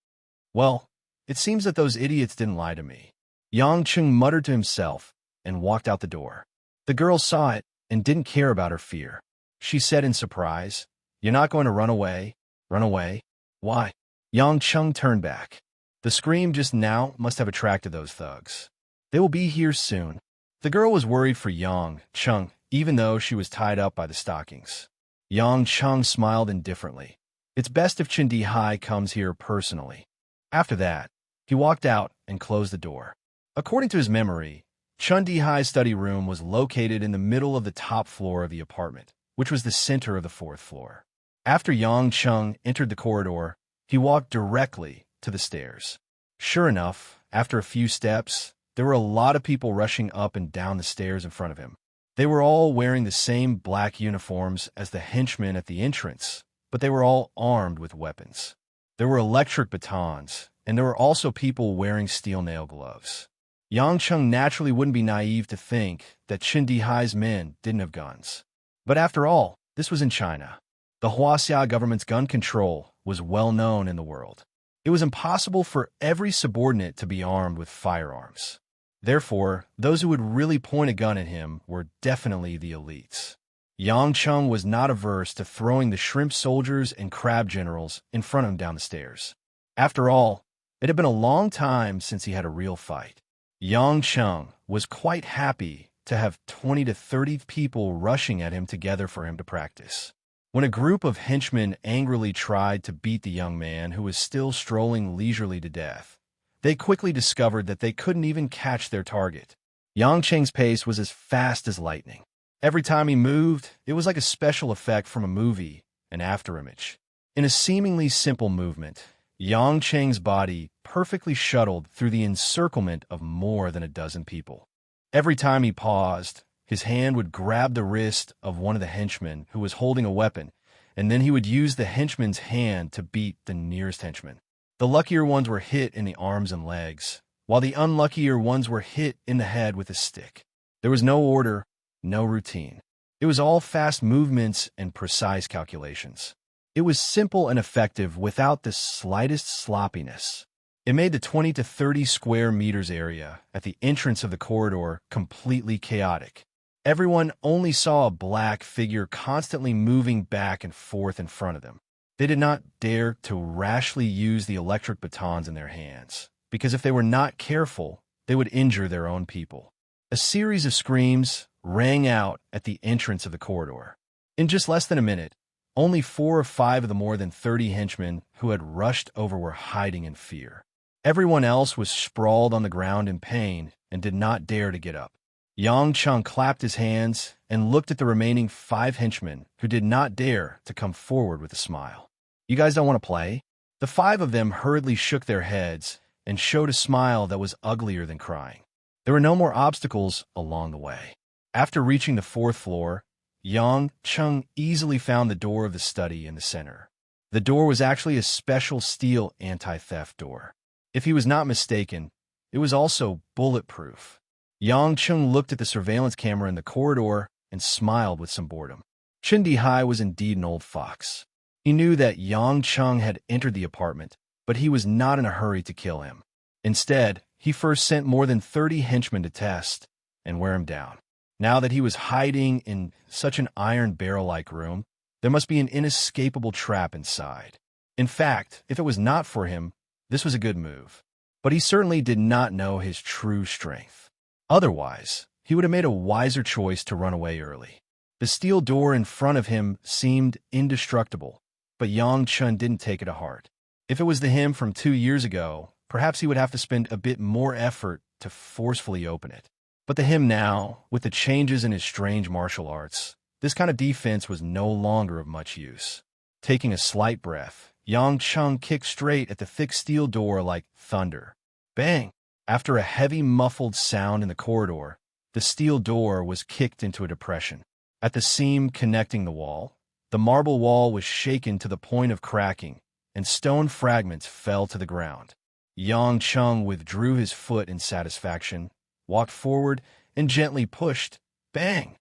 Well, it seems that those idiots didn't lie to me. Yang Chung muttered to himself and walked out the door. The girl saw it and didn't care about her fear. She said in surprise, You're not going to run away? Run away? Why? Yang Chung turned back. The scream just now must have attracted those thugs. They will be here soon. The girl was worried for Yang Chung, even though she was tied up by the stockings. Yang Chung smiled indifferently. It's best if Chindi Hai comes here personally. After that, he walked out and closed the door. According to his memory, Chindi Hai's study room was located in the middle of the top floor of the apartment, which was the center of the 4th floor. After Yang Chung entered the corridor, he walked directly to the stairs. Sure enough, after a few steps, there were a lot of people rushing up and down the stairs in front of him. They were all wearing the same black uniforms as the henchmen at the entrance, but they were all armed with weapons. There were electric batons, and there were also people wearing steel nail gloves. Yang Chung naturally wouldn't be naive to think that Chindi Hai's men didn't have guns. But after all, this was in China. The Huaxia government's gun control was well known in the world. It was impossible for every subordinate to be armed with firearms. Therefore, those who would really point a gun at him were definitely the elites. Yang Chung was not averse to throwing the shrimp soldiers and crab generals in front of him down the stairs. After all, it had been a long time since he had a real fight. Yang Chung was quite happy to have 20 to 30 people rushing at him together for him to practice. When a group of henchmen angrily tried to beat the young man who was still strolling leisurely to death, they quickly discovered that they couldn't even catch their target. Yang Cheng's pace was as fast as lightning. Every time he moved, it was like a special effect from a movie, an afterimage. In a seemingly simple movement, Yang Cheng's body perfectly shuttled through the encirclement of more than a dozen people. Every time he paused, his hand would grab the wrist of one of the henchmen who was holding a weapon, and then he would use the henchman's hand to beat the nearest henchman. The luckier ones were hit in the arms and legs, while the unluckier ones were hit in the head with a stick. There was no order, no routine. It was all fast movements and precise calculations. It was simple and effective without the slightest sloppiness. It made the 20 to 30 square meters area at the entrance of the corridor completely chaotic. Everyone only saw a black figure constantly moving back and forth in front of them. They did not dare to rashly use the electric batons in their hands, because if they were not careful, they would injure their own people. A series of screams rang out at the entrance of the corridor. In just less than a minute, only 4 or 5 of the more than 30 henchmen who had rushed over were hiding in fear. Everyone else was sprawled on the ground in pain and did not dare to get up. Yang Chung clapped his hands and looked at the remaining 5 henchmen who did not dare to come forward with a smile. "You guys don't want to play?" The 5 of them hurriedly shook their heads and showed a smile that was uglier than crying. There were no more obstacles along the way. After reaching the 4th floor, Yang Chung easily found the door of the study in the center. The door was actually a special steel anti-theft door. If he was not mistaken, it was also bulletproof. Yang Chung looked at the surveillance camera in the corridor and smiled with some boredom. Chen Dihai was indeed an old fox. He knew that Yang Chung had entered the apartment, but he was not in a hurry to kill him. Instead, he first sent more than 30 henchmen to test and wear him down. Now that he was hiding in such an iron barrel-like room, there must be an inescapable trap inside. In fact, if it was not for him, this was a good move. But he certainly did not know his true strength. Otherwise, he would have made a wiser choice to run away early. The steel door in front of him seemed indestructible, but Yang Chun didn't take it to heart. If it was the him from 2 years ago, perhaps he would have to spend a bit more effort to forcefully open it. But the him now, with the changes in his strange martial arts, this kind of defense was no longer of much use. Taking a slight breath, Yang Chung kicked straight at the thick steel door like thunder. Bang! After a heavy muffled sound in the corridor, the steel door was kicked into a depression. At the seam connecting the wall, the marble wall was shaken to the point of cracking, and stone fragments fell to the ground. Yang Chung withdrew his foot in satisfaction, walked forward, and gently pushed. Bang!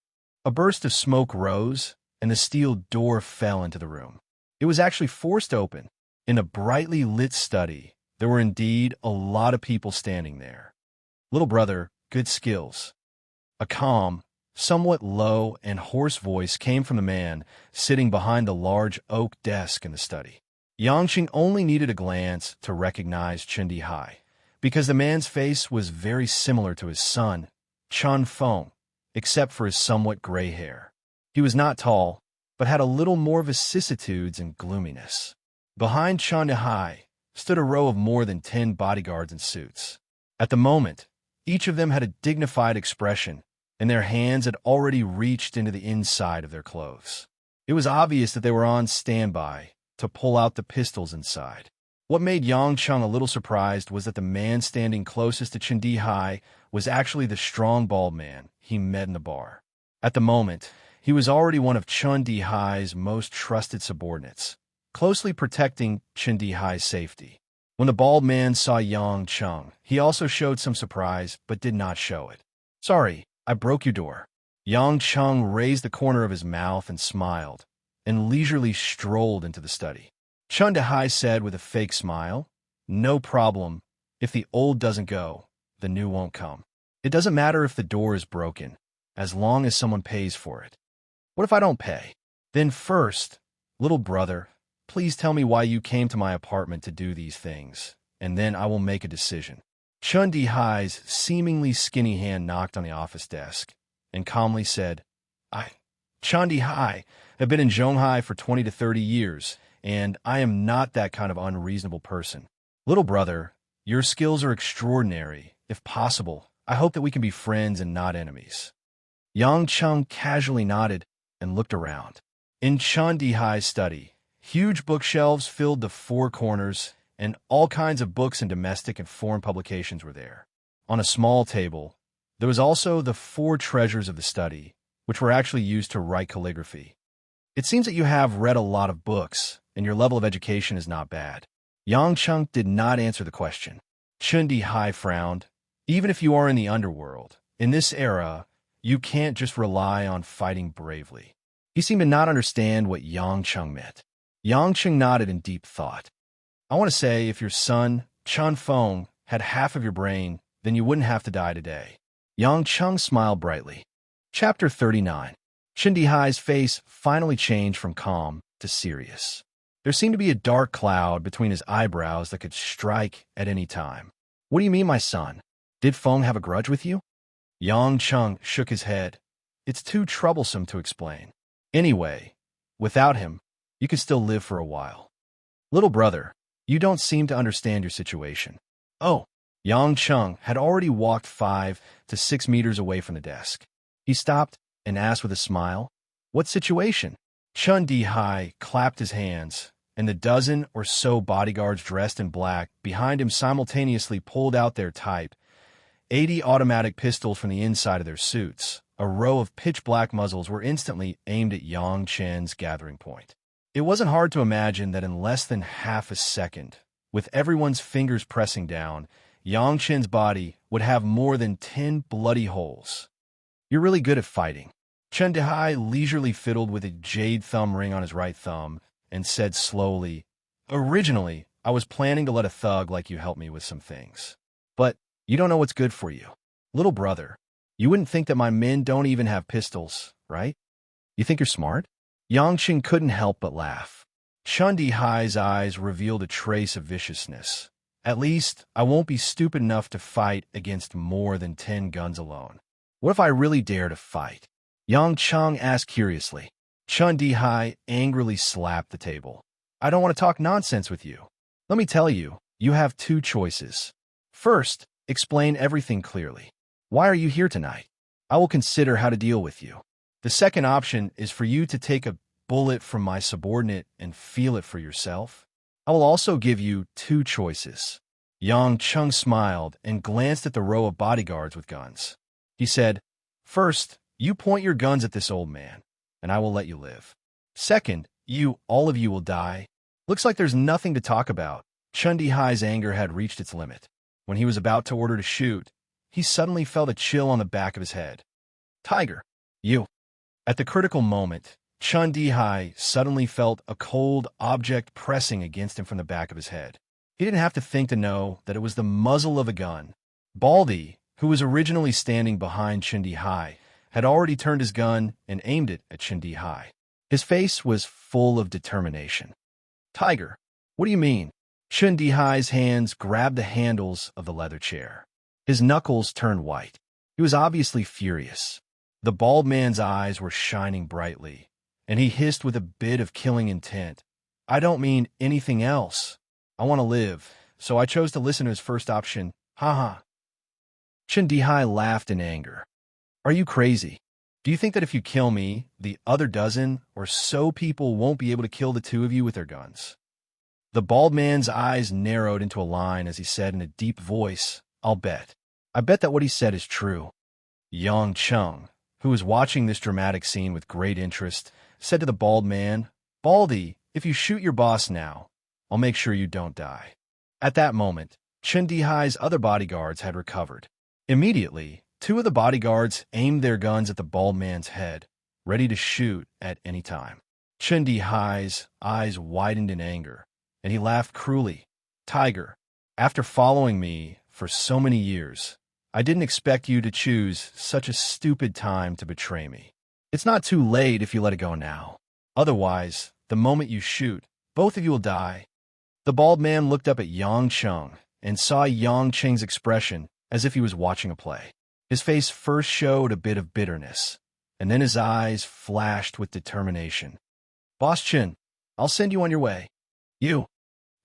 A burst of smoke rose, and the steel door fell into the room. It was actually forced open. In a brightly lit study, there were indeed a lot of people standing there. "Little brother, good skills." A calm, somewhat low and hoarse voice came from the man sitting behind the large oak desk in the study. Yangqing only needed a glance to recognize Chen Dihai, because the man's face was very similar to his son, Chun Feng, except for his somewhat gray hair. He was not tall, but had a little more vicissitudes and gloominess. Behind Chen Dihai stood a row of more than 10 bodyguards in suits. At the moment, each of them had a dignified expression, and their hands had already reached into the inside of their clothes. It was obvious that they were on standby to pull out the pistols inside. What made Yang Chung a little surprised was that the man standing closest to Chen Dihai was actually the strong bald man he met in the bar. At the moment, he was already one of Chen Dihai's most trusted subordinates, closely protecting Chen Dihai's safety. When the bald man saw Yang Chung, he also showed some surprise, but did not show it. "Sorry, I broke your door." Yang Chung raised the corner of his mouth and smiled, and leisurely strolled into the study. Chen Dihai said with a fake smile, No problem. If the old doesn't go, the new won't come. It doesn't matter if the door is broken, as long as someone pays for it. What if I don't pay? Then first, little brother, please tell me why you came to my apartment to do these things, and then I will make a decision. Chun Di-hai's seemingly skinny hand knocked on the office desk and calmly said, Chun Di-hai, have been in Zhonghai for 20 to 30 years, and I am not that kind of unreasonable person. Little brother, your skills are extraordinary. If possible, I hope that we can be friends and not enemies. Yang Chung casually nodded and looked around. In Chun Di-hai's study, huge bookshelves filled the four corners, and all kinds of books and domestic and foreign publications were there. On a small table, there was also the four treasures of the study, which were actually used to write calligraphy. It seems that you have read a lot of books, and your level of education is not bad. Yang Chung did not answer the question. Chun Di-hai frowned. Even if you are in the underworld, in this era, you can't just rely on fighting bravely. He seemed to not understand what Yang Chung meant. Yang Chung nodded in deep thought. I want to say if your son, Chun Feng, had half of your brain, then you wouldn't have to die today. Yang Chung smiled brightly. Chapter 39. Chun Di-hai's face finally changed from calm to serious. There seemed to be a dark cloud between his eyebrows that could strike at any time. What do you mean, my son? Did Feng have a grudge with you? Yang Chung shook his head. It's too troublesome to explain. Anyway, without him, you could still live for a while. Little brother, you don't seem to understand your situation. Oh, Yang Chung had already walked 5 to 6 meters away from the desk. He stopped and asked with a smile, What situation? Chun Di-hai clapped his hands, and the dozen or so bodyguards dressed in black behind him simultaneously pulled out their Type 80 automatic pistols from the inside of their suits. A row of pitch-black muzzles were instantly aimed at Yang Chen's gathering point. It wasn't hard to imagine that in less than half a second, with everyone's fingers pressing down, Yang Chen's body would have more than 10 bloody holes. You're really good at fighting. Chun Di-hai leisurely fiddled with a jade thumb ring on his right thumb and said slowly, Originally, I was planning to let a thug like you help me with some things. But you don't know what's good for you. Little brother, you wouldn't think that my men don't even have pistols, right? You think you're smart? Yang Chen couldn't help but laugh. Chun Di-hai's eyes revealed a trace of viciousness. At least, I won't be stupid enough to fight against more than 10 guns alone. What if I really dare to fight? Yang Chung asked curiously. Chun Di-hai angrily slapped the table. I don't want to talk nonsense with you. Let me tell you, you have 2 choices. First, explain everything clearly. Why are you here tonight? I will consider how to deal with you. The second option is for you to take a bullet from my subordinate and feel it for yourself. I will also give you 2 choices. Yang Chung smiled and glanced at the row of bodyguards with guns. He said, First, you point your guns at this old man, and I will let you live. Second, all of you will die. Looks like there's nothing to talk about. Chun Di-hai's anger had reached its limit. When he was about to order to shoot, he suddenly felt a chill on the back of his head. Tiger, you. At the critical moment, Chun Di-hai suddenly felt a cold object pressing against him from the back of his head. He didn't have to think to know that it was the muzzle of a gun. Baldy, who was originally standing behind Chun Di-hai, had already turned his gun and aimed it at Chun Di-hai. His face was full of determination. Tiger, what do you mean? Chun Di-hai's hands grabbed the handles of the leather chair. His knuckles turned white. He was obviously furious. The bald man's eyes were shining brightly, and he hissed with a bit of killing intent. I don't mean anything else. I want to live, so I chose to listen to his first option. Ha. Chun Di-hai laughed in anger. Are you crazy? Do you think that if you kill me, the other dozen or so people won't be able to kill the 2 of you with their guns? The bald man's eyes narrowed into a line as he said in a deep voice, I'll bet. I bet that what he said is true. Yang Chung, who was watching this dramatic scene with great interest, said to the bald man, Baldy, if you shoot your boss now, I'll make sure you don't die. At that moment, Chun Di-hai's other bodyguards had recovered. Immediately, 2 of the bodyguards aimed their guns at the bald man's head, ready to shoot at any time. Chun Di-hai's eyes widened in anger, and he laughed cruelly. Tiger, After following me for so many years, I didn't expect you to choose such a stupid time to betray me. It's not too late if you let it go now. Otherwise, the moment you shoot, both of you will die." The bald man looked up at Yang Cheng and saw Yang Cheng's expression as if he was watching a play. His face first showed a bit of bitterness, and then his eyes flashed with determination. "Boss Chen, I'll send you on your way." "You!"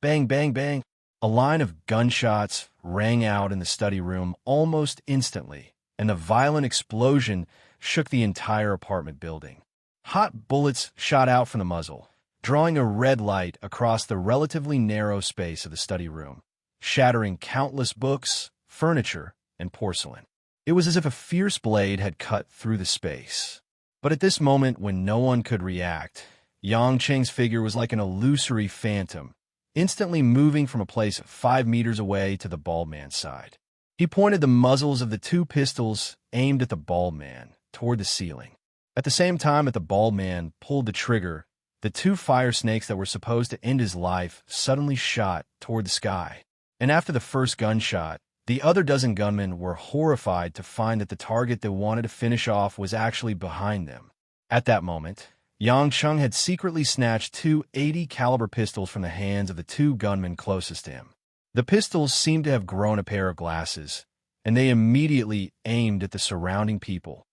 Bang, bang, bang. A line of gunshots rang out in the study room almost instantly, and the violent explosion shook the entire apartment building. Hot bullets shot out from the muzzle, drawing a red light across the relatively narrow space of the study room, shattering countless books, furniture, and porcelain. It was as if a fierce blade had cut through the space. But at this moment, when no one could react, Yang Cheng's figure was like an illusory phantom, instantly moving from a place 5 meters away to the bald man's side. He pointed the muzzles of the 2 pistols aimed at the bald man toward the ceiling. At the same time that the bald man pulled the trigger, the 2 fire snakes that were supposed to end his life suddenly shot toward the sky. And after the first gunshot, the other dozen gunmen were horrified to find that the target they wanted to finish off was actually behind them. At that moment, Yang Cheng had secretly snatched 2 .80 caliber pistols from the hands of the 2 gunmen closest to him. The pistols seemed to have grown a pair of glasses, and they immediately aimed at the surrounding people.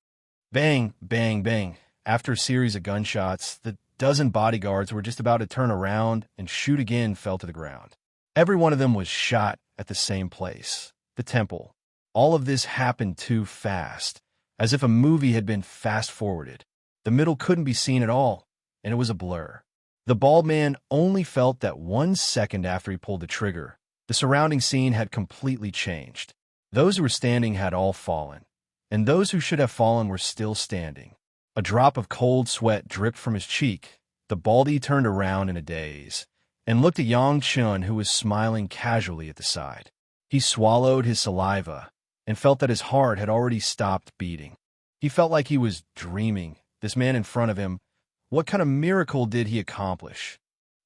Bang, bang, bang. After a series of gunshots, the dozen bodyguards were just about to turn around and shoot again fell to the ground. Every one of them was shot at the same place, the temple. All of this happened too fast, as if a movie had been fast-forwarded. The middle couldn't be seen at all, and it was a blur. The bald man only felt that 1 second after he pulled the trigger, the surrounding scene had completely changed. Those who were standing had all fallen, and those who should have fallen were still standing. A drop of cold sweat dripped from his cheek. The baldy turned around in a daze and looked at Yang Chun, who was smiling casually at the side. He swallowed his saliva and felt that his heart had already stopped beating. He felt like he was dreaming. This man in front of him, what kind of miracle did he accomplish?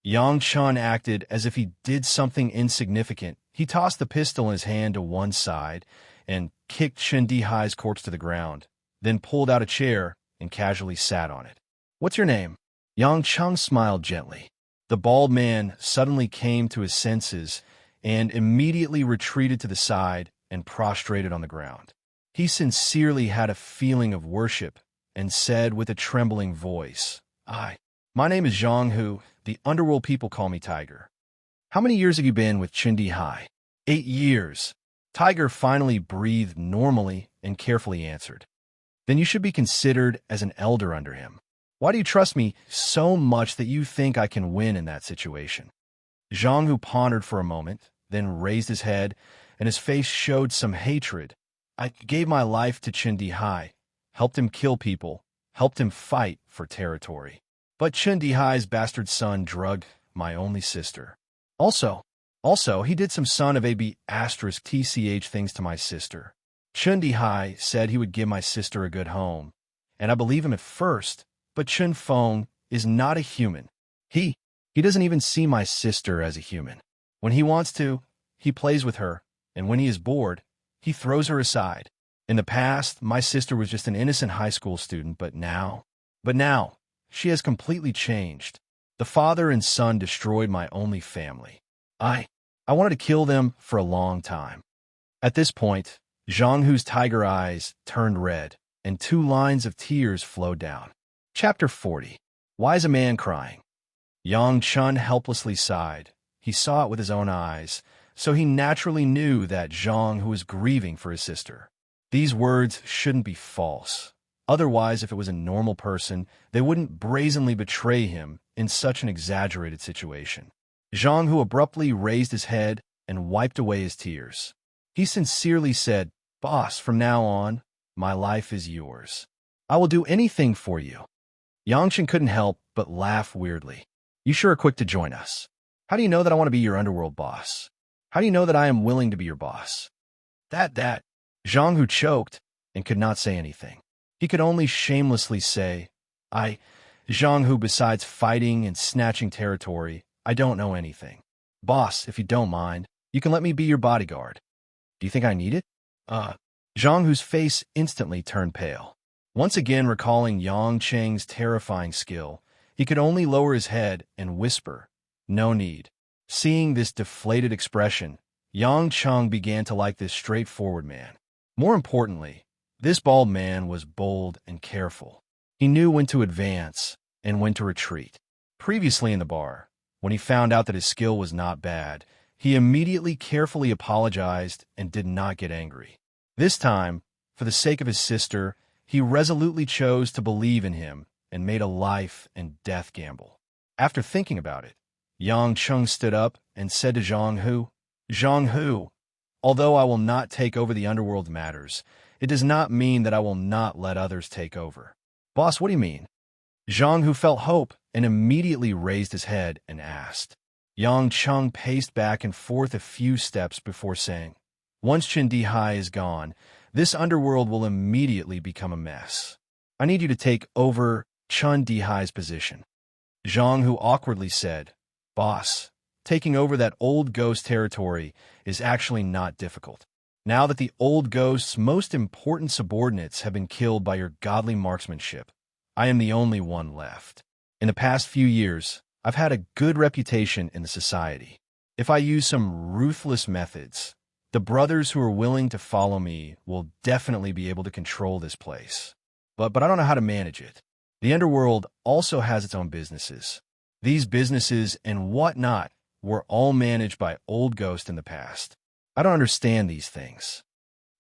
Yang Chun acted as if he did something insignificant. He tossed the pistol in his hand to one side and kicked Chen Dihai's corpse to the ground, then pulled out a chair and casually sat on it. "What's your name?" Yang Chun smiled gently. The bald man suddenly came to his senses and immediately retreated to the side and prostrated on the ground. He sincerely had a feeling of worship and said with a trembling voice, My name is Zhang Hu. The underworld people call me Tiger." "How many years have you been with Chen Dihai?" 8 years. Tiger finally breathed normally and carefully answered. "Then you should be considered as an elder under him. Why do you trust me so much that you think I can win in that situation?" Zhang Hu pondered for a moment, then raised his head, and his face showed some hatred. "I gave my life to Chen Dihai, helped him kill people, helped him fight for territory. But Chen Dihai's bastard son drugged my only sister. Also, he did some son of AB asterisk TCH things to my sister. Chen Dihai said he would give my sister a good home, and I believe him at first, but Chen Feng is not a human. He doesn't even see my sister as a human. When he wants to, he plays with her, and when he is bored, he throws her aside. In the past, my sister was just an innocent high school student, but now, she has completely changed. The father and son destroyed my only family. I wanted to kill them for a long time." At this point, Zhang Hu's tiger eyes turned red, and 2 lines of tears flowed down. Chapter 40. Why is a man crying? Yang Chun helplessly sighed. He saw it with his own eyes, so he naturally knew that Zhang Hu was grieving for his sister. These words shouldn't be false. Otherwise, if it was a normal person, they wouldn't brazenly betray him in such an exaggerated situation. Zhang Hu abruptly raised his head and wiped away his tears. He sincerely said, "Boss, from now on, my life is yours. I will do anything for you." Yang Chen couldn't help but laugh weirdly. "You sure are quick to join us. How do you know that I want to be your underworld boss? How do you know that I am willing to be your boss?" That. Zhang Hu choked and could not say anything. He could only shamelessly say, Zhang Hu, besides fighting and snatching territory, I don't know anything. Boss, if you don't mind, You can let me be your bodyguard. Do you think I need it? Zhang Hu's face instantly turned pale. Once again recalling Yang Cheng's terrifying skill, he could only lower his head and whisper, "No need." Seeing this deflated expression, Yang Cheng began to like this straightforward man. More importantly, this bald man was bold and careful. He knew when to advance and when to retreat. Previously in the bar, when he found out that his skill was not bad, he immediately carefully apologized and did not get angry. This time, for the sake of his sister, he resolutely chose to believe in him and made a life and death gamble. After thinking about it, Yang Cheng stood up and said to Zhang Hu, "Zhang Hu, although I will not take over the underworld matters, it does not mean that I will not let others take over." "Boss, what do you mean?" Zhang Hu felt hope and immediately raised his head and asked. Yang Cheng paced back and forth a few steps before saying, "Once Chen Dihai is gone, this underworld will immediately become a mess. I need you to take over Chen Dihai's position." Zhang Hu awkwardly said, "Boss, taking over that old ghost territory is actually not difficult. Now that the old ghost's most important subordinates have been killed by your godly marksmanship, I am the only one left. In the past few years, I've had a good reputation in the society. If I use some ruthless methods, the brothers who are willing to follow me will definitely be able to control this place. But I don't know how to manage it. The underworld also has its own businesses. These businesses and whatnot were all managed by old ghosts in the past. I don't understand these things.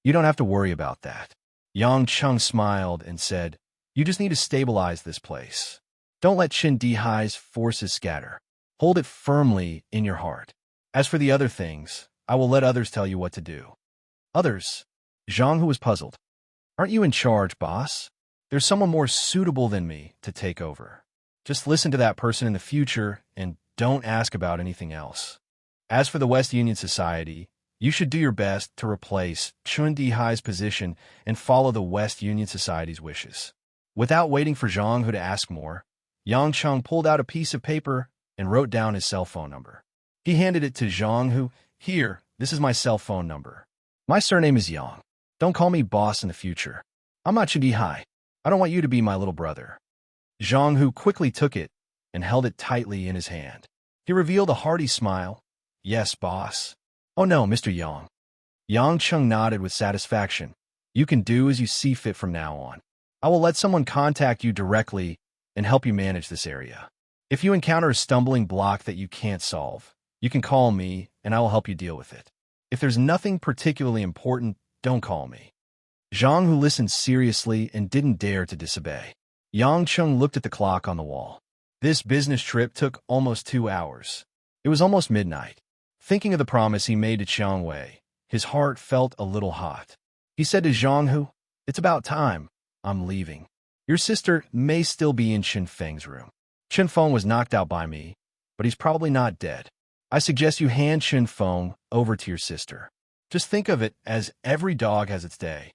You don't have to worry about that." Yang Cheng smiled and said, "You just need to stabilize this place. Don't let Chen Dihai's forces scatter. Hold it firmly in your heart. As for the other things, I will let others tell you what to do." "Others?" Zhang Hu was puzzled. "Aren't you in charge, boss? There's someone more suitable than me to take over. Just listen to that person in the future and don't ask about anything else. As for the West Union Society, you should do your best to replace Chen Dihai's position and follow the West Union Society's wishes." Without waiting for Zhang Hu to ask more, Yang Cheng pulled out a piece of paper and wrote down his cell phone number. He handed it to Zhang Hu. "Here, this is my cell phone number. My surname is Yang. Don't call me boss in the future. I'm not Chen Dihai. I don't want you to be my little brother." Zhang Hu quickly took it and held it tightly in his hand. He revealed a hearty smile. "Yes, boss." "Oh no, Mr. Yang." Yang Cheng nodded with satisfaction. "You can do as you see fit from now on. I will let someone contact you directly and help you manage this area. If you encounter a stumbling block that you can't solve, you can call me and I will help you deal with it. If there's nothing particularly important, don't call me." Zhang Hu listened seriously and didn't dare to disobey. Yang Cheng looked at the clock on the wall. This business trip took almost 2 hours. It was almost midnight. Thinking of the promise he made to Qiang Wei, his heart felt a little hot. He said to Zhang Hu, "It's about time. I'm leaving. Your sister may still be in Qin Feng's room. Qin Feng was knocked out by me, but he's probably not dead. I suggest you hand Qin Feng over to your sister. Just think of it as every dog has its day."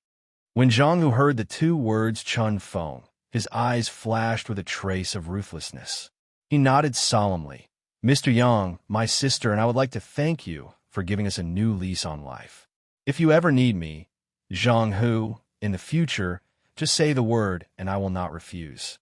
When Zhang Hu heard the 2 words Qin Feng, his eyes flashed with a trace of ruthlessness. He nodded solemnly. "Mr. Yang, my sister and I would like to thank you for giving us a new lease on life. If you ever need me, Zhang Hu, in the future, just say the word and I will not refuse.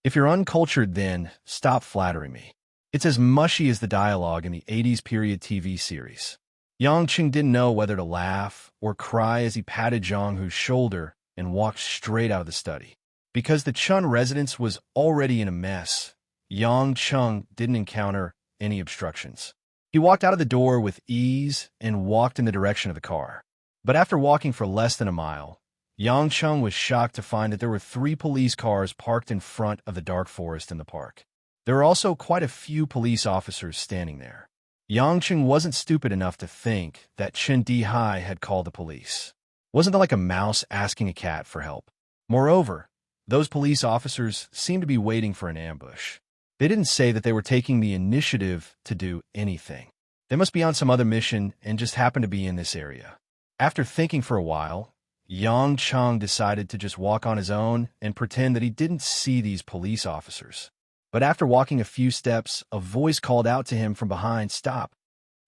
If you're uncultured, then stop flattering me." It's as mushy as the dialogue in the 80s period TV series. Yang Qing didn't know whether to laugh or cry as he patted Zhang Hu's shoulder and walked straight out of the study. Because the Chun residence was already in a mess, Yang Cheng didn't encounter any obstructions. He walked out of the door with ease and walked in the direction of the car. But after walking for less than a mile, Yang Cheng was shocked to find that there were 3 police cars parked in front of the dark forest in the park. There were also quite a few police officers standing there. Yang Cheng wasn't stupid enough to think that Chen Dihai had called the police. Wasn't it like a mouse asking a cat for help? Moreover, those police officers seemed to be waiting for an ambush. They didn't say that they were taking the initiative to do anything. They must be on some other mission and just happen to be in this area. After thinking for a while, Yang Cheng decided to just walk on his own and pretend that he didn't see these police officers. But after walking a few steps, a voice called out to him from behind, "Stop."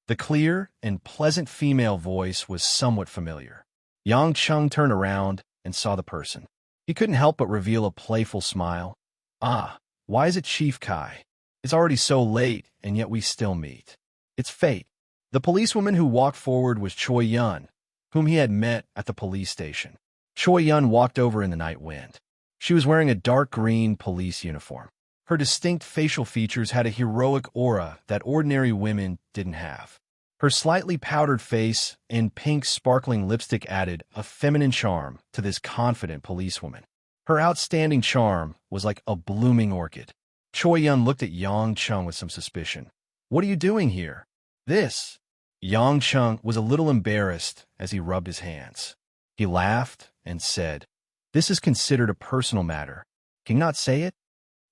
The clear and pleasant female voice was somewhat familiar. Yang Chung turned around and saw the person. He couldn't help but reveal a playful smile. Ah, why is it Chief Kai? It's already so late, and yet we still meet. It's fate. The policewoman who walked forward was Choi Yun, whom he had met at the police station. Choi Yun walked over in the night wind. She was wearing a dark green police uniform. Her distinct facial features had a heroic aura that ordinary women didn't have. Her slightly powdered face and pink sparkling lipstick added a feminine charm to this confident policewoman. Her outstanding charm was like a blooming orchid. Choi Yun looked at Yang Chung with some suspicion. "What are you doing here?" "This." Yang Chung was a little embarrassed as he rubbed his hands. He laughed and said, "This is considered a personal matter. Can you not say it?"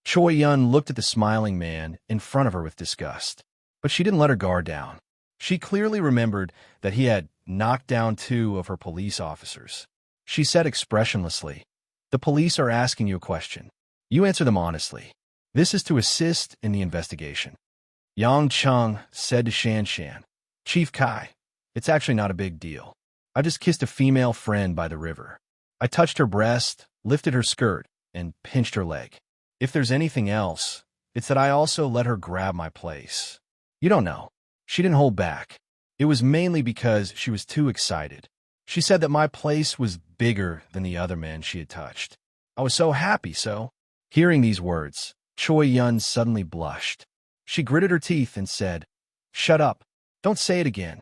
Choi Yun looked at the smiling man in front of her with disgust, but she didn't let her guard down. She clearly remembered that he had knocked down 2 of her police officers. She said expressionlessly, "The police are asking you a question. You answer them honestly. This is to assist in the investigation." Yang Chung said to Shan Shan, "Chief Kai, it's actually not a big deal. I just kissed a female friend by the river. I touched her breast, lifted her skirt, and pinched her leg. If there's anything else, it's that I also let her grab my place. You don't know." She didn't hold back. It was mainly because she was too excited. She said that my place was bigger than the other men she had touched. I was so happy, so. Hearing these words, Choi Yun suddenly blushed. She gritted her teeth and said, "Shut up. Don't say it again.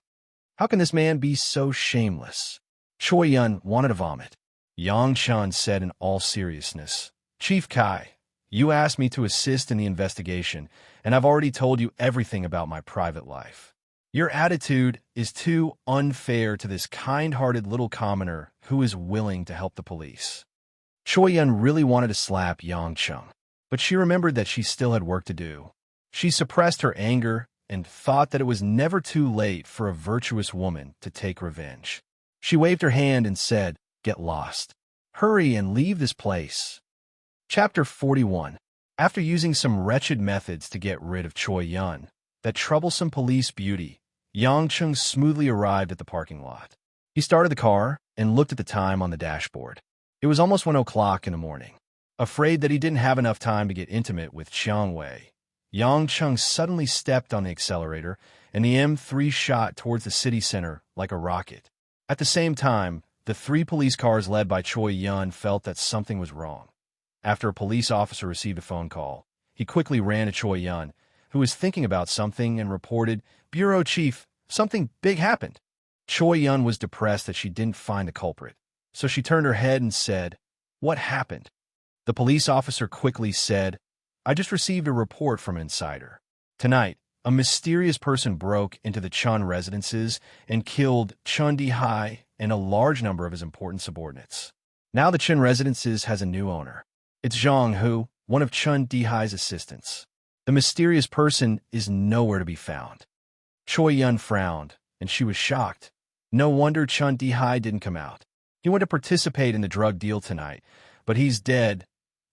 How can this man be so shameless?" Choi Yun wanted to vomit. Yang Chun said in all seriousness, "Chief Kai, you asked me to assist in the investigation, and I've already told you everything about my private life. Your attitude is too unfair to this kind-hearted little commoner who is willing to help the police." Choi Yun really wanted to slap Yang Chung, but she remembered that she still had work to do. She suppressed her anger and thought that it was never too late for a virtuous woman to take revenge. She waved her hand and said, "Get lost. Hurry and leave this place." Chapter 41. After using some wretched methods to get rid of Choi Yun, that troublesome police beauty, Yang Chung smoothly arrived at the parking lot. He started the car and looked at the time on the dashboard. It was almost 1 o'clock in the morning. Afraid that he didn't have enough time to get intimate with Chiang Wei, Yang Chung suddenly stepped on the accelerator, and the M3 shot towards the city center like a rocket. At the same time, the 3 police cars led by Choi Yun felt that something was wrong. After a police officer received a phone call, he quickly ran to Choi Yun, who was thinking about something, and reported, "Bureau Chief, something big happened." Choi Yun was depressed that she didn't find the culprit, so she turned her head and said, "What happened?" The police officer quickly said, "I just received a report from an insider. Tonight, a mysterious person broke into the Chun residences and killed Chun Di-hai and a large number of his important subordinates. Now the Chun residences has a new owner. It's Zhang Hu, one of Chun Di-hai's assistants. The mysterious person is nowhere to be found." Choi Yun frowned, and she was shocked. No wonder Chun Di-hai didn't come out. He went to participate in the drug deal tonight, but he's dead.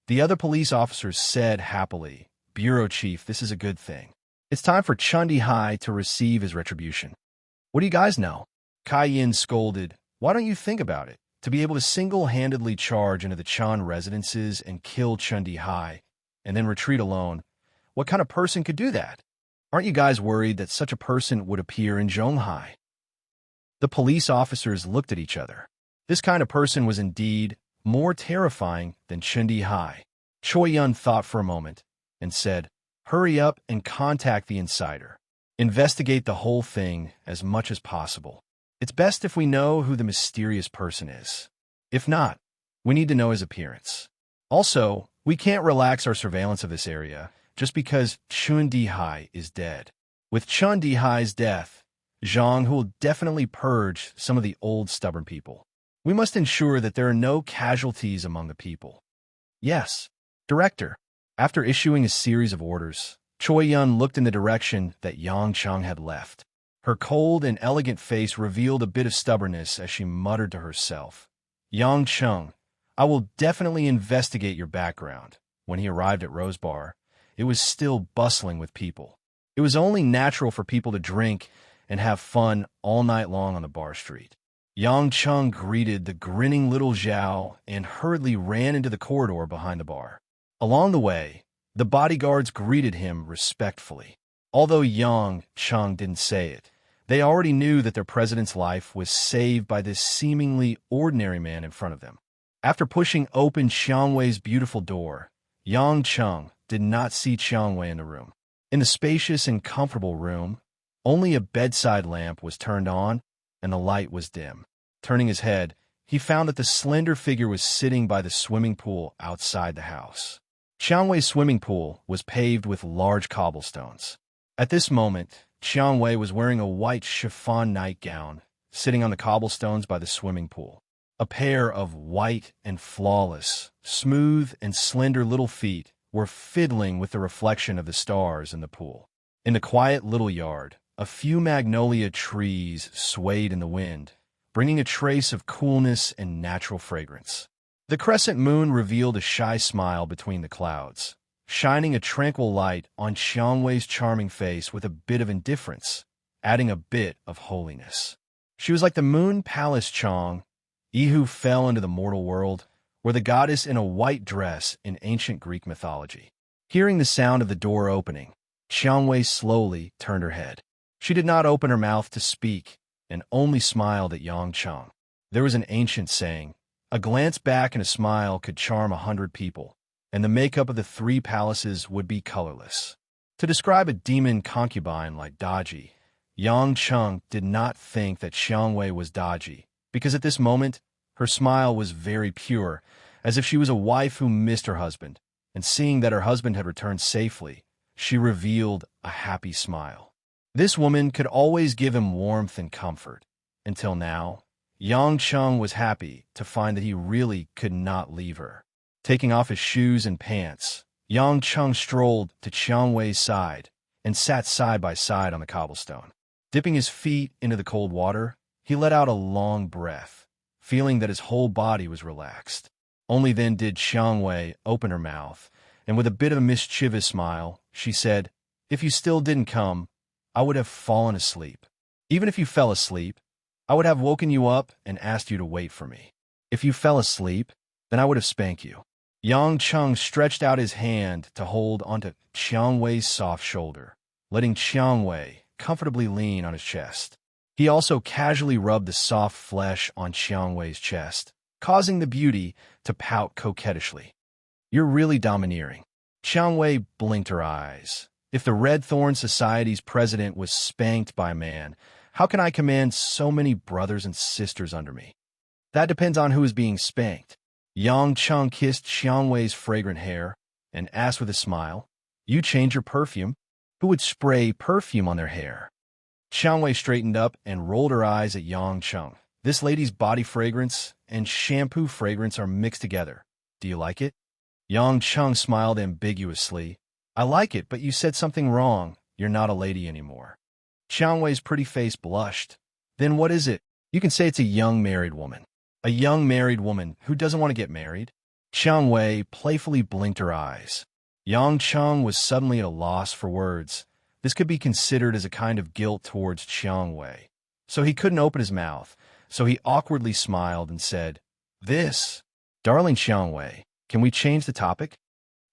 The other police officers said happily, "Bureau Chief, this is a good thing. It's time for Chun Di-hai to receive his retribution." "What do you guys know?" Kai Yin scolded. "Why don't you think about it? To be able to single-handedly charge into the Chun residences and kill Chun Di-hai, and then retreat alone, what kind of person could do that? Aren't you guys worried that such a person would appear in Zhonghai?" The police officers looked at each other. This kind of person was indeed more terrifying than Chun Di-hai. Choi Yun thought for a moment and said, "Hurry up and contact the insider. Investigate the whole thing as much as possible. It's best if we know who the mysterious person is. If not, we need to know his appearance. Also, we can't relax our surveillance of this area just because Chun Di-hai is dead. With Chun Di-hai's death, Zhang will definitely purge some of the old stubborn people. We must ensure that there are no casualties among the people." "Yes, Director." After issuing a series of orders, Choi Yun looked in the direction that Yang Chung had left. Her cold and elegant face revealed a bit of stubbornness as she muttered to herself, "Yang Chung, I will definitely investigate your background." When he arrived at Rose Bar, it was still bustling with people. It was only natural for people to drink and have fun all night long on the bar street. Yang Chung greeted the grinning little Zhao and hurriedly ran into the corridor behind the bar. Along the way, the bodyguards greeted him respectfully. Although Yang Chung didn't say it, they already knew that their president's life was saved by this seemingly ordinary man in front of them. After pushing open Qiang Wei's beautiful door, Yang Chung did not see Qiang Wei in the room. In the spacious and comfortable room, only a bedside lamp was turned on, and the light was dim. Turning his head, he found that the slender figure was sitting by the swimming pool outside the house. Qiang Wei's swimming pool was paved with large cobblestones. At this moment, Qiang Wei was wearing a white chiffon nightgown, sitting on the cobblestones by the swimming pool. A pair of white and flawless, smooth and slender little feet were fiddling with the reflection of the stars in the pool. In the quiet little yard, a few magnolia trees swayed in the wind, bringing a trace of coolness and natural fragrance. The crescent moon revealed a shy smile between the clouds, shining a tranquil light on Qiang Wei's charming face with a bit of indifference, adding a bit of holiness. She was like the moon palace Chang, who fell into the mortal world, or the goddess in a white dress in ancient Greek mythology. Hearing the sound of the door opening, Qiang Wei slowly turned her head. She did not open her mouth to speak, and only smiled at Yang Chung. There was an ancient saying, "A glance back and a smile could charm 100 people, and the makeup of the 3 palaces would be colorless." To describe a demon concubine like dodgy, Yang Chung did not think that Qiang Wei was dodgy, because at this moment, her smile was very pure, as if she was a wife who missed her husband, and seeing that her husband had returned safely, she revealed a happy smile. This woman could always give him warmth and comfort. Until now, Yang Chung was happy to find that he really could not leave her. Taking off his shoes and pants, Yang Chung strolled to Qiang Wei's side and sat side by side on the cobblestone. Dipping his feet into the cold water, he let out a long breath, feeling that his whole body was relaxed. Only then did Qiang Wei open her mouth, and with a bit of a mischievous smile, she said, "If you still didn't come, I would have fallen asleep. Even if you fell asleep, I would have woken you up and asked you to wait for me. If you fell asleep, then I would have spanked you." Yang Chung stretched out his hand to hold onto Qiang Wei's soft shoulder, letting Qiang Wei comfortably lean on his chest. He also casually rubbed the soft flesh on Qiang Wei's chest, causing the beauty to pout coquettishly. "You're really domineering." Qiang Wei blinked her eyes. If the Red Thorn Society's president was spanked by a man, how can I command so many brothers and sisters under me? That depends on who is being spanked. Yang Chung kissed Qiang Wei's fragrant hair and asked with a smile, "You change your perfume? Who would spray perfume on their hair?" Qiang Wei straightened up and rolled her eyes at Yang Chung. "This lady's body fragrance and shampoo fragrance are mixed together. Do you like it?" Yang Chung smiled ambiguously. "I like it, but you said something wrong. You're not a lady anymore." Qiang Wei's pretty face blushed. "Then what is it?" "You can say it's a young married woman." "A young married woman who doesn't want to get married?" Qiang Wei playfully blinked her eyes. Yang Chung was suddenly at a loss for words. This could be considered as a kind of guilt towards Qiang Wei. So he couldn't open his mouth, so he awkwardly smiled and said, "This, darling Qiang Wei, can we change the topic?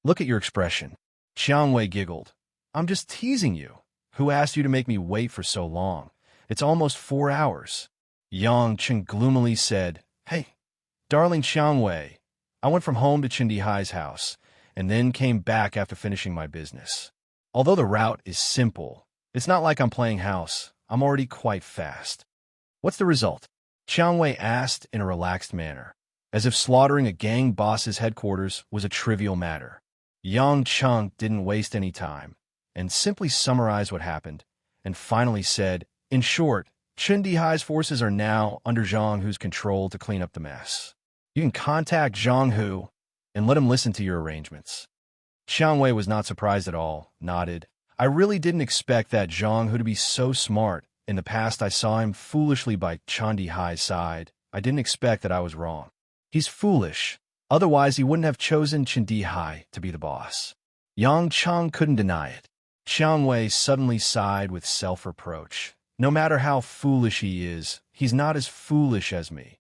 Look at your expression." Qiang Wei giggled. "I'm just teasing you. Who asked you to make me wait for so long? It's almost 4 hours." Yang Chung gloomily said, "Hey, darling Qiang Wei, I went from home to Chindi Hai's house, and then came back after finishing my business. Although the route is simple, it's not like I'm playing house. I'm already quite fast." "What's the result?" Qiang Wei asked in a relaxed manner, as if slaughtering a gang boss's headquarters was a trivial matter. Yang Chung didn't waste any time, and simply summarized what happened, and finally said, "In short, Chindi Hai's forces are now under Zhang Hu's control to clean up the mess. You can contact Zhang Hu and let him listen to your arrangements." Qiang Wei was not surprised at all, nodded. "I really didn't expect that Zhang Hu to be so smart. In the past I saw him foolishly by Chindi Hai's side. I didn't expect that I was wrong. He's foolish. Otherwise he wouldn't have chosen Chindi Hai to be the boss." Yang Chung couldn't deny it. Qiang Wei suddenly sighed with self-reproach. No matter how foolish he is, he's not as foolish as me.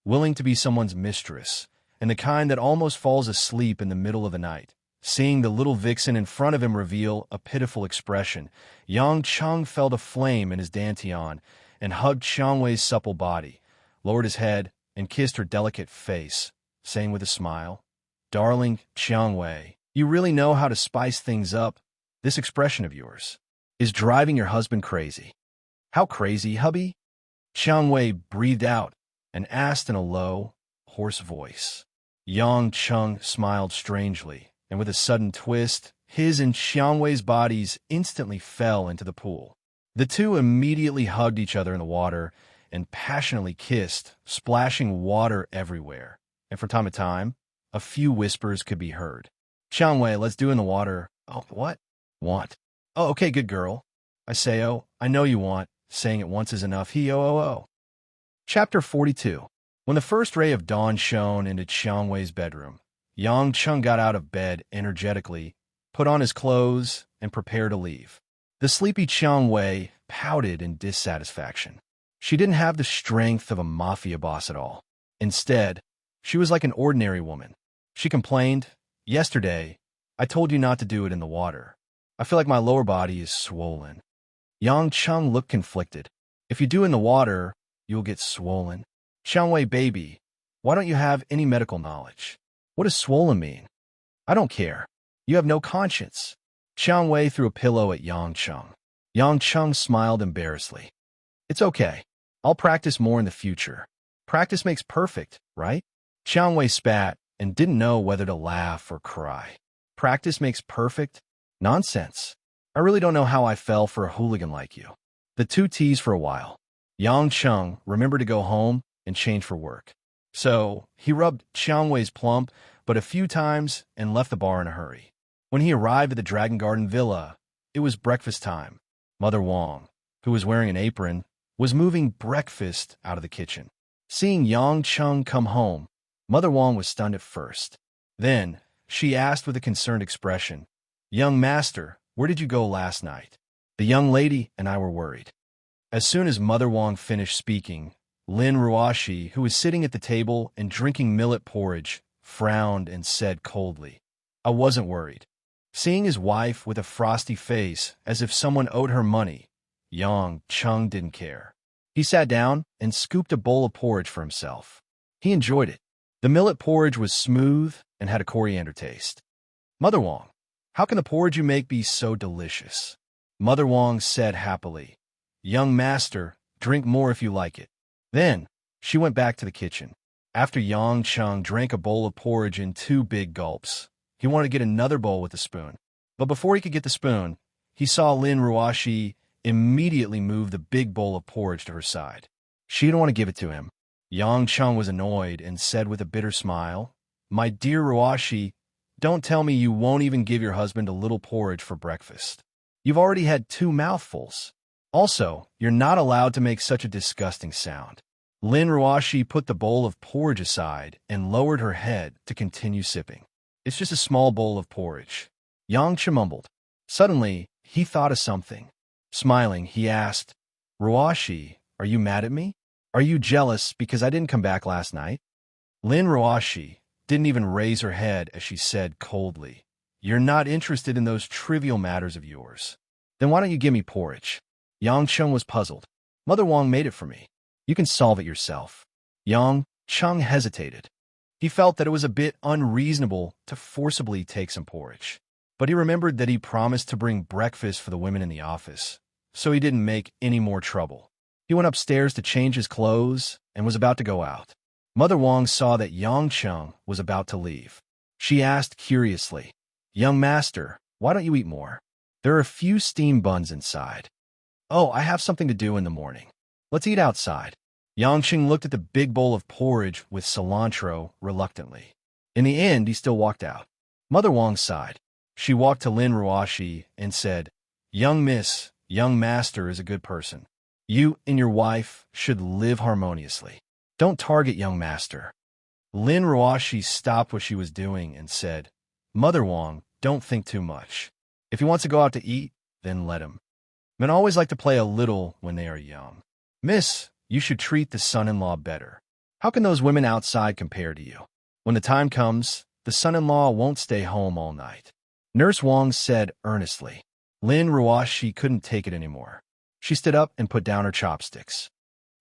Willing to be someone's mistress, and the kind that almost falls asleep in the middle of the night. Seeing the little vixen in front of him reveal a pitiful expression, Yang Cheng felt a flame in his dantian and hugged Xiang Wei's supple body, lowered his head, and kissed her delicate face, saying with a smile, "Darling Xiang Wei, you really know how to spice things up. This expression of yours is driving your husband crazy." "How crazy, hubby?" Xiang Wei breathed out and asked in a low, hoarse voice. Yang Cheng smiled strangely, and with a sudden twist, his and Xiang Wei's bodies instantly fell into the pool. The two immediately hugged each other in the water and passionately kissed, splashing water everywhere. And from time to time, a few whispers could be heard. "Xiang Wei, let's do in the water." "Oh, what?" "Want." "Oh, okay, good girl." "I say, oh, I know you want. Saying it once is enough. He. Chapter 42. When the first ray of dawn shone into Xiang Wei's bedroom, Yang Cheng got out of bed energetically, put on his clothes, and prepared to leave. The sleepy Xiang Wei pouted in dissatisfaction. She didn't have the strength of a mafia boss at all. Instead, she was like an ordinary woman. She complained, "Yesterday, I told you not to do it in the water. I feel like my lower body is swollen." Yang Cheng looked conflicted. "If you do in the water, you'll get swollen." "Xiang Wei, baby, why don't you have any medical knowledge? What does swollen mean?" "I don't care. You have no conscience." Xiang Wei threw a pillow at Yang Cheng. Yang Cheng smiled embarrassedly. "It's okay. I'll practice more in the future. Practice makes perfect, right?" Xiang Wei spat and didn't know whether to laugh or cry. "Practice makes perfect? Nonsense. I really don't know how I fell for a hooligan like you." The two teased for a while. Yang Cheng remembered to go home and change for work. So he rubbed Xiang Wei's plump but a few times and left the bar in a hurry. When he arrived at the Dragon Garden Villa, it was breakfast time. Mother Wang, who was wearing an apron, was moving breakfast out of the kitchen. Seeing Yang Cheng come home, Mother Wang was stunned at first. Then she asked with a concerned expression, "Young master, where did you go last night?" The young lady and I were worried. As soon as Mother Wang finished speaking, Lin Ruoshi, who was sitting at the table and drinking millet porridge, frowned and said coldly, "I wasn't worried." Seeing his wife with a frosty face as if someone owed her money, Yang Cheng didn't care. He sat down and scooped a bowl of porridge for himself. He enjoyed it. The millet porridge was smooth and had a coriander taste. "Mother Wang, how can the porridge you make be so delicious?" Mother Wang said happily, "Young master, drink more if you like it." Then she went back to the kitchen. After Yang Cheng drank a bowl of porridge in 2 big gulps, he wanted to get another bowl with a spoon. But before he could get the spoon, he saw Lin Ruoshi immediately move the big bowl of porridge to her side. She didn't want to give it to him. Yang Cheng was annoyed and said with a bitter smile, "My dear Ruoshi, don't tell me you won't even give your husband a little porridge for breakfast. You've already had 2 mouthfuls. Also, you're not allowed to make such a disgusting sound." Lin Ruoshi put the bowl of porridge aside and lowered her head to continue sipping. "It's just a small bowl of porridge." Yang Cheng mumbled. Suddenly, he thought of something. Smiling, he asked, "Ruoshi, are you mad at me? Are you jealous because I didn't come back last night?" Lin Ruoshi didn't even raise her head as she said coldly, "You're not interested in those trivial matters of yours. Then why don't you give me porridge?" Yang Cheng was puzzled. "Mother Wang made it for me. You can solve it yourself." Yang Cheng hesitated. He felt that it was a bit unreasonable to forcibly take some porridge. But he remembered that he promised to bring breakfast for the women in the office, so he didn't make any more trouble. He went upstairs to change his clothes and was about to go out. Mother Wang saw that Yang Cheng was about to leave. She asked curiously, "Young master, why don't you eat more? There are a few steamed buns inside." "Oh, I have something to do in the morning. Let's eat outside." Yang Cheng looked at the big bowl of porridge with cilantro reluctantly. In the end, he still walked out. Mother Wang sighed. She walked to Lin Ruoshi and said, "Young miss, young master is a good person. You and your wife should live harmoniously. Don't target young master." Lin Ruoshi stopped what she was doing and said, "Mother Wang, don't think too much. If he wants to go out to eat, then let him." Men always like to play a little when they are young. Miss, you should treat the son-in-law better. How can those women outside compare to you? When the time comes, the son-in-law won't stay home all night. Nurse Wong said earnestly. Lin Ruoshi couldn't take it anymore. She stood up and put down her chopsticks.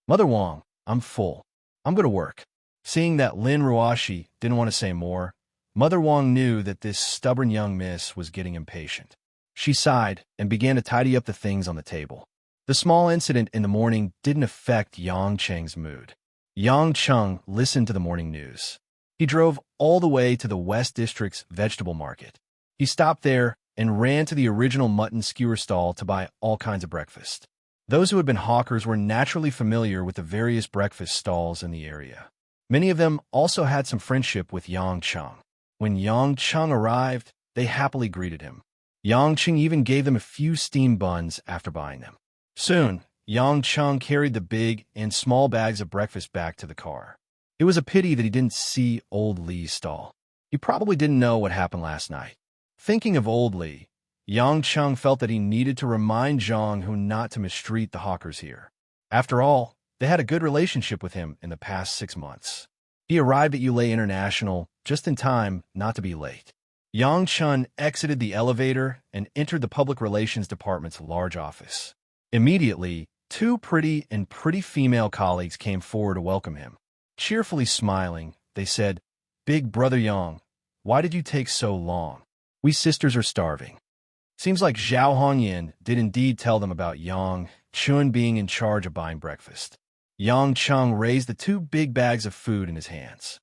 Mother Wong, I'm full. I'm going to work. Seeing that Lin Ruoshi didn't want to say more, Mother Wong knew that this stubborn young miss was getting impatient. She sighed and began to tidy up the things on the table. The small incident in the morning didn't affect Yang Cheng's mood. Yang Cheng listened to the morning news. He drove all the way to the West District's vegetable market. He stopped there and ran to the original mutton skewer stall to buy all kinds of breakfast. Those who had been hawkers were naturally familiar with the various breakfast stalls in the area. Many of them also had some friendship with Yang Cheng. When Yang Cheng arrived, they happily greeted him. Yang Cheng even gave them a few steamed buns after buying them. Soon, Yang Cheng carried the big and small bags of breakfast back to the car. It was a pity that he didn't see Old Li's stall. He probably didn't know what happened last night. Thinking of Old Li, Yang Cheng felt that he needed to remind Zhang Hu not to mistreat the hawkers here. After all, they had a good relationship with him in the past 6 months. He arrived at Yulei International just in time not to be late. Yang Cheng exited the elevator and entered the public relations department's large office. Immediately, 2 pretty female colleagues came forward to welcome him. Cheerfully smiling, they said, "Big brother Yang, why did you take so long? We sisters are starving." Seems like Zhao Hongyan did indeed tell them about Yang Chun being in charge of buying breakfast. Yang Cheng raised the 2 big bags of food in his hands.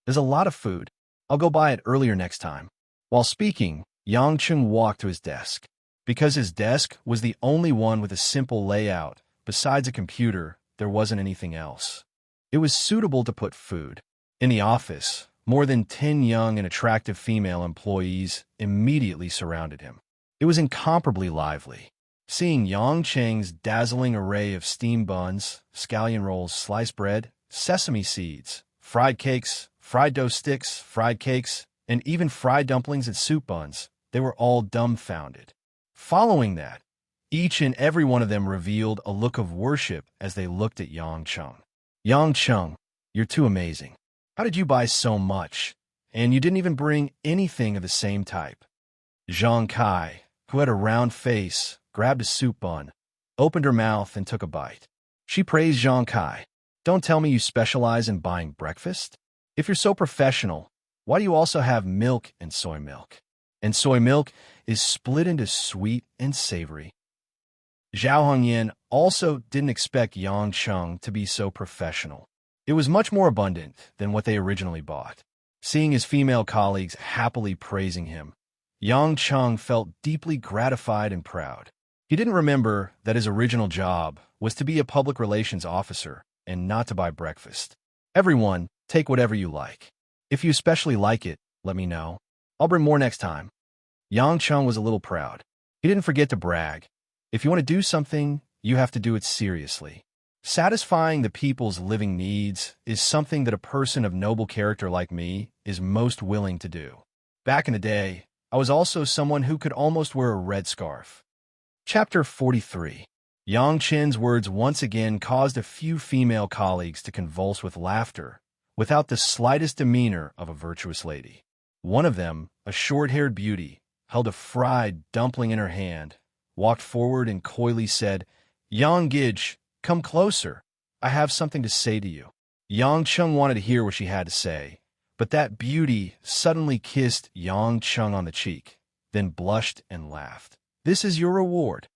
"There's a lot of food. I'll go buy it earlier next time." While speaking, Yang Cheng walked to his desk. Because his desk was the only one with a simple layout, besides a computer, there wasn't anything else. It was suitable to put food. In the office, more than 10 young and attractive female employees immediately surrounded him. It was incomparably lively. Seeing Yang Cheng's dazzling array of steamed buns, scallion rolls, sliced bread, sesame seeds, fried cakes, fried dough sticks, fried cakes, and even fried dumplings and soup buns, they were all dumbfounded. Following that, each and every one of them revealed a look of worship as they looked at Yang Cheng. "Yang Cheng, you're too amazing. How did you buy so much? And you didn't even bring anything of the same type." Zhang Kai, who had a round face, grabbed a soup bun, opened her mouth, and took a bite. She praised Zhang Kai. "Don't tell me you specialize in buying breakfast? If you're so professional, why do you also have milk and soy milk? And soy milk is split into sweet and savory." Zhao Hongyan also didn't expect Yang Cheng to be so professional. It was much more abundant than what they originally bought. Seeing his female colleagues happily praising him, Yang Cheng felt deeply gratified and proud. He didn't remember that his original job was to be a public relations officer and not to buy breakfast. "Everyone, take whatever you like. If you especially like it, let me know. I'll bring more next time." Yang Cheng was a little proud. He didn't forget to brag. If you want to do something, you have to do it seriously. Satisfying the people's living needs is something that a person of noble character like me is most willing to do. Back in the day, I was also someone who could almost wear a red scarf. Chapter 43. Yang Chen's words once again caused a few female colleagues to convulse with laughter, without the slightest demeanor of a virtuous lady. One of them, a short-haired beauty, held a fried dumpling in her hand, walked forward and coyly said, "Yang Gij, come closer. I have something to say to you." Yang Cheng wanted to hear what she had to say, but that beauty suddenly kissed Yang Cheng on the cheek, then blushed and laughed. "This is your reward."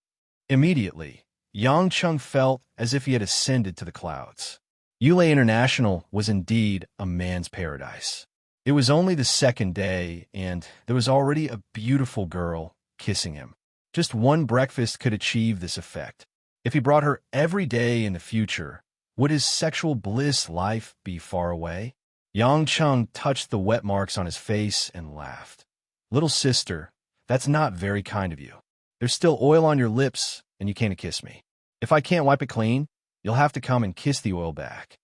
Immediately, Yang Cheng felt as if he had ascended to the clouds. Yulei International was indeed a man's paradise. It was only the second day, and there was already a beautiful girl kissing him. Just one breakfast could achieve this effect. If he brought her every day in the future, would his sexual bliss life be far away? Yang Cheng touched the wet marks on his face and laughed. "Little sister, that's not very kind of you. There's still oil on your lips, and you can't kiss me. If I can't wipe it clean, you'll have to come and kiss the oil back."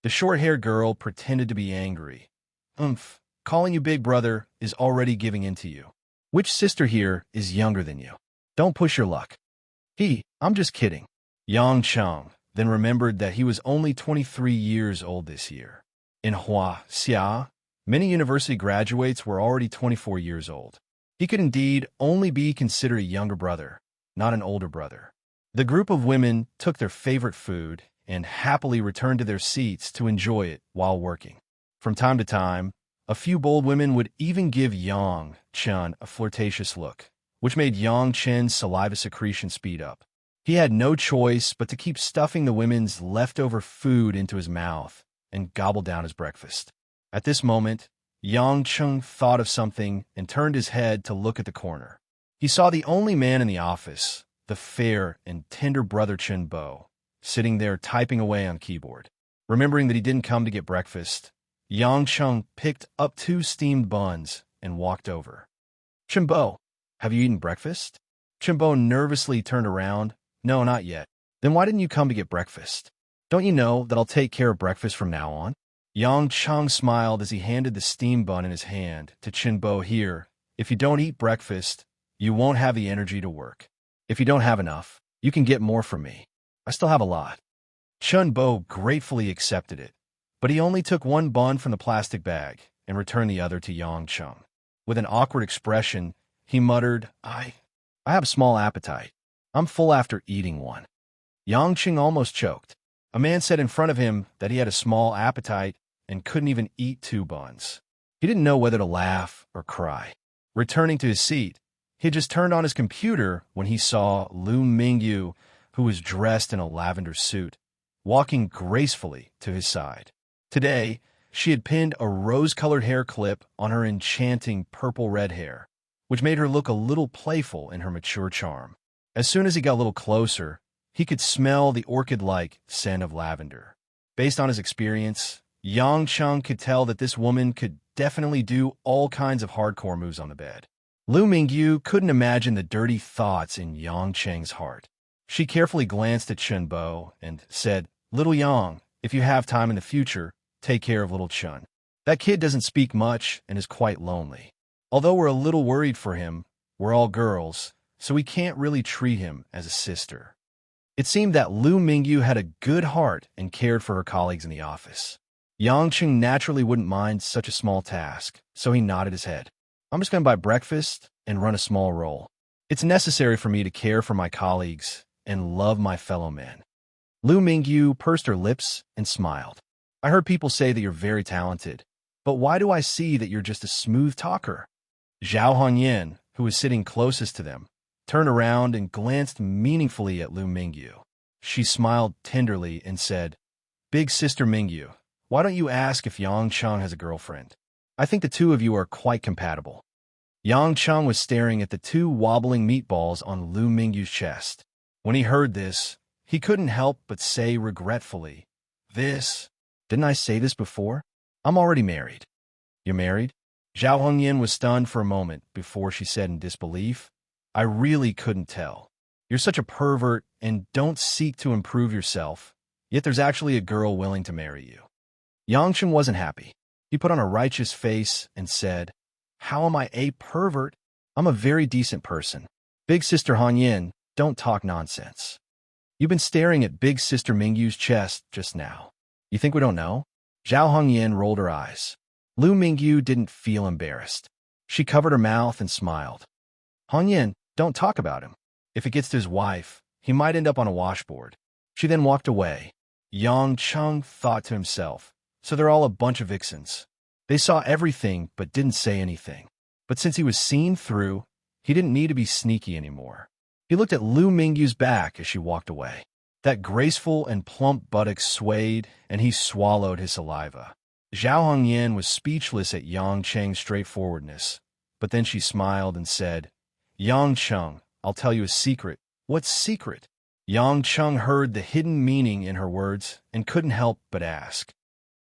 The short-haired girl pretended to be angry. Calling you big brother is already giving in to you. Which sister here is younger than you? Don't push your luck." I'm just kidding. Yang Cheng then remembered that he was only 23 years old this year. In Hua Xia, many university graduates were already 24 years old. He could indeed only be considered a younger brother, not an older brother. The group of women took their favorite food and happily returned to their seats to enjoy it while working. From time to time, a few bold women would even give Yang Chen a flirtatious look, which made Yang Chen's saliva secretion speed up. He had no choice but to keep stuffing the women's leftover food into his mouth and gobble down his breakfast. At this moment, Yang Chen thought of something and turned his head to look at the corner. He saw the only man in the office, the fair and tender brother Chen Bo, sitting there typing away on keyboard. Remembering that he didn't come to get breakfast, Yang Chen picked up 2 steamed buns and walked over. Chen Bo, have you eaten breakfast? Chen Bo nervously turned around. No, not yet. Then why didn't you come to get breakfast? Don't you know that I'll take care of breakfast from now on? Yang Chen smiled as he handed the steamed bun in his hand to Chen Bo. Here, if you don't eat breakfast, you won't have the energy to work. If you don't have enough, you can get more from me. I still have a lot. Chen Bo gratefully accepted it, but he only took 1 bun from the plastic bag and returned the other to Yang Chen. With an awkward expression, he muttered, I have a small appetite. I'm full after eating one. Yang Chen almost choked. A man said in front of him that he had a small appetite and couldn't even eat 2 buns. He didn't know whether to laugh or cry. Returning to his seat, he had just turned on his computer when he saw Lu Mingyu, who was dressed in a lavender suit, walking gracefully to his side. Today, she had pinned a rose-colored hair clip on her enchanting purple-red hair, which made her look a little playful in her mature charm. As soon as he got a little closer, he could smell the orchid-like scent of lavender. Based on his experience, Yang Chen could tell that this woman could definitely do all kinds of hardcore moves on the bed. Lu Mingyu couldn't imagine the dirty thoughts in Yang Chen's heart. She carefully glanced at Chen Bo and said, Little Yang, if you have time in the future, take care of little Chen. That kid doesn't speak much and is quite lonely. Although we're a little worried for him, we're all girls, so we can't really treat him as a sister. It seemed that Lu Mingyu had a good heart and cared for her colleagues in the office. Yang Chen naturally wouldn't mind such a small task, so he nodded his head. I'm just going to buy breakfast and run a small roll. It's necessary for me to care for my colleagues and love my fellow men. Lu Mingyu pursed her lips and smiled. I heard people say that you're very talented, but why do I see that you're just a smooth talker? Zhao Hongyan, who was sitting closest to them, turned around and glanced meaningfully at Lu Mingyu. She smiled tenderly and said, Big Sister Mingyu, why don't you ask if Yang Chen has a girlfriend? I think the 2 of you are quite compatible. Yang Chen was staring at the 2 wobbling meatballs on Lu Mingyu's chest. When he heard this, he couldn't help but say regretfully, Didn't I say this before? I'm already married. You're married? Zhao Hongyan was stunned for a moment before she said in disbelief, I really couldn't tell. You're such a pervert and don't seek to improve yourself, yet there's actually a girl willing to marry you. Yang Chen wasn't happy. He put on a righteous face and said, How am I a pervert? I'm a very decent person. Big Sister Hongyan, don't talk nonsense. You've been staring at Big Sister Mingyu's chest just now. You think we don't know? Zhao Hongyan rolled her eyes. Lu Mingyu didn't feel embarrassed. She covered her mouth and smiled. Hongyan, don't talk about him. If it gets to his wife, he might end up on a washboard. She then walked away. Yang Chen thought to himself, so they're all a bunch of vixens. They saw everything but didn't say anything. But since he was seen through, he didn't need to be sneaky anymore. He looked at Lu Mingyu's back as she walked away. That graceful and plump buttocks swayed, and he swallowed his saliva. Zhao Hongyan was speechless at Yang Chen's straightforwardness, but then she smiled and said, Yang Chen, I'll tell you a secret. What secret? Yang Chen heard the hidden meaning in her words and couldn't help but ask.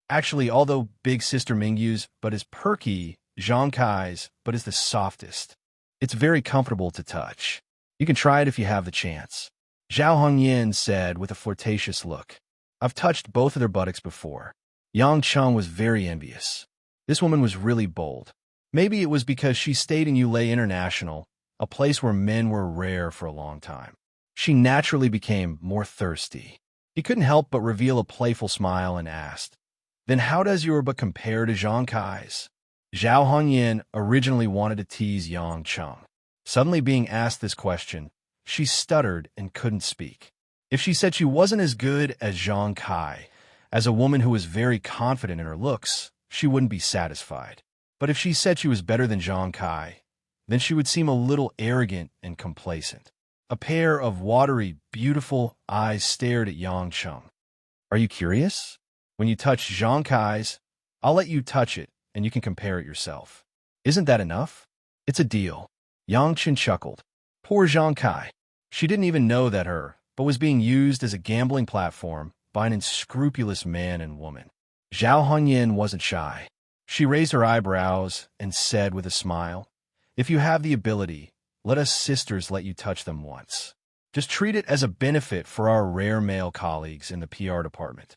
Actually, although Big Sister Mingyu's but is perky, Zhang Kai's but is the softest. It's very comfortable to touch. You can try it if you have the chance. Zhao Hongyan said with a flirtatious look. I've touched both of their buttocks before. Yang Chen was very envious. This woman was really bold. Maybe it was because she stayed in Yulei International, a place where men were rare for a long time. she naturally became more thirsty. He couldn't help but reveal a playful smile and asked, "Then how does your book compare to Zhang Kai's?" Zhao Hongyan originally wanted to tease Yang Cheng. Suddenly being asked this question, she stuttered and couldn't speak. If she said she wasn't as good as Zhang Kai, as a woman who was very confident in her looks, she wouldn't be satisfied. But if she said she was better than Zhang Kai, then she would seem a little arrogant and complacent. A pair of watery, beautiful eyes stared at Yang Cheng. "Are you curious? When you touch Zhang Kai's, I'll let you touch it, and you can compare it yourself. Isn't that enough?" "It's a deal." Yang Chen chuckled. Poor Zhang Kai. She didn't even know that but was being used as a gambling platform by an unscrupulous man and woman. Zhao Hongyan wasn't shy. She raised her eyebrows and said with a smile, "If you have the ability, let us sisters let you touch them once. Just treat it as a benefit for our rare male colleagues in the PR department."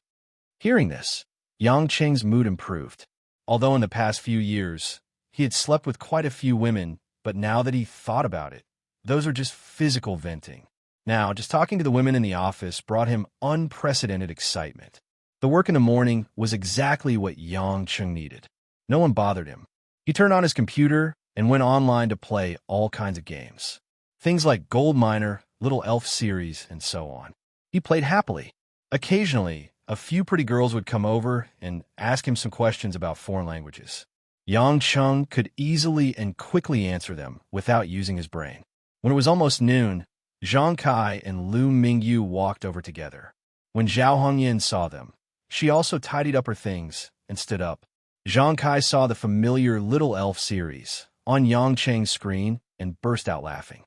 Hearing this, Yang Cheng's mood improved. Although in the past few years, he had slept with quite a few women, but now that he thought about it, those are just physical venting. Now, just talking to the women in the office brought him unprecedented excitement. The work in the morning was exactly what Yang Cheng needed. No one bothered him. He turned on his computer and went online to play all kinds of games. Things like Gold Miner, Little Elf Series, and so on. He played happily. Occasionally, a few pretty girls would come over and ask him some questions about foreign languages. Yang Cheng could easily and quickly answer them without using his brain. When it was almost noon, Zhang Kai and Lu Mingyu walked over together. When Zhao Hongyan saw them, she also tidied up her things and stood up. Zhang Kai saw the familiar Little Elf series on Yang Cheng's screen and burst out laughing.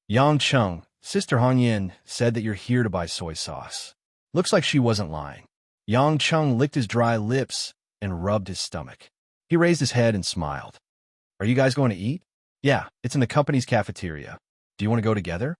"Yang Cheng, Sister Hongyan said that you're here to buy soy sauce." Looks like she wasn't lying. Yang Cheng licked his dry lips and rubbed his stomach. He raised his head and smiled. "Are you guys going to eat?" "Yeah, it's in the company's cafeteria. Do you want to go together?"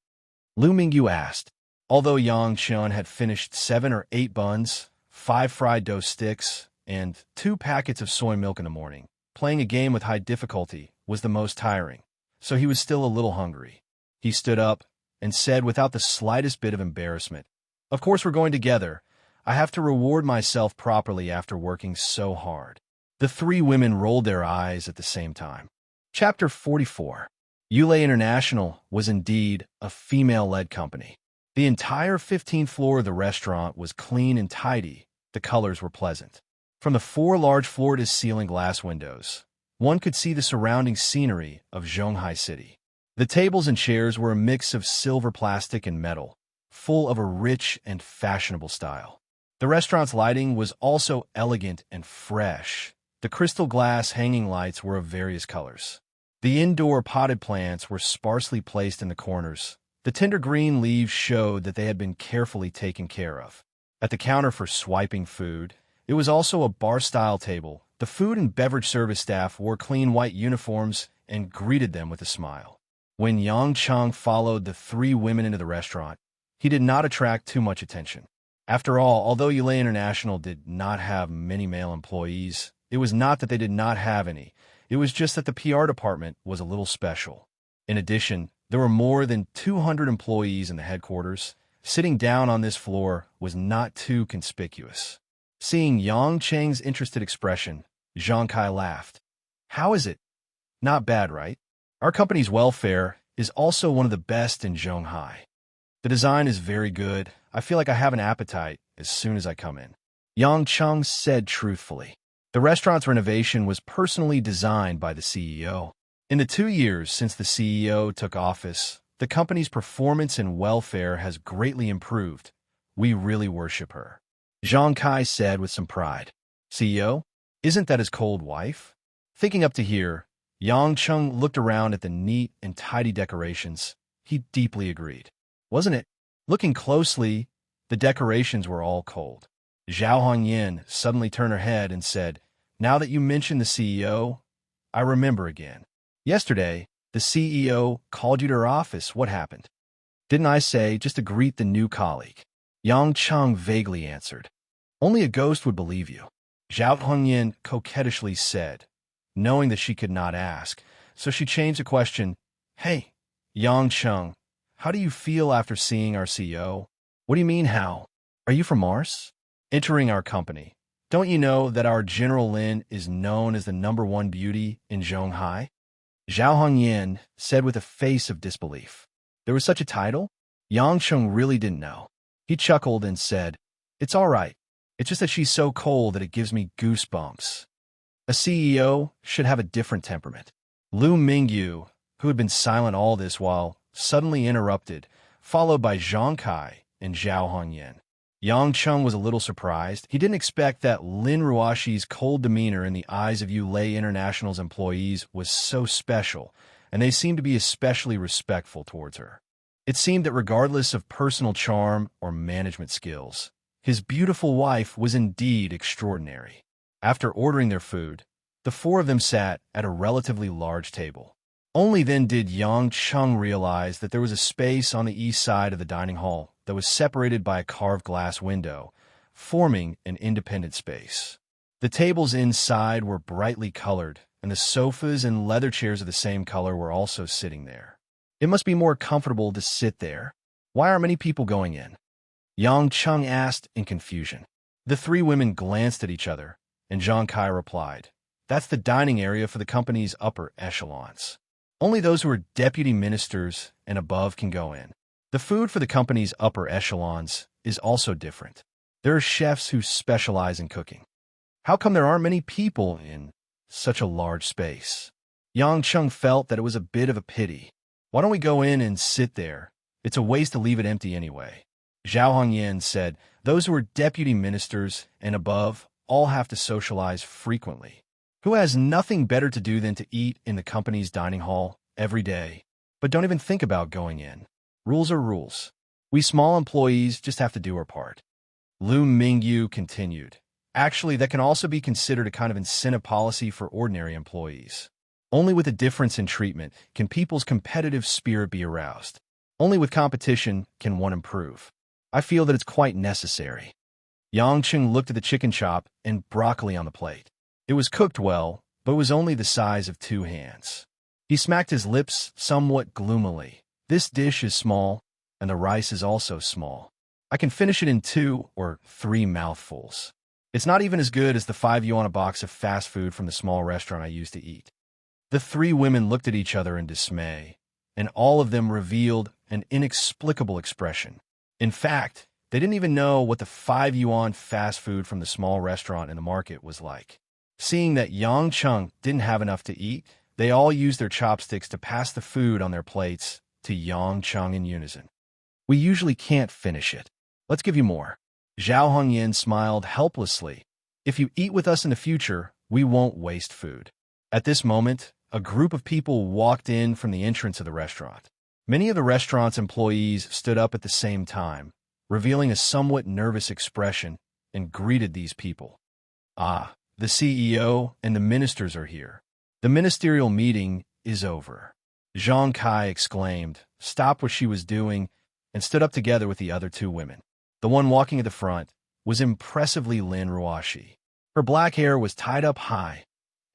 Lu Mingyu asked. Although Yang Cheng had finished 7 or 8 buns, 5 fried dough sticks, and 2 packets of soy milk in the morning, playing a game with high difficulty was the most tiring, so he was still a little hungry. He stood up and said without the slightest bit of embarrassment, "Of course we're going together. I have to reward myself properly after working so hard." The 3 women rolled their eyes at the same time. Chapter 44. Yulei International was indeed a female-led company. The entire 15th floor of the restaurant was clean and tidy. The colors were pleasant. From the 4 large floor-to-ceiling glass windows, one could see the surrounding scenery of Zhonghai City. The tables and chairs were a mix of silver, plastic, and metal, full of a rich and fashionable style. The restaurant's lighting was also elegant and fresh. The crystal glass hanging lights were of various colors. The indoor potted plants were sparsely placed in the corners. The tender green leaves showed that they had been carefully taken care of. At the counter for swiping food, it was also a bar-style table. The food and beverage service staff wore clean white uniforms and greeted them with a smile. When Yang Cheng followed the 3 women into the restaurant, he did not attract too much attention. After all, although Yulei International did not have many male employees, it was not that they did not have any. It was just that the PR department was a little special. In addition, there were more than 200 employees in the headquarters. Sitting down on this floor was not too conspicuous. Seeing Yang Cheng's interested expression, Zhang Kai laughed. "How is it? Not bad, right? Our company's welfare is also one of the best in Zhonghai. The design is very good. I feel like I have an appetite as soon as I come in." Yang Cheng said truthfully. The restaurant's renovation was personally designed by the CEO. In the 2 years since the CEO took office, the company's performance and welfare has greatly improved. We really worship her. Zhang Kai said with some pride. "CEO? Isn't that his cold wife?" Thinking up to here, Yang Cheng looked around at the neat and tidy decorations. He deeply agreed. Wasn't it? Looking closely, the decorations were all cold. Zhao Hongyan suddenly turned her head and said, "Now that you mention the CEO, I remember again. Yesterday, the CEO called you to her office. What happened?" "Didn't I say just to greet the new colleague?" Yang Cheng vaguely answered. "Only a ghost would believe you," Zhao Hongyan coquettishly said, knowing that she could not ask, so she changed the question. "Hey, Yang Cheng, how do you feel after seeing our CEO? What do you mean, how? Are you from Mars? Entering our company. Don't you know that our General Lin is known as the #1 beauty in Zhonghai? Zhao Hongyan said with a face of disbelief. There was such a title? Yang Cheng really didn't know. He chuckled and said, "It's all right. It's just that she's so cold that it gives me goosebumps." A CEO should have a different temperament. Lu Mingyu, who had been silent all this while, suddenly interrupted, followed by Zhang Kai and Zhao Hongyan. Yang Cheng was a little surprised. He didn't expect that Lin Ruoshi's cold demeanor in the eyes of Yulei International's employees was so special, and they seemed to be especially respectful towards her. It seemed that regardless of personal charm or management skills, his beautiful wife was indeed extraordinary. After ordering their food, the four of them sat at a relatively large table. Only then did Yang Cheng realize that there was a space on the east side of the dining hall that was separated by a carved glass window, forming an independent space. The tables inside were brightly colored, and the sofas and leather chairs of the same color were also sitting there. It must be more comfortable to sit there. Why aren't many people going in? Yang Cheng asked in confusion. The three women glanced at each other, and Zhang Kai replied, "That's the dining area for the company's upper echelons. Only those who are deputy ministers and above can go in. The food for the company's upper echelons is also different. There are chefs who specialize in cooking. How come there aren't many people in such a large space?" Yang Cheng felt that it was a bit of a pity. "Why don't we go in and sit there? It's a waste to leave it empty anyway." Zhao Hongyan said, "Those who are deputy ministers and above all have to socialize frequently. Who has nothing better to do than to eat in the company's dining hall every day? But don't even think about going in. Rules are rules. We small employees just have to do our part." Lu Mingyu continued, "Actually, that can also be considered a kind of incentive policy for ordinary employees. Only with a difference in treatment can people's competitive spirit be aroused. Only with competition can one improve. I feel that it's quite necessary." Yang Cheng looked at the chicken chop and broccoli on the plate. It was cooked well, but it was only the size of 2 hands. He smacked his lips somewhat gloomily. "This dish is small, and the rice is also small. I can finish it in 2 or 3 mouthfuls. It's not even as good as the 5 yuan a box of fast food from the small restaurant I used to eat." The three women looked at each other in dismay, and all of them revealed an inexplicable expression. In fact, they didn't even know what the 5 yuan fast food from the small restaurant in the market was like. Seeing that Yang Cheng didn't have enough to eat, they all used their chopsticks to pass the food on their plates to Yang Cheng in unison. "We usually can't finish it. Let's give you more." Zhao Hongyan smiled helplessly. "If you eat with us in the future, we won't waste food." At this moment, a group of people walked in from the entrance of the restaurant. Many of the restaurant's employees stood up at the same time, revealing a somewhat nervous expression, and greeted these people. "Ah, the CEO and the ministers are here. The ministerial meeting is over." Zhang Kai exclaimed, stopped what she was doing, and stood up together with the other 2 women. The one walking at the front was impressively Lin Ruoshi. Her black hair was tied up high,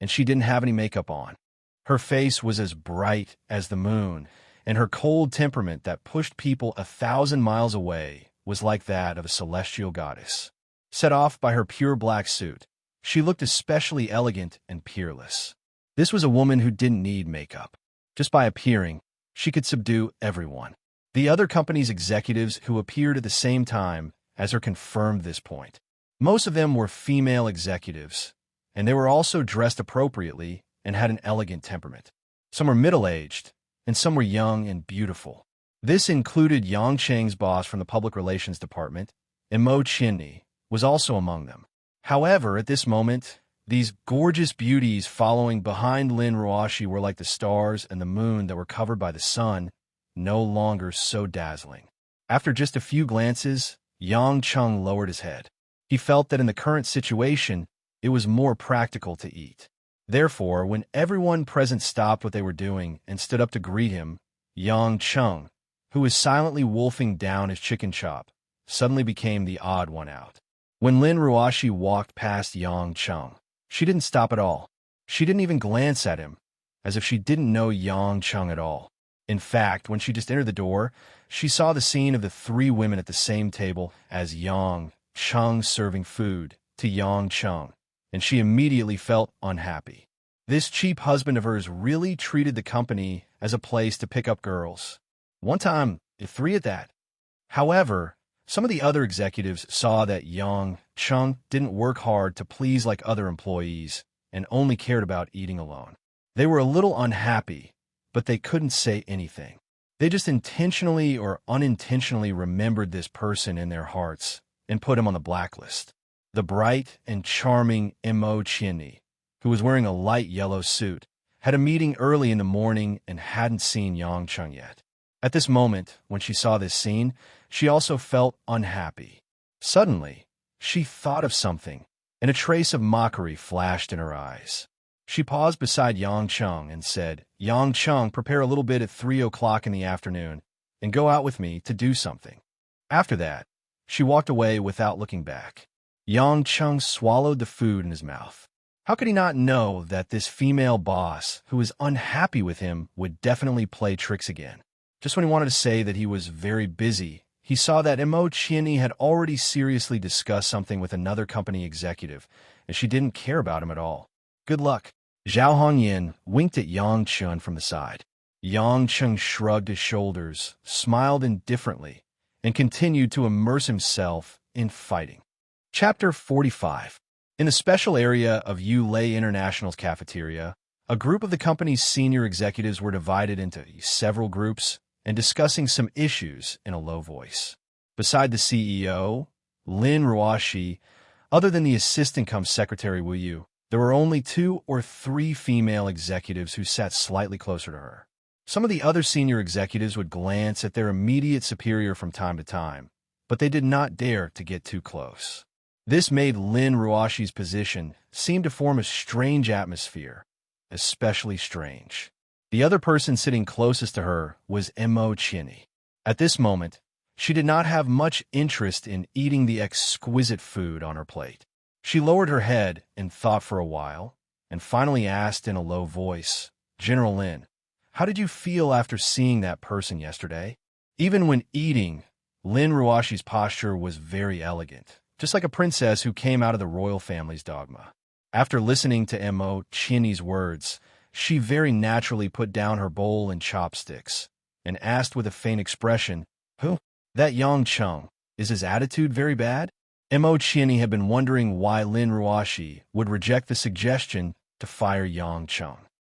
and she didn't have any makeup on. Her face was as bright as the moon, and her cold temperament that pushed people 1,000 miles away was like that of a celestial goddess. Set off by her pure black suit, she looked especially elegant and peerless. This was a woman who didn't need makeup. Just by appearing, she could subdue everyone. The other company's executives who appeared at the same time as her confirmed this point. Most of them were female executives, and they were also dressed appropriately and had an elegant temperament. Some were middle-aged, and some were young and beautiful. This included Yang Cheng's boss from the Public Relations Department, and Mo Chinni was also among them. However, at this moment, these gorgeous beauties following behind Lin Ruoshi were like the stars and the moon that were covered by the sun, no longer so dazzling. After just a few glances, Yang Cheng lowered his head. He felt that in the current situation, it was more practical to eat. Therefore, when everyone present stopped what they were doing and stood up to greet him, Yang Cheng, who was silently wolfing down his chicken chop, suddenly became the odd one out. When Lin Ruoshi walked past Yang Cheng, she didn't stop at all. She didn't even glance at him, as if she didn't know Yang Cheng at all. In fact, when she just entered the door, she saw the scene of the three women at the same table as Yang Chung serving food to Yang Chung, and she immediately felt unhappy. This cheap husband of hers really treated the company as a place to pick up girls. One time, three at that. However, some of the other executives saw that Yang Chung didn't work hard to please like other employees and only cared about eating alone. They were a little unhappy, but they couldn't say anything. They just intentionally or unintentionally remembered this person in their hearts and put him on the blacklist. The bright and charming Mo Chinny, who was wearing a light yellow suit, had a meeting early in the morning and hadn't seen Yang Chung yet. At this moment, when she saw this scene, she also felt unhappy. Suddenly, she thought of something, and a trace of mockery flashed in her eyes. She paused beside Yang Chung and said, "Yang Chung, prepare a little bit at 3 o'clock in the afternoon and go out with me to do something." After that, she walked away without looking back. Yang Chung swallowed the food in his mouth. How could he not know that this female boss, who was unhappy with him, would definitely play tricks again? Just when he wanted to say that he was very busy, he saw that Mo Chinny had already seriously discussed something with another company executive, and she didn't care about him at all. Good luck. Zhao Hongyan winked at Yang Chung from the side. Yang Chung shrugged his shoulders, smiled indifferently, and continued to immerse himself in fighting. Chapter 45. In the special area of Yulei International's cafeteria, a group of the company's senior executives were divided into several groups and discussing some issues in a low voice. Beside the CEO, Lin Ruoshi, other than the assistant secretary Wu Yu, there were only 2 or 3 female executives who sat slightly closer to her. Some of the other senior executives would glance at their immediate superior from time to time, but they did not dare to get too close. This made Lin Ruoshi's position seem to form a strange atmosphere, especially strange. The other person sitting closest to her was Mo Chinny. At this moment, she did not have much interest in eating the exquisite food on her plate. She lowered her head and thought for a while, and finally asked in a low voice, "General Lin, how did you feel after seeing that person yesterday?" Even when eating, Lin Ruoshi's posture was very elegant, just like a princess who came out of the royal family's dogma. After listening to Mo Chinny's words, she very naturally put down her bowl and chopsticks, and asked with a faint expression, "Who? That Yang Chung, is his attitude very bad?" Mo Chinny had been wondering why Lin Ruoshi would reject the suggestion to fire Yang Chung.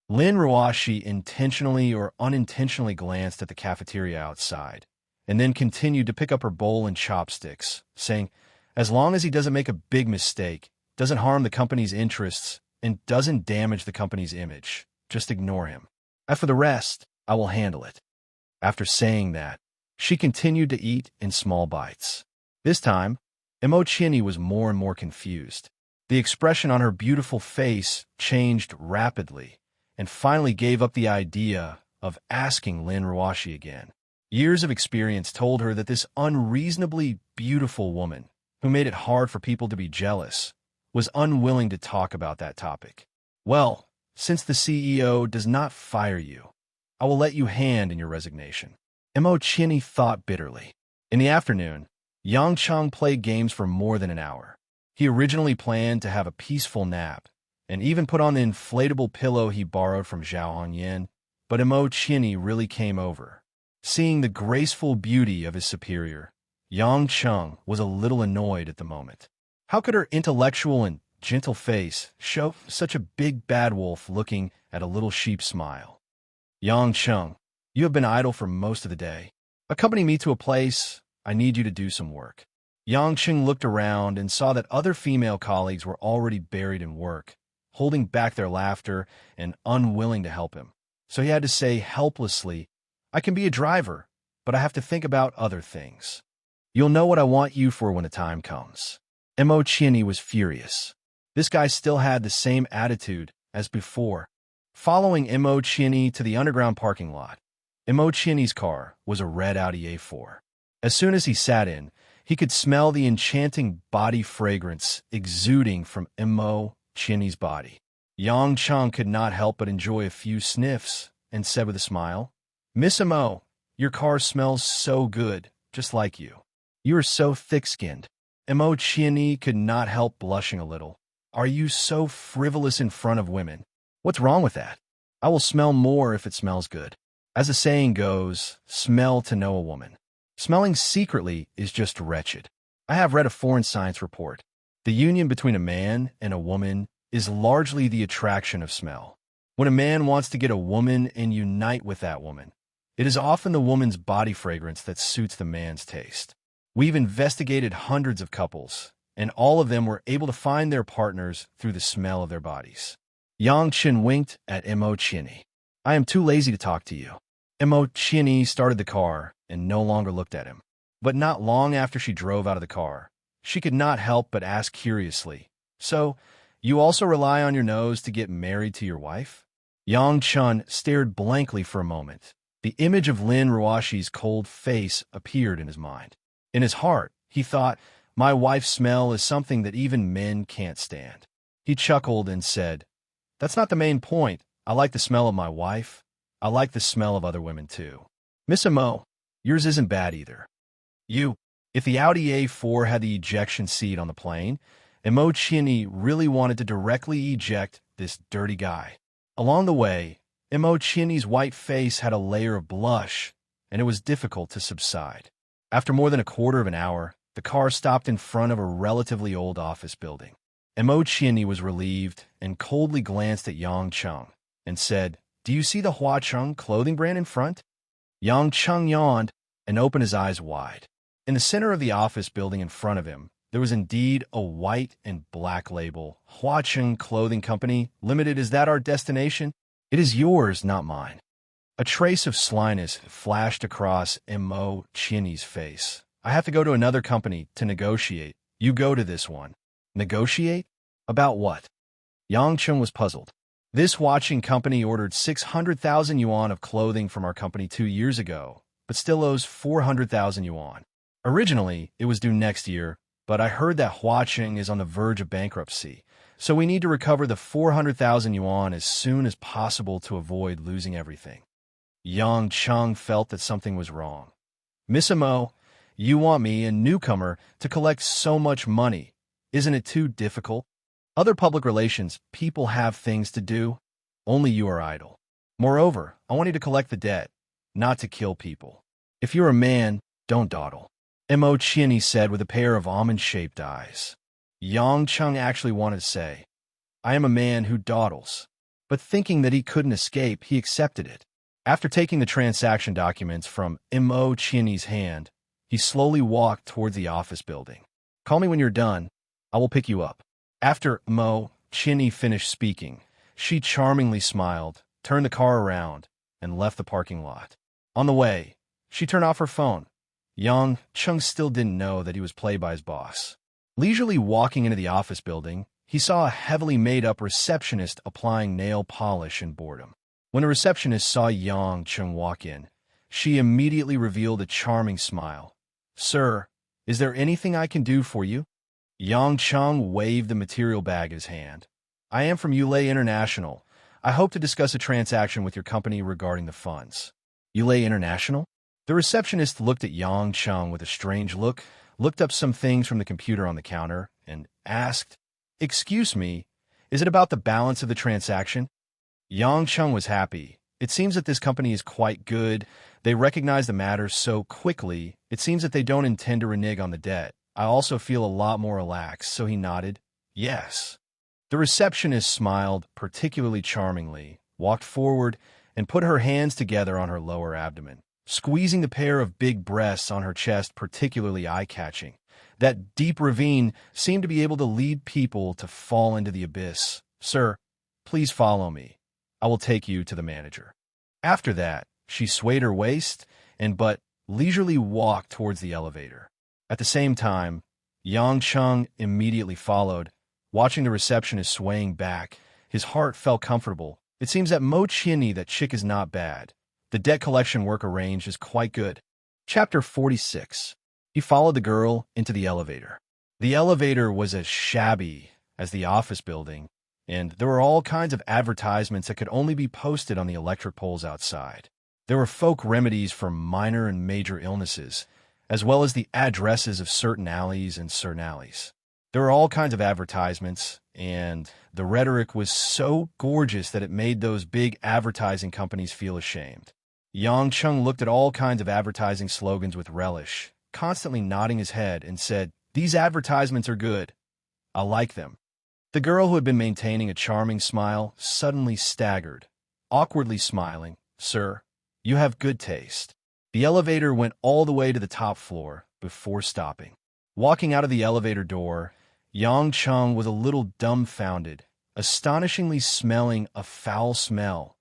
Lin Ruoshi intentionally or unintentionally glanced at the cafeteria outside, and then continued to pick up her bowl and chopsticks, saying, "As long as he doesn't make a big mistake, doesn't harm the company's interests, and doesn't damage the company's image, just ignore him. As for the rest, I will handle it." After saying that, she continued to eat in small bites. This time, Mo Chinny was more and more confused. The expression on her beautiful face changed rapidly, and finally gave up the idea of asking Lin Ruoshi again. Years of experience told her that this unreasonably beautiful woman, who made it hard for people to be jealous, was unwilling to talk about that topic. "Well, since the CEO does not fire you, I will let you hand in your resignation." Mo Chinny thought bitterly. In the afternoon, Yang Chung played games for more than an hour. He originally planned to have a peaceful nap, and even put on the inflatable pillow he borrowed from Zhao Hongyan, but Mo Chinny really came over. Seeing the graceful beauty of his superior, Yang Chung was a little annoyed at the moment. How could her intellectual and gentle face show such a big bad wolf looking at a little sheep smile? "Yang Chung, you have been idle for most of the day. Accompany me to a place. I need you to do some work." Yang Chung looked around and saw that other female colleagues were already buried in work, holding back their laughter and unwilling to help him. So he had to say helplessly, "I can be a driver, but I have to think about other things. You'll know what I want you for when the time comes." Mo Chinny was furious. This guy still had the same attitude as before. Following Mo Chinny to the underground parking lot, Mo Chinny's car was a red Audi A4. As soon as he sat in, he could smell the enchanting body fragrance exuding from Mo Chinny's body. Yang Chung could not help but enjoy a few sniffs and said with a smile, Miss Mo, your car smells so good, just like you. You are so thick-skinned. Mo Chiani could not help blushing a little. Are you so frivolous in front of women? What's wrong with that? I will smell more if it smells good. As the saying goes, smell to know a woman. Smelling secretly is just wretched. I have read a foreign science report. The union between a man and a woman is largely the attraction of smell. When a man wants to get a woman and unite with that woman, it is often the woman's body fragrance that suits the man's taste. We've investigated hundreds of couples, and all of them were able to find their partners through the smell of their bodies. Yang Chen winked at Mo Chiani. I am too lazy to talk to you. Mo Chiani started the car and no longer looked at him. But not long after she drove out of the car, she could not help but ask curiously, So, you also rely on your nose to get married to your wife? Yang Chen stared blankly for a moment. The image of Lin Ruoshi's cold face appeared in his mind. In his heart, he thought, my wife's smell is something that even men can't stand. He chuckled and said, That's not the main point. I like the smell of my wife. I like the smell of other women too. Miss Mo, yours isn't bad either. If the Audi A4 had the ejection seat on the plane, Mo Chiani really wanted to directly eject this dirty guy. Along the way, Mo Chiani's white face had a layer of blush, and it was difficult to subside. After more than a quarter of an hour, the car stopped in front of a relatively old office building. Mo Chiani was relieved and coldly glanced at Yang Cheng and said, Do you see the Hua Cheng clothing brand in front? Yang Cheng yawned and opened his eyes wide. In the center of the office building in front of him, there was indeed a white and black label. Hua Cheng Clothing Company Limited, is that our destination? It is yours, not mine. A trace of slyness flashed across Mo Chiani's face. I have to go to another company to negotiate. You go to this one. Negotiate? About what? Yang Cheng was puzzled. This watching company ordered 600,000 yuan of clothing from our company 2 years ago, but still owes 400,000 yuan. Originally, it was due next year, but I heard that Huacheng is on the verge of bankruptcy, so we need to recover the 400,000 yuan as soon as possible to avoid losing everything. Yang Cheng felt that something was wrong. Miss Mo, you want me, a newcomer, to collect so much money. Isn't it too difficult? Other public relations people have things to do. Only you are idle. Moreover, I want you to collect the debt, not to kill people. If you're a man, don't dawdle. Mo Chiani said with a pair of almond-shaped eyes. Yang Cheng actually wanted to say, I am a man who dawdles. But thinking that he couldn't escape, he accepted it. After taking the transaction documents from Mo Chiani's hand, he slowly walked towards the office building. Call me when you're done. I will pick you up. After Mo Chiani finished speaking, she charmingly smiled, turned the car around, and left the parking lot. On the way, she turned off her phone. Yang Cheng still didn't know that he was played by his boss. Leisurely walking into the office building, he saw a heavily made-up receptionist applying nail polish in boredom. When the receptionist saw Yang Cheng walk in, she immediately revealed a charming smile. Sir, is there anything I can do for you? Yang Cheng waved the material bag in his hand. I am from Yulei International. I hope to discuss a transaction with your company regarding the funds. Yulei International? The receptionist looked at Yang Cheng with a strange look, looked up some things from the computer on the counter, and asked, Excuse me, is it about the balance of the transaction? Yang Cheng was happy. It seems that this company is quite good. They recognize the matter so quickly. It seems that they don't intend to renege on the debt. I also feel a lot more relaxed, so he nodded. Yes. The receptionist smiled particularly charmingly, walked forward, and put her hands together on her lower abdomen, squeezing the pair of big breasts on her chest particularly eye-catching. That deep ravine seemed to be able to lead people to fall into the abyss. Sir, please follow me. I will take you to the manager. After that, she swayed her waist and but leisurely walked towards the elevator. At the same time, Yang Cheng immediately followed, watching the receptionist swaying back. His heart felt comfortable. It seems that Mo Chiani, that chick, is not bad. The debt collection work arranged is quite good. Chapter 46. He followed the girl into the elevator. The elevator was as shabby as the office building, and there were all kinds of advertisements that could only be posted on the electric poles outside. There were folk remedies for minor and major illnesses, as well as the addresses of certain alleys and certain alleys. There were all kinds of advertisements, and the rhetoric was so gorgeous that it made those big advertising companies feel ashamed. Yang Chung looked at all kinds of advertising slogans with relish, constantly nodding his head, and said, "These advertisements are good. I like them." The girl, who had been maintaining a charming smile, suddenly staggered, awkwardly smiling. "Sir, you have good taste." The elevator went all the way to the top floor before stopping. Walking out of the elevator door, Yang Chung was a little dumbfounded, astonishingly smelling a foul smell.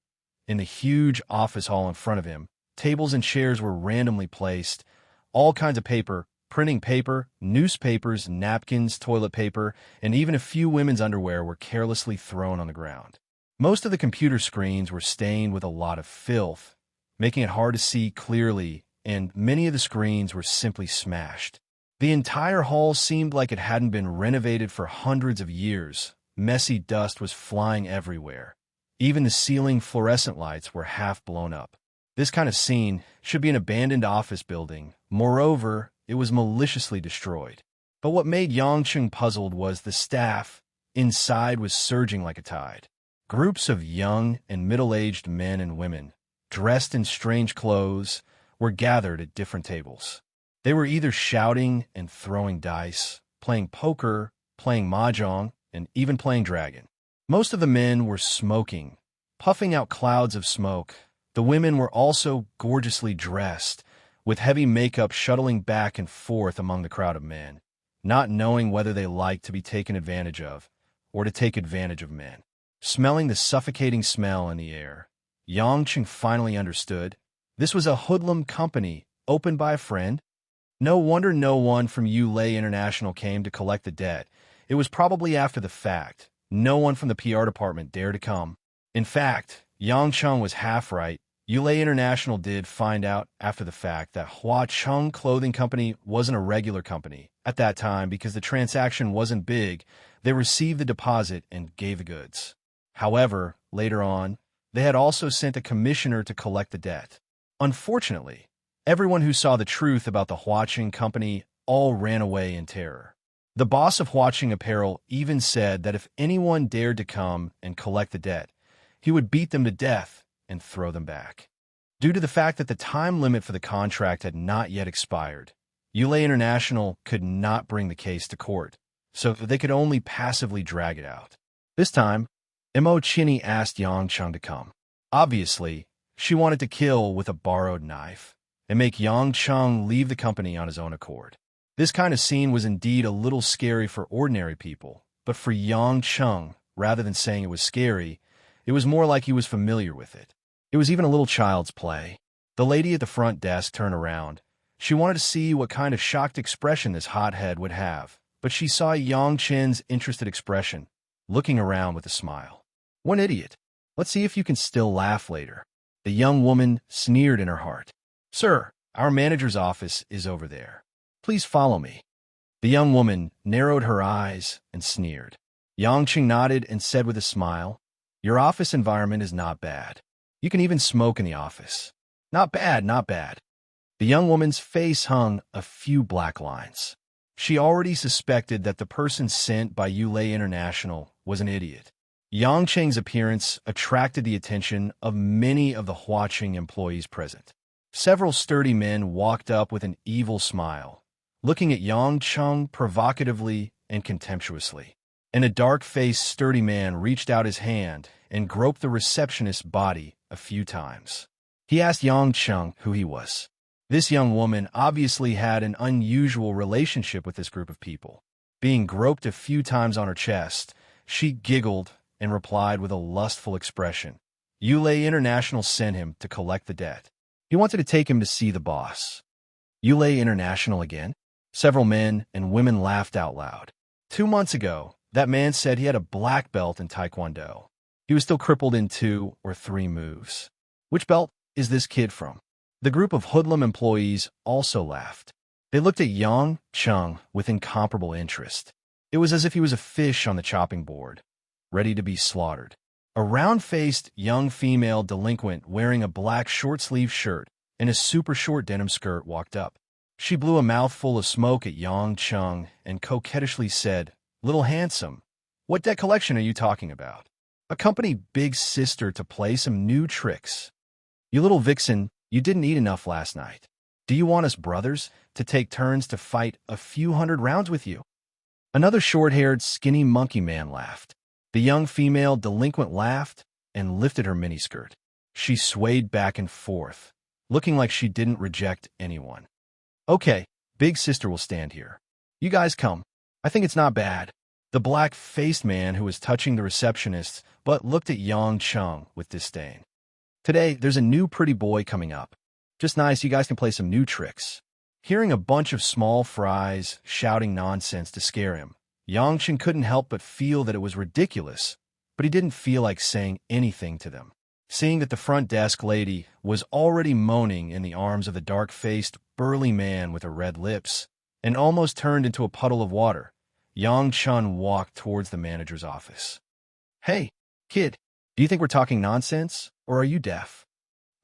In the huge office hall in front of him, tables and chairs were randomly placed. All kinds of paper, printing paper, newspapers, napkins, toilet paper, and even a few women's underwear were carelessly thrown on the ground. Most of the computer screens were stained with a lot of filth, making it hard to see clearly, and many of the screens were simply smashed. The entire hall seemed like it hadn't been renovated for hundreds of years. Messy dust was flying everywhere. Even the ceiling fluorescent lights were half blown up. This kind of scene should be an abandoned office building. Moreover, it was maliciously destroyed. But what made Yang Chung puzzled was the staff. Inside was surging like a tide. Groups of young and middle-aged men and women, dressed in strange clothes, were gathered at different tables. They were either shouting and throwing dice, playing poker, playing mahjong, and even playing dragon. Most of the men were smoking, puffing out clouds of smoke. The women were also gorgeously dressed, with heavy makeup shuttling back and forth among the crowd of men, not knowing whether they liked to be taken advantage of or to take advantage of men. Smelling the suffocating smell in the air, Yang Chung finally understood. This was a hoodlum company opened by a friend. No wonder no one from Ulay International came to collect the debt. It was probably after the fact. No one from the PR department dared to come. In fact, Yang Chung was half right. Ulay International did find out after the fact that Hua Chung Clothing Company wasn't a regular company at that time because the transaction wasn't big. They received the deposit and gave the goods. However, later on, they had also sent a commissioner to collect the debt. Unfortunately, everyone who saw the truth about the Huaching Company all ran away in terror. The boss of Huaching Apparel even said that if anyone dared to come and collect the debt, he would beat them to death and throw them back. Due to the fact that the time limit for the contract had not yet expired, Ulay International could not bring the case to court, so they could only passively drag it out. This time, Mo Chinny asked Yang Chung to come. Obviously, she wanted to kill with a borrowed knife and make Yang Chung leave the company on his own accord. This kind of scene was indeed a little scary for ordinary people, but for Yang Chung, rather than saying it was scary, it was more like he was familiar with it. It was even a little child's play. The lady at the front desk turned around. She wanted to see what kind of shocked expression this hothead would have, but she saw Yang Chen's interested expression, looking around with a smile. "One idiot. Let's see if you can still laugh later." The young woman sneered in her heart. "Sir, our manager's office is over there. Please follow me." The young woman narrowed her eyes and sneered. Yang Chung nodded and said with a smile, "Your office environment is not bad. You can even smoke in the office. Not bad, not bad." The young woman's face hung a few black lines. She already suspected that the person sent by Ulay International was an idiot. Yang Cheng's appearance attracted the attention of many of the Huaching employees present. Several sturdy men walked up with an evil smile, looking at Yang Chung provocatively and contemptuously. And a dark-faced, sturdy man reached out his hand and groped the receptionist's body a few times. He asked Yang Chung who he was. This young woman obviously had an unusual relationship with this group of people. Being groped a few times on her chest, she giggled and replied with a lustful expression. Ulay International sent him to collect the debt. He wanted to take him to see the boss. Ulay International again? Several men and women laughed out loud. 2 months ago, that man said he had a black belt in Taekwondo. He was still crippled in 2 or 3 moves. Which belt is this kid from? The group of hoodlum employees also laughed. They looked at Yang Chung with incomparable interest. It was as if he was a fish on the chopping board, ready to be slaughtered. A round-faced young female delinquent wearing a black short-sleeved shirt and a super short denim skirt walked up. She blew a mouthful of smoke at Yang Chung and coquettishly said, "Little handsome, what deck collection are you talking about? Accompany big sister to play some new tricks. You little vixen, you didn't eat enough last night. Do you want us brothers to take turns to fight a few hundred rounds with you?" Another short-haired, skinny monkey man laughed. The young female delinquent laughed and lifted her miniskirt. She swayed back and forth, looking like she didn't reject anyone. "Okay, big sister will stand here. You guys come. I think it's not bad." The black-faced man who was touching the receptionist but looked at Yang Chung with disdain. "Today, there's a new pretty boy coming up. Just nice, you guys can play some new tricks." Hearing a bunch of small fries shouting nonsense to scare him, Yang Chung couldn't help but feel that it was ridiculous, but he didn't feel like saying anything to them. Seeing that the front desk lady was already moaning in the arms of the dark-faced, burly man with the red lips and almost turned into a puddle of water, Yang Chun walked towards the manager's office. "Hey, kid, do you think we're talking nonsense, or are you deaf?"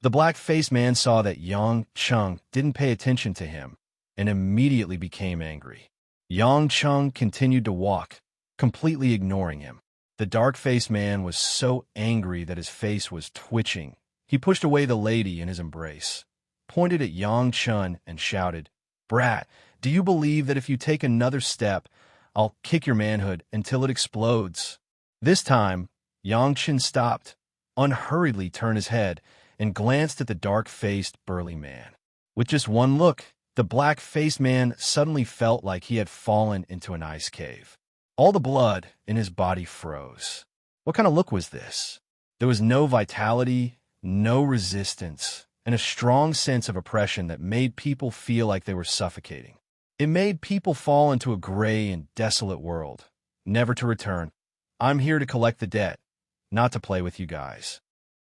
The black-faced man saw that Yang Chung didn't pay attention to him and immediately became angry. Yang Chung continued to walk, completely ignoring him. The dark-faced man was so angry that his face was twitching. He pushed away the lady in his embrace, pointed at Yang Chun, and shouted, "Brat, do you believe that if you take another step, I'll kick your manhood until it explodes?" This time, Yang Chun stopped, unhurriedly turned his head, and glanced at the dark-faced, burly man. With just one look, the black-faced man suddenly felt like he had fallen into an ice cave. All the blood in his body froze. What kind of look was this? There was no vitality, no resistance, and a strong sense of oppression that made people feel like they were suffocating. It made people fall into a gray and desolate world, never to return. "I'm here to collect the debt, not to play with you guys."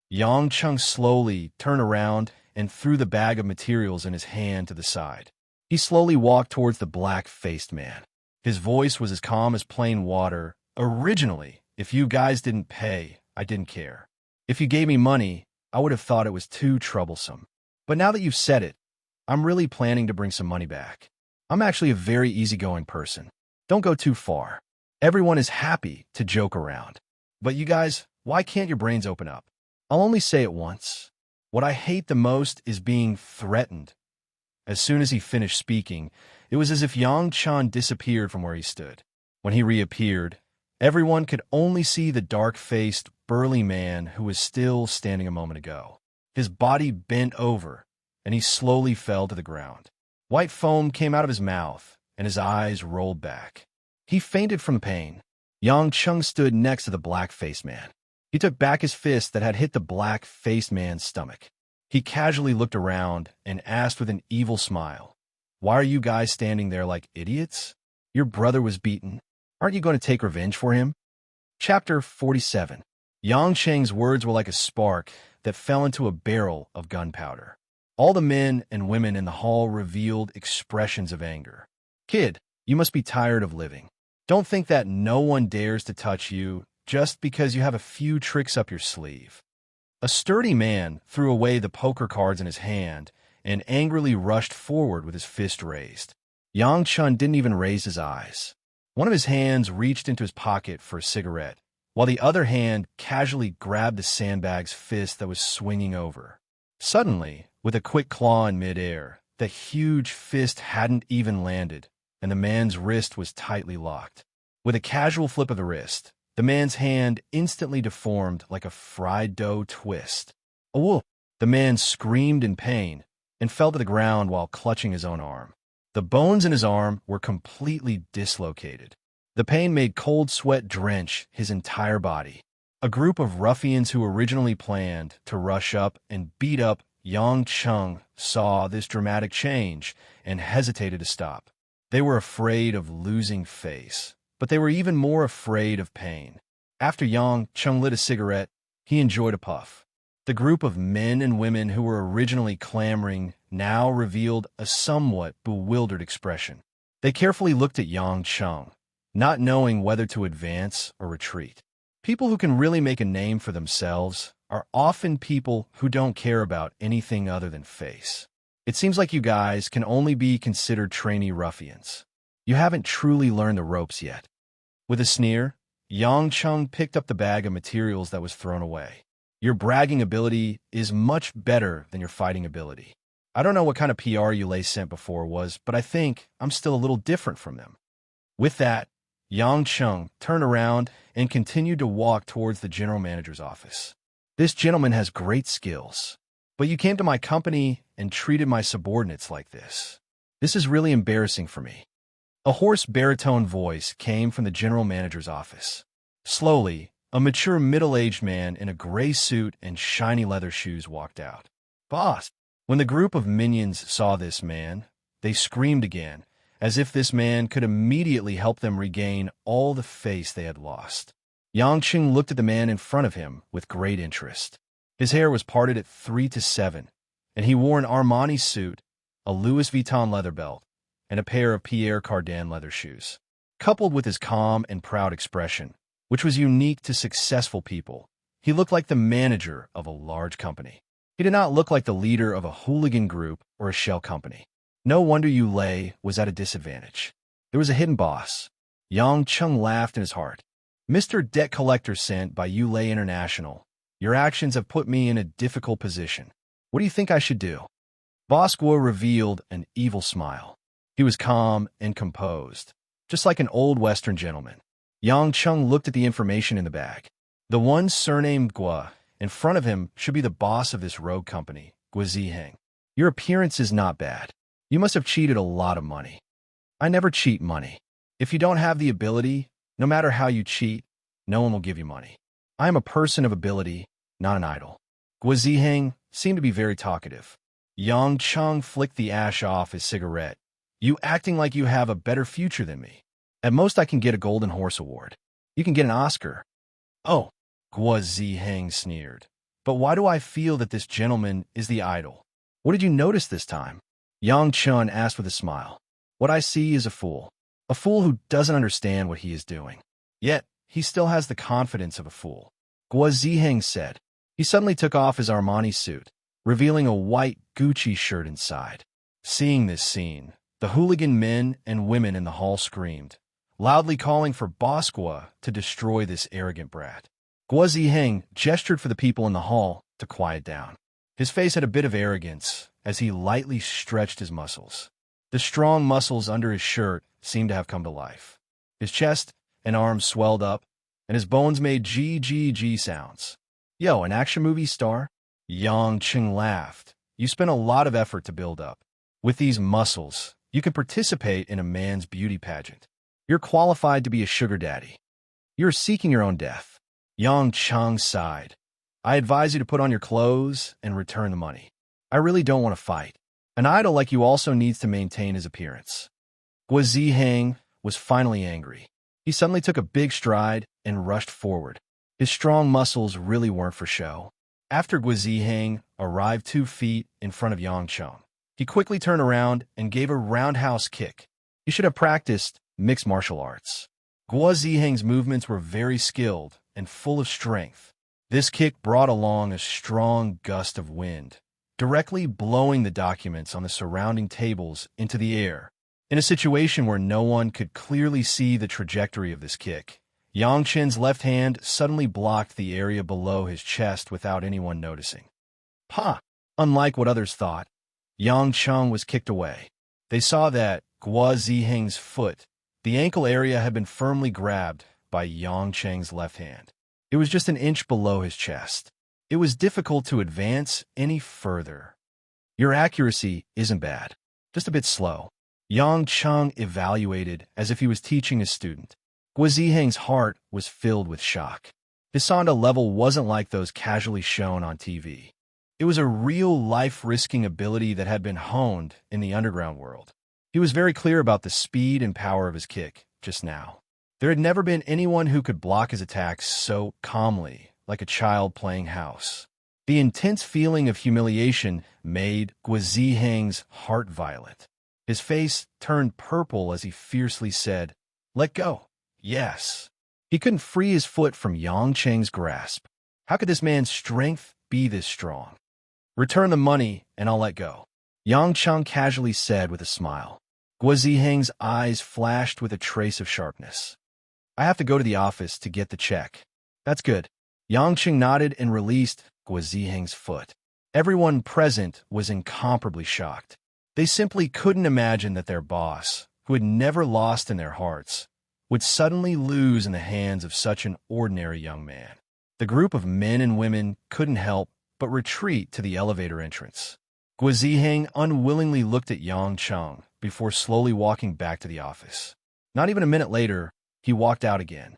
Yang Chung slowly turned around and threw the bag of materials in his hand to the side. He slowly walked towards the black-faced man. His voice was as calm as plain water. "Originally, if you guys didn't pay, I didn't care. If you gave me money, I would have thought it was too troublesome. But now that you've said it, I'm really planning to bring some money back. I'm actually a very easygoing person. Don't go too far. Everyone is happy to joke around. But you guys, why can't your brains open up? I'll only say it once. What I hate the most is being threatened." As soon as he finished speaking, it was as if Yang Chan disappeared from where he stood. When he reappeared, everyone could only see the dark-faced, burly man who was still standing a moment ago. His body bent over, and he slowly fell to the ground. White foam came out of his mouth, and his eyes rolled back. He fainted from pain. Yang Chung stood next to the black-faced man. He took back his fist that had hit the black-faced man's stomach. He casually looked around and asked with an evil smile, "Why are you guys standing there like idiots? Your brother was beaten. Aren't you going to take revenge for him?" Chapter 47. Yang Cheng's words were like a spark that fell into a barrel of gunpowder. All the men and women in the hall revealed expressions of anger. "Kid, you must be tired of living. Don't think that no one dares to touch you just because you have a few tricks up your sleeve." A sturdy man threw away the poker cards in his hand and angrily rushed forward with his fist raised. Yang Chun didn't even raise his eyes. One of his hands reached into his pocket for a cigarette, while the other hand casually grabbed the sandbag's fist that was swinging over. Suddenly, with a quick claw in midair, the huge fist hadn't even landed, and the man's wrist was tightly locked. With a casual flip of the wrist, the man's hand instantly deformed like a fried dough twist. "Oh!" The man screamed in pain and fell to the ground while clutching his own arm. The bones in his arm were completely dislocated. The pain made cold sweat drench his entire body. A group of ruffians who originally planned to rush up and beat up Yang Chung saw this dramatic change and hesitated to stop. They were afraid of losing face, but they were even more afraid of pain. After Yang Chung lit a cigarette, he enjoyed a puff. The group of men and women who were originally clamoring now revealed a somewhat bewildered expression. They carefully looked at Yang Chung, not knowing whether to advance or retreat. People who can really make a name for themselves are often people who don't care about anything other than face. It seems like you guys can only be considered trainee ruffians. You haven't truly learned the ropes yet. With a sneer, Yang Chung picked up the bag of materials that was thrown away. Your bragging ability is much better than your fighting ability. I don't know what kind of PR Yulei sent before was, but I think I'm still a little different from them. With that, Yang Chung turned around and continued to walk towards the general manager's office. This gentleman has great skills, but you came to my company and treated my subordinates like this. This is really embarrassing for me. A hoarse baritone voice came from the general manager's office. Slowly, a mature middle-aged man in a gray suit and shiny leather shoes walked out. Boss! When the group of minions saw this man, they screamed again, as if this man could immediately help them regain all the face they had lost. Yang Qing looked at the man in front of him with great interest. His hair was parted at 3 to 7, and he wore an Armani suit, a Louis Vuitton leather belt, and a pair of Pierre Cardin leather shoes. Coupled with his calm and proud expression, which was unique to successful people, he looked like the manager of a large company. He did not look like the leader of a hooligan group or a shell company. No wonder Yulei was at a disadvantage. There was a hidden boss. Yang Chung laughed in his heart. Mr. Debt Collector sent by Yulei International, your actions have put me in a difficult position. What do you think I should do? Boss Guo revealed an evil smile. He was calm and composed, just like an old Western gentleman. Yang Chung looked at the information in the bag. The one surnamed Guo in front of him should be the boss of this rogue company, Guo Ziheng. Your appearance is not bad. You must have cheated a lot of money. I never cheat money. If you don't have the ability, no matter how you cheat, no one will give you money. I am a person of ability, not an idol. Guo Ziheng seemed to be very talkative. Yang Chung flicked the ash off his cigarette. You acting like you have a better future than me. At most I can get a Golden Horse Award. You can get an Oscar. Oh, Guo Ziheng sneered. But why do I feel that this gentleman is the idol? What did you notice this time? Yang Chun asked with a smile. What I see is a fool who doesn't understand what he is doing. Yet, he still has the confidence of a fool. Guo Ziheng said. He suddenly took off his Armani suit, revealing a white Gucci shirt inside. Seeing this scene, the hooligan men and women in the hall screamed, loudly calling for Boss Guo to destroy this arrogant brat. Guo Ziheng gestured for the people in the hall to quiet down. His face had a bit of arrogance as he lightly stretched his muscles. The strong muscles under his shirt seemed to have come to life. His chest and arms swelled up, and his bones made G sounds. Yo, an action movie star? Yang Qing laughed. You spent a lot of effort to build up. With these muscles, you can participate in a man's beauty pageant. You're qualified to be a sugar daddy. You're seeking your own death. Yang Chang sighed. I advise you to put on your clothes and return the money. I really don't want to fight. An idol like you also needs to maintain his appearance. Guo Ziheng was finally angry. He suddenly took a big stride and rushed forward. His strong muscles really weren't for show. After Guo Ziheng arrived 2 feet in front of Yang Chong, he quickly turned around and gave a roundhouse kick. He should have practiced mixed martial arts. Guo Ziheng's movements were very skilled and full of strength. This kick brought along a strong gust of wind, directly blowing the documents on the surrounding tables into the air. In a situation where no one could clearly see the trajectory of this kick, Yang Chen's left hand suddenly blocked the area below his chest without anyone noticing. Ha! Unlike what others thought, Yang Cheng was kicked away. They saw that Guo Ziheng's foot, the ankle area, had been firmly grabbed by Yang Cheng's left hand. It was just an inch below his chest. It was difficult to advance any further. Your accuracy isn't bad, just a bit slow. Yang Cheng evaluated as if he was teaching a student. Guo Ziheng's heart was filled with shock. His Sanda level wasn't like those casually shown on TV. It was a real life-risking ability that had been honed in the underground world. He was very clear about the speed and power of his kick just now. There had never been anyone who could block his attacks so calmly, like a child playing house. The intense feeling of humiliation made Guo Ziheng's heart violent. His face turned purple as he fiercely said, "Let go." Yes. He couldn't free his foot from Yang Cheng's grasp. How could this man's strength be this strong? Return the money, and I'll let go, Yang Cheng casually said with a smile. Guo Ziheng's eyes flashed with a trace of sharpness. I have to go to the office to get the check. That's good. Yang Cheng nodded and released Guo Ziheng's foot. Everyone present was incomparably shocked. They simply couldn't imagine that their boss, who had never lost in their hearts, would suddenly lose in the hands of such an ordinary young man. The group of men and women couldn't help but retreat to the elevator entrance. Guo Ziheng unwillingly looked at Yang Cheng before slowly walking back to the office. Not even a minute later, he walked out again.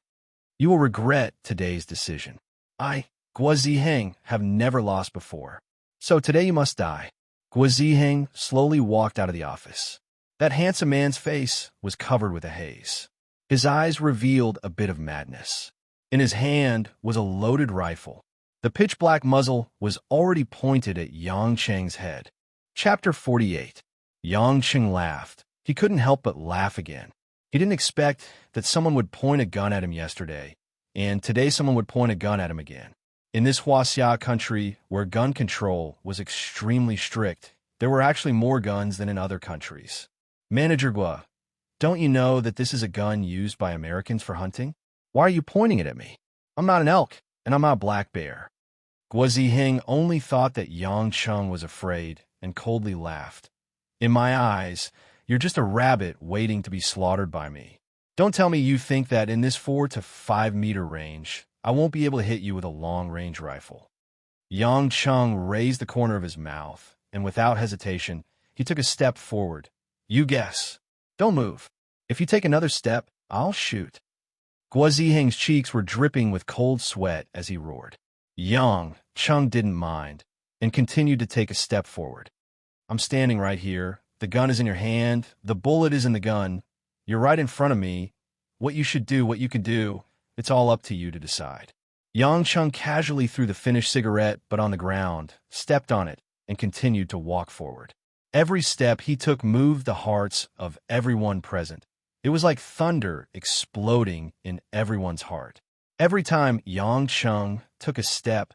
You will regret today's decision. I, Guo Ziheng, have never lost before. So today you must die. Guo Ziheng slowly walked out of the office. That handsome man's face was covered with a haze. His eyes revealed a bit of madness. In his hand was a loaded rifle. The pitch-black muzzle was already pointed at Yang Cheng's head. Chapter 48. Yang Cheng laughed. He couldn't help but laugh again. He didn't expect that someone would point a gun at him yesterday, and today someone would point a gun at him again. In this Huaxia country, where gun control was extremely strict, there were actually more guns than in other countries. Manager Guo, don't you know that this is a gun used by Americans for hunting? Why are you pointing it at me? I'm not an elk, and I'm not a black bear. Guo Ziheng only thought that Yang Cheng was afraid and coldly laughed. In my eyes, you're just a rabbit waiting to be slaughtered by me. Don't tell me you think that in this 4 to 5 meter range, I won't be able to hit you with a long-range rifle. Yang Cheng raised the corner of his mouth, and without hesitation, he took a step forward. You guess. Don't move. If you take another step, I'll shoot. Guo Ziheng's cheeks were dripping with cold sweat as he roared. Yang Cheng didn't mind, and continued to take a step forward. I'm standing right here. The gun is in your hand. The bullet is in the gun. You're right in front of me. What you should do, what you can do, it's all up to you to decide. Yang Cheng casually threw the finished cigarette, but on the ground, stepped on it, and continued to walk forward. Every step he took moved the hearts of everyone present. It was like thunder exploding in everyone's heart. Every time Yang Cheng took a step,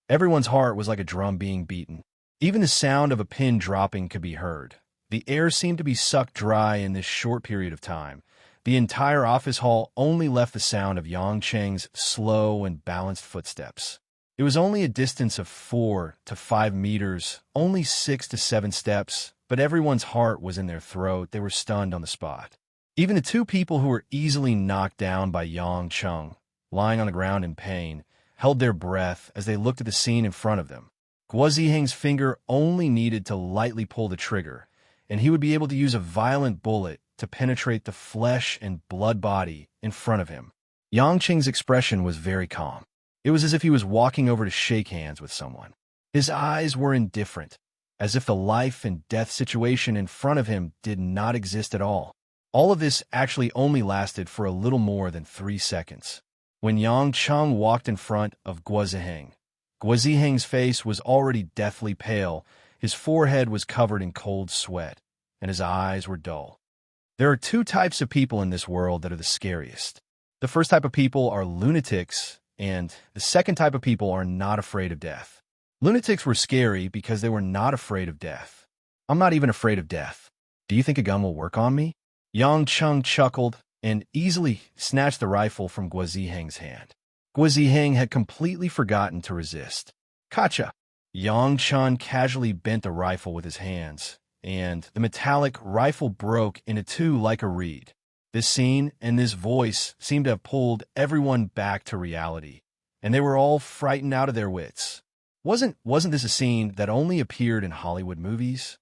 everyone's heart was like a drum being beaten. Even the sound of a pin dropping could be heard. The air seemed to be sucked dry in this short period of time. The entire office hall only left the sound of Yang Cheng's slow and balanced footsteps. It was only a distance of 4 to 5 meters, only 6 to 7 steps, but everyone's heart was in their throat. They were stunned on the spot. Even the two people who were easily knocked down by Yang Cheng, lying on the ground in pain, held their breath as they looked at the scene in front of them. Guo Ziheng's finger only needed to lightly pull the trigger, and he would be able to use a violent bullet to penetrate the flesh and blood body in front of him. Yang Cheng's expression was very calm. It was as if he was walking over to shake hands with someone. His eyes were indifferent, as if the life and death situation in front of him did not exist at all. All of this actually only lasted for a little more than 3 seconds. When Yang Cheng walked in front of Guo Ziheng's face was already deathly pale, his forehead was covered in cold sweat, and his eyes were dull. There are 2 types of people in this world that are the scariest. The first type of people are lunatics, and the second type of people are not afraid of death. Lunatics were scary because they were not afraid of death. I'm not even afraid of death. Do you think a gun will work on me? Yang Cheng chuckled and easily snatched the rifle from Guo Ziheng's hand. Guo Ziheng had completely forgotten to resist. Kacha! Yang Cheng casually bent the rifle with his hands, and the metallic rifle broke into 2 like a reed. This scene and this voice seemed to have pulled everyone back to reality, and they were all frightened out of their wits. Wasn't this a scene that only appeared in Hollywood movies?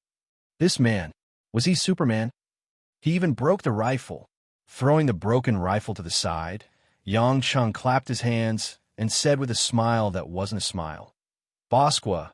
This man, was he Superman? He even broke the rifle. Throwing the broken rifle to the side, Yang Cheng clapped his hands and said with a smile that wasn't a smile, Boss Guo,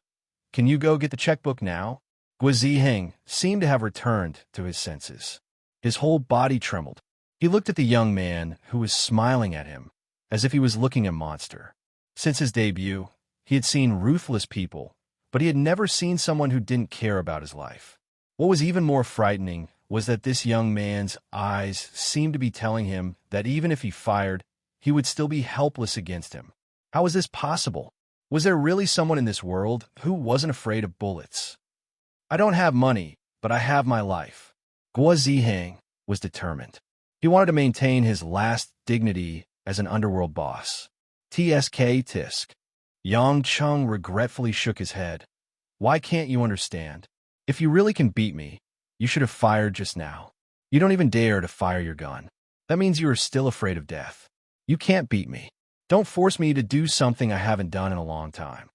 can you go get the checkbook now? Guo Ziheng seemed to have returned to his senses. His whole body trembled. He looked at the young man who was smiling at him, as if he was looking at a monster. Since his debut, he had seen ruthless people, but he had never seen someone who didn't care about his life. What was even more frightening was that this young man's eyes seemed to be telling him that even if he fired, he would still be helpless against him. How was this possible? Was there really someone in this world who wasn't afraid of bullets? I don't have money, but I have my life. Guo Ziheng was determined. He wanted to maintain his last dignity as an underworld boss. TSK Tisk. Yang Chung regretfully shook his head. Why can't you understand? If you really can beat me, you should have fired just now. You don't even dare to fire your gun. That means you are still afraid of death. You can't beat me. Don't force me to do something I haven't done in a long time.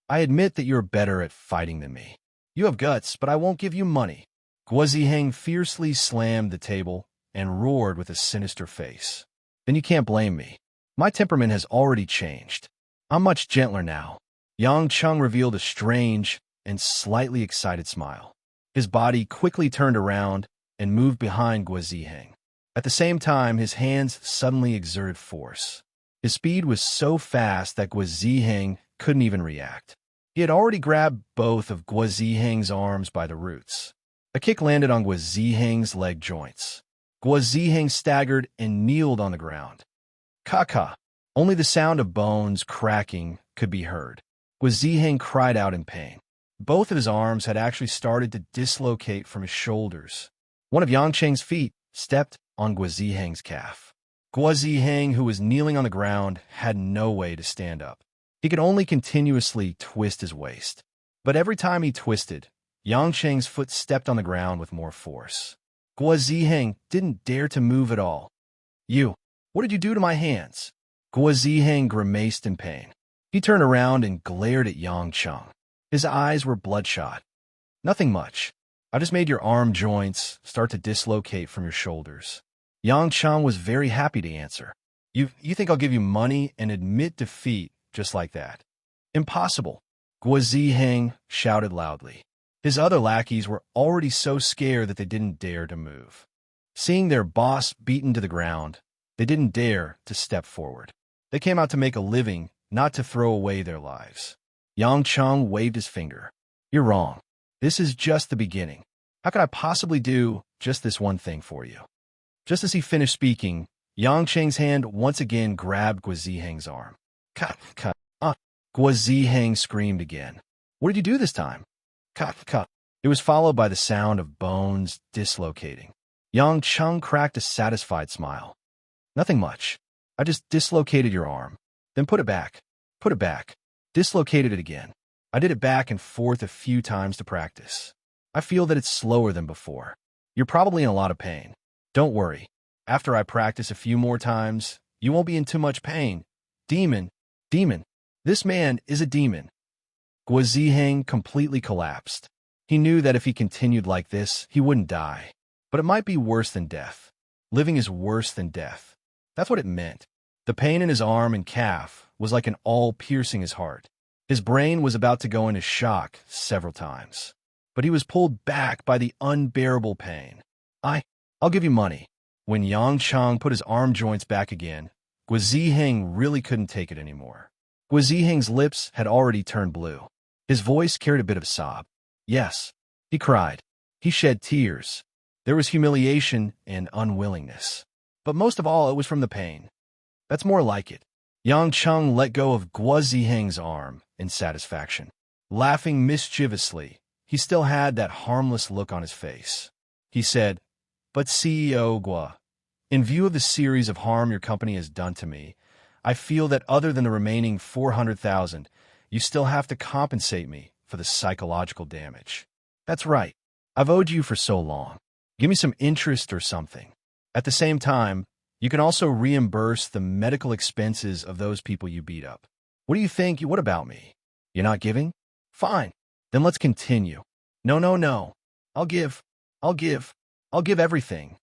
I admit that you're better at fighting than me. You have guts, but I won't give you money. Guo Ziheng fiercely slammed the table and roared with a sinister face. Then you can't blame me. My temperament has already changed. I'm much gentler now. Yang Chung revealed a strange and slightly excited smile. His body quickly turned around and moved behind Guo Ziheng. At the same time, his hands suddenly exerted force. His speed was so fast that Guo Ziheng couldn't even react. He had already grabbed both of Guo Ziheng's arms by the roots. A kick landed on Guo Ziheng's leg joints. Guo Ziheng staggered and kneeled on the ground. Ka-ka! Only the sound of bones cracking could be heard. Guo Ziheng cried out in pain. Both of his arms had actually started to dislocate from his shoulders. One of Yang Cheng's feet stepped on Guo Ziheng's calf. Guo Ziheng, who was kneeling on the ground, had no way to stand up. He could only continuously twist his waist. But every time he twisted, Yang Cheng's foot stepped on the ground with more force. Guo Ziheng didn't dare to move at all. What did you do to my hands? Guo Ziheng grimaced in pain. He turned around and glared at Yang Chung. His eyes were bloodshot. Nothing much. I just made your arm joints start to dislocate from your shoulders. Yang Chung was very happy to answer. You think I'll give you money and admit defeat just like that? Impossible. Guo Ziheng shouted loudly. His other lackeys were already so scared that they didn't dare to move. Seeing their boss beaten to the ground, they didn't dare to step forward. They came out to make a living, not to throw away their lives. Yang Chung waved his finger. You're wrong. This is just the beginning. How could I possibly do just this one thing for you? Just as he finished speaking, Yang Cheng's hand once again grabbed Guo Ziheng's arm. Cut. Guo Ziheng screamed again. What did you do this time? Cut. It was followed by the sound of bones dislocating. Yang Chung cracked a satisfied smile. Nothing much. I just dislocated your arm. Then put it back. Dislocated it again. I did it back and forth a few times to practice. I feel that it's slower than before. You're probably in a lot of pain. Don't worry. After I practice a few more times, you won't be in too much pain. Demon. This man is a demon. Guo Ziheng completely collapsed. He knew that if he continued like this, he wouldn't die. But it might be worse than death. Living is worse than death. That's what it meant. The pain in his arm and calf was like an awl piercing his heart. His brain was about to go into shock several times. But he was pulled back by the unbearable pain. I'll give you money. When Yang Chung put his arm joints back again, Guo Ziheng really couldn't take it anymore. Guo Ziheng's lips had already turned blue. His voice carried a bit of a sob. Yes, he cried. He shed tears. There was humiliation and unwillingness. But most of all, it was from the pain. That's more like it. Yang Chung let go of Guo Ziheng's arm in satisfaction. Laughing mischievously, he still had that harmless look on his face. He said, But CEO Guo, in view of the series of harm your company has done to me, I feel that other than the remaining 400,000, you still have to compensate me for the psychological damage. That's right. I've owed you for so long. Give me some interest or something. At the same time, you can also reimburse the medical expenses of those people you beat up. What do you think? What about me? You're not giving? Fine. Then let's continue. No. I'll give everything.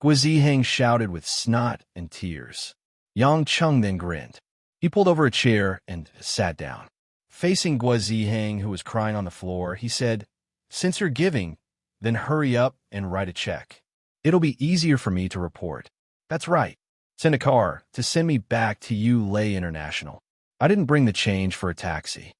Guo Ziheng shouted with snot and tears. Yang Chung then grinned. He pulled over a chair and sat down. Facing Guo Ziheng, who was crying on the floor, he said, Since you're giving, then hurry up and write a check. It'll be easier for me to report. That's right. Send a car to send me back to Yulei International. I didn't bring the change for a taxi.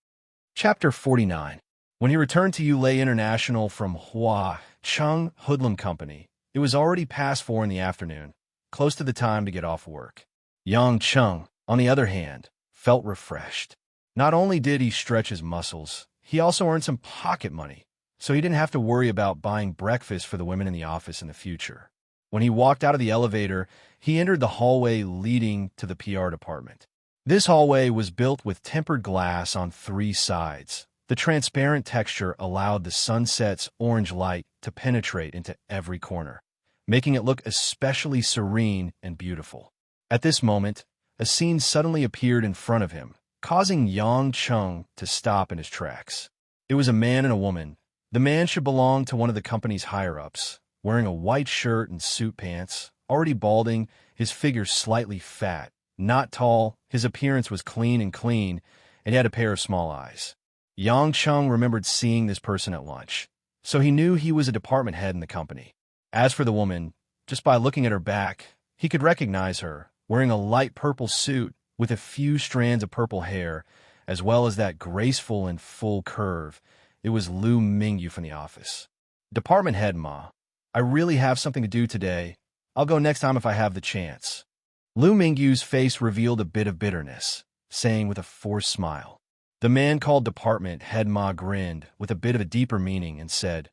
Chapter 49. When he returned to Yulei International from Hua Chung Hoodlum Company, it was already past 4 in the afternoon, close to the time to get off work. Yang Chung, on the other hand, felt refreshed. Not only did he stretch his muscles, he also earned some pocket money, so he didn't have to worry about buying breakfast for the women in the office in the future. When he walked out of the elevator, he entered the hallway leading to the PR department. This hallway was built with tempered glass on 3 sides. The transparent texture allowed the sunset's orange light to penetrate into every corner, making it look especially serene and beautiful. At this moment, a scene suddenly appeared in front of him, causing Yang Chung to stop in his tracks. It was a man and a woman. The man should belong to one of the company's higher-ups, wearing a white shirt and suit pants, already balding, his figure slightly fat, not tall, his appearance was clean, and he had a pair of small eyes. Yang Chung remembered seeing this person at lunch, so he knew he was a department head in the company. As for the woman, just by looking at her back, he could recognize her, wearing a light purple suit with a few strands of purple hair, as well as that graceful and full curve. It was Lu Mingyu from the office. Department head Ma, I really have something to do today. I'll go next time if I have the chance. Lu Mingyu's face revealed a bit of bitterness, saying with a forced smile. The man called department head Ma grinned with a bit of a deeper meaning and said,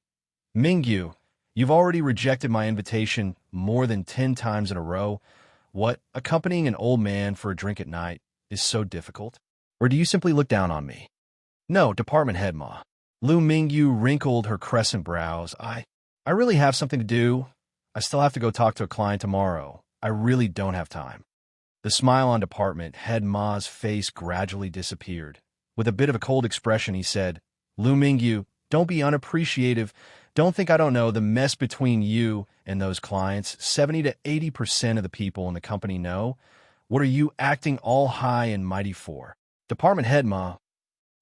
Mingyu, you've already rejected my invitation more than 10 times in a row. What, accompanying an old man for a drink at night is so difficult? Or do you simply look down on me? No, department head Ma. Lu Mingyu wrinkled her crescent brows. I really have something to do. I still have to go talk to a client tomorrow. I really don't have time. The smile on department head Ma's face gradually disappeared. With a bit of a cold expression, he said, Lu Mingyu, don't be unappreciative. Don't think I don't know the mess between you and those clients. 70 to 80% of the people in the company know. What are you acting all high and mighty for? Department head Ma.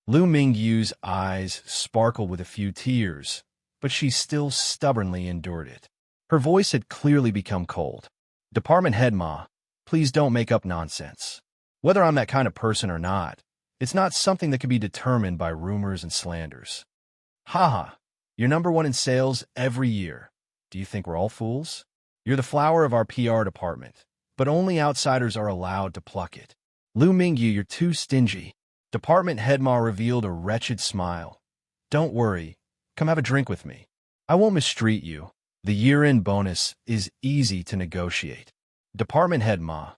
Lu Mingyu's eyes sparkled with a few tears, but she still stubbornly endured it. Her voice had clearly become cold. Department head Ma, please don't make up nonsense. Whether I'm that kind of person or not, it's not something that can be determined by rumors and slanders. Haha, you're #1 in sales every year. Do you think we're all fools? You're the flower of our PR department, but only outsiders are allowed to pluck it. Lu Mingyu, you're too stingy. Department head Ma revealed a wretched smile. Don't worry, come have a drink with me. I won't mistreat you. The year-end bonus is easy to negotiate. Department head Ma,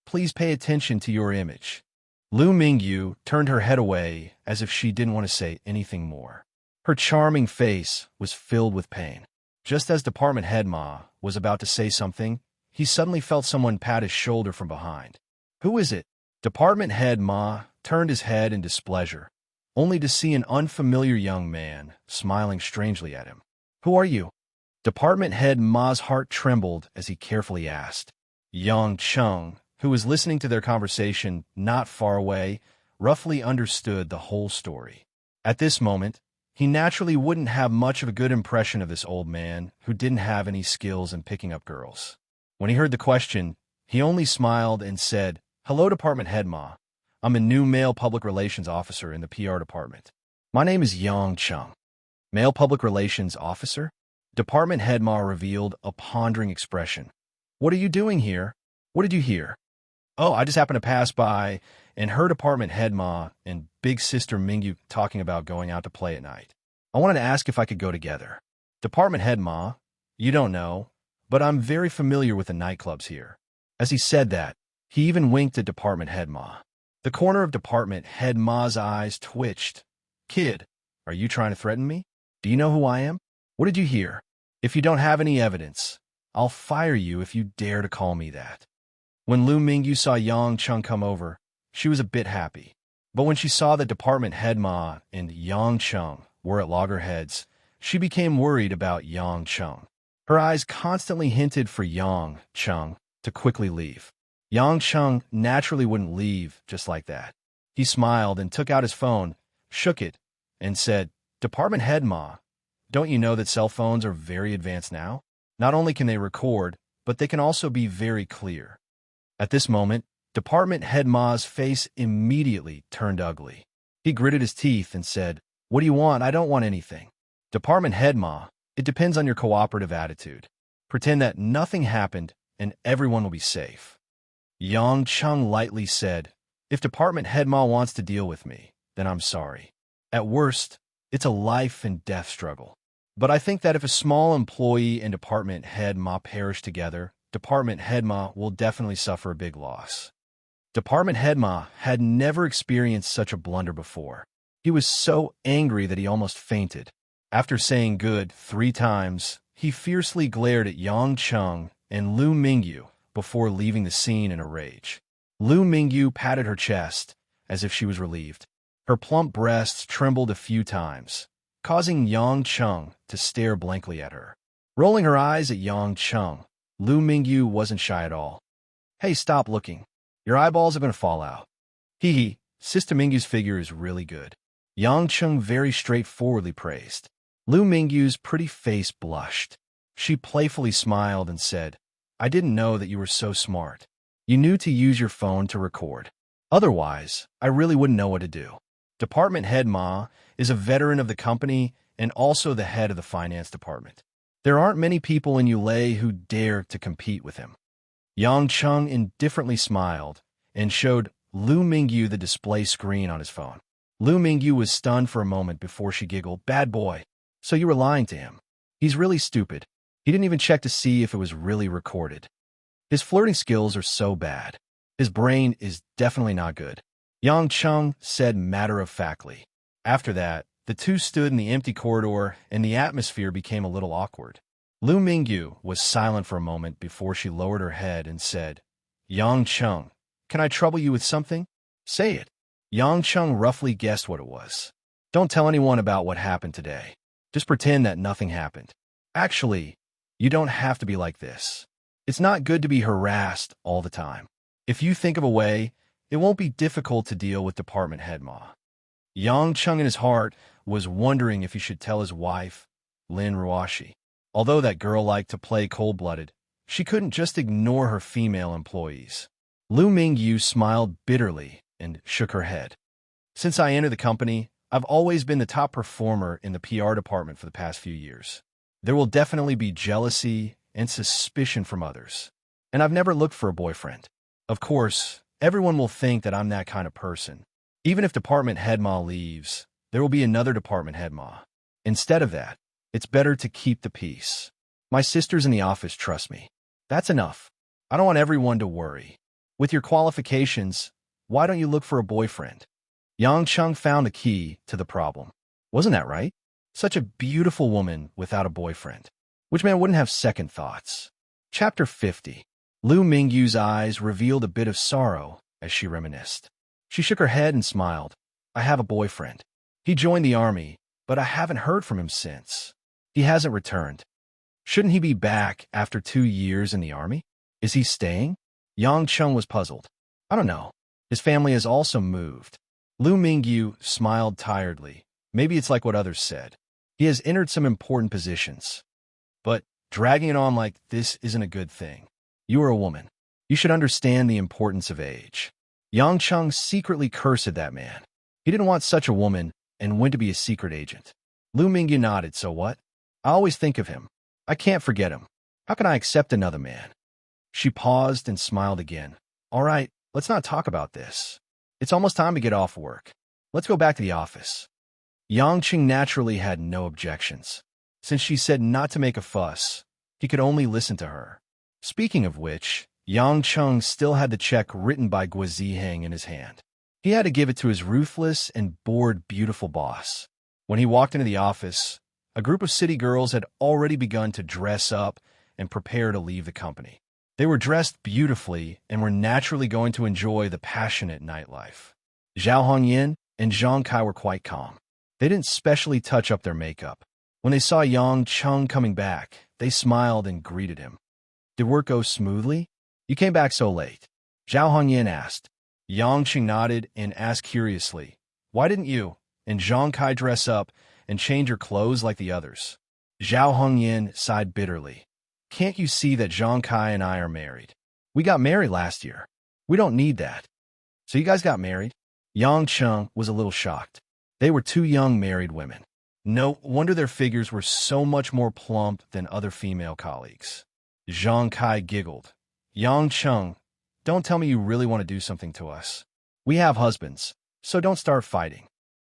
please pay attention to your image. Lu Mingyu turned her head away as if she didn't want to say anything more. Her charming face was filled with pain. Just as department head Ma was about to say something, he suddenly felt someone pat his shoulder from behind. Who is it? Department head Ma turned his head in displeasure, only to see an unfamiliar young man smiling strangely at him. Who are you? Department head Ma's heart trembled as he carefully asked. Yang Chung, who was listening to their conversation not far away, roughly understood the whole story. At this moment, he naturally wouldn't have much of a good impression of this old man who didn't have any skills in picking up girls. When he heard the question, he only smiled and said, Hello, Department head Ma. I'm a new male public relations officer in the PR department. My name is Yang Chung. Male public relations officer? Department head Ma revealed a pondering expression. What are you doing here? What did you hear? Oh, I just happened to pass by and heard Department head Ma and big sister Mingyu talking about going out to play at night. I wanted to ask if I could go together. Department head Ma, you don't know, but I'm very familiar with the nightclubs here. As he said that, he even winked at Department head Ma. The corner of Department head Ma's eyes twitched. Kid, are you trying to threaten me? Do you know who I am? What did you hear? If you don't have any evidence, I'll fire you if you dare to call me that. When Lu Mingyu saw Yang Chung come over, she was a bit happy. But when she saw that Department head Ma and Yang Chung were at loggerheads, she became worried about Yang Chung. Her eyes constantly hinted for Yang Chung to quickly leave. Yang Chung naturally wouldn't leave just like that. He smiled and took out his phone, shook it, and said, Department head Ma, don't you know that cell phones are very advanced now? Not only can they record, but they can also be very clear. At this moment, Department head Ma's face immediately turned ugly. He gritted his teeth and said, What do you want? I don't want anything. Department head Ma, it depends on your cooperative attitude. Pretend that nothing happened and everyone will be safe. Yang Chung lightly said, "If department head ma wants to deal with me, then I'm sorry. At worst, it's a life and death struggle. But I think that if a small employee and department head ma perish together, department head ma will definitely suffer a big loss." Department head ma had never experienced such a blunder before. He was so angry that he almost fainted. After saying good 3 times, he fiercely glared at Yang Chung and Lu Mingyu before leaving the scene in a rage. Lu Mingyu patted her chest as if she was relieved. Her plump breasts trembled a few times, causing Yang Chung to stare blankly at her. Rolling her eyes at Yang Chung, Lu Mingyu wasn't shy at all. "Hey, stop looking. Your eyeballs are going to fall out." "Hee hee, Sister Mingyu's figure is really good," Yang Chung very straightforwardly praised. Lu Mingyu's pretty face blushed. She playfully smiled and said, "I didn't know that you were so smart. You knew to use your phone to record. Otherwise, I really wouldn't know what to do." Department head Ma is a veteran of the company and also the head of the finance department. There aren't many people in Yulei who dare to compete with him. Yang Chung indifferently smiled and showed Lu Mingyu the display screen on his phone. Lu Mingyu was stunned for a moment before she giggled, "Bad boy. So you were lying to him. He's really stupid. He didn't even check to see if it was really recorded. His flirting skills are so bad. His brain is definitely not good," Yang Chung said matter-of-factly. After that, the two stood in the empty corridor and the atmosphere became a little awkward. Lu Mingyu was silent for a moment before she lowered her head and said, "Yang Chung, can I trouble you with something? Say it." Yang Chung roughly guessed what it was. "Don't tell anyone about what happened today. Just pretend that nothing happened. Actually, you don't have to be like this. It's not good to be harassed all the time. If you think of a way, it won't be difficult to deal with department head Ma." Yang Chung in his heart was wondering if he should tell his wife, Lin Ruashi. Although that girl liked to play cold-blooded, she couldn't just ignore her female employees. Lu Mingyu smiled bitterly and shook her head. "Since I entered the company, I've always been the top performer in the PR department for the past few years. There will definitely be jealousy and suspicion from others. And I've never looked for a boyfriend. Of course, everyone will think that I'm that kind of person. Even if department head Ma leaves, there will be another department head Ma. Instead of that, it's better to keep the peace. My sisters in the office trust me. That's enough. I don't want everyone to worry. With your qualifications, why don't you look for a boyfriend?" Yang Chung found the key to the problem. Wasn't that right? Such a beautiful woman without a boyfriend. Which man wouldn't have second thoughts? Chapter 50. Lu Mingyu's eyes revealed a bit of sorrow as she reminisced. She shook her head and smiled. "I have a boyfriend. He joined the army, but I haven't heard from him since. He hasn't returned. Shouldn't he be back after 2 years in the army? Is he staying?" Yang Chung was puzzled. "I don't know. His family has also moved." Lu Mingyu smiled tiredly. "Maybe it's like what others said. He has entered some important positions. But dragging it on like this isn't a good thing. You are a woman. You should understand the importance of age." Yang Chung secretly cursed at that man. He didn't want such a woman and went to be a secret agent. Lu Mingyu nodded. "So what? I always think of him. I can't forget him. How can I accept another man?" She paused and smiled again. "All right, let's not talk about this. It's almost time to get off work. Let's go back to the office." Yang Chung naturally had no objections. Since she said not to make a fuss, he could only listen to her. Speaking of which, Yang Chung still had the check written by Guo Ziheng in his hand. He had to give it to his ruthless and bored beautiful boss. When he walked into the office, a group of city girls had already begun to dress up and prepare to leave the company. They were dressed beautifully and were naturally going to enjoy the passionate nightlife. Zhao Hongyan and Zhang Kai were quite calm. They didn't specially touch up their makeup. When they saw Yang Chung coming back, they smiled and greeted him. "Did work go smoothly? You came back so late?" Zhao Hongyan asked. Yang Chung nodded and asked curiously, "Why didn't you and Zhang Kai dress up and change your clothes like the others?" Zhao Hongyan sighed bitterly. "Can't you see that Zhang Kai and I are married? We got married last year. We don't need that." "So you guys got married?" Yang Chung was a little shocked. They were 2 young married women. No wonder their figures were so much more plump than other female colleagues. Zhang Kai giggled. "Yang Chung, don't tell me you really want to do something to us. We have husbands, so don't start fighting.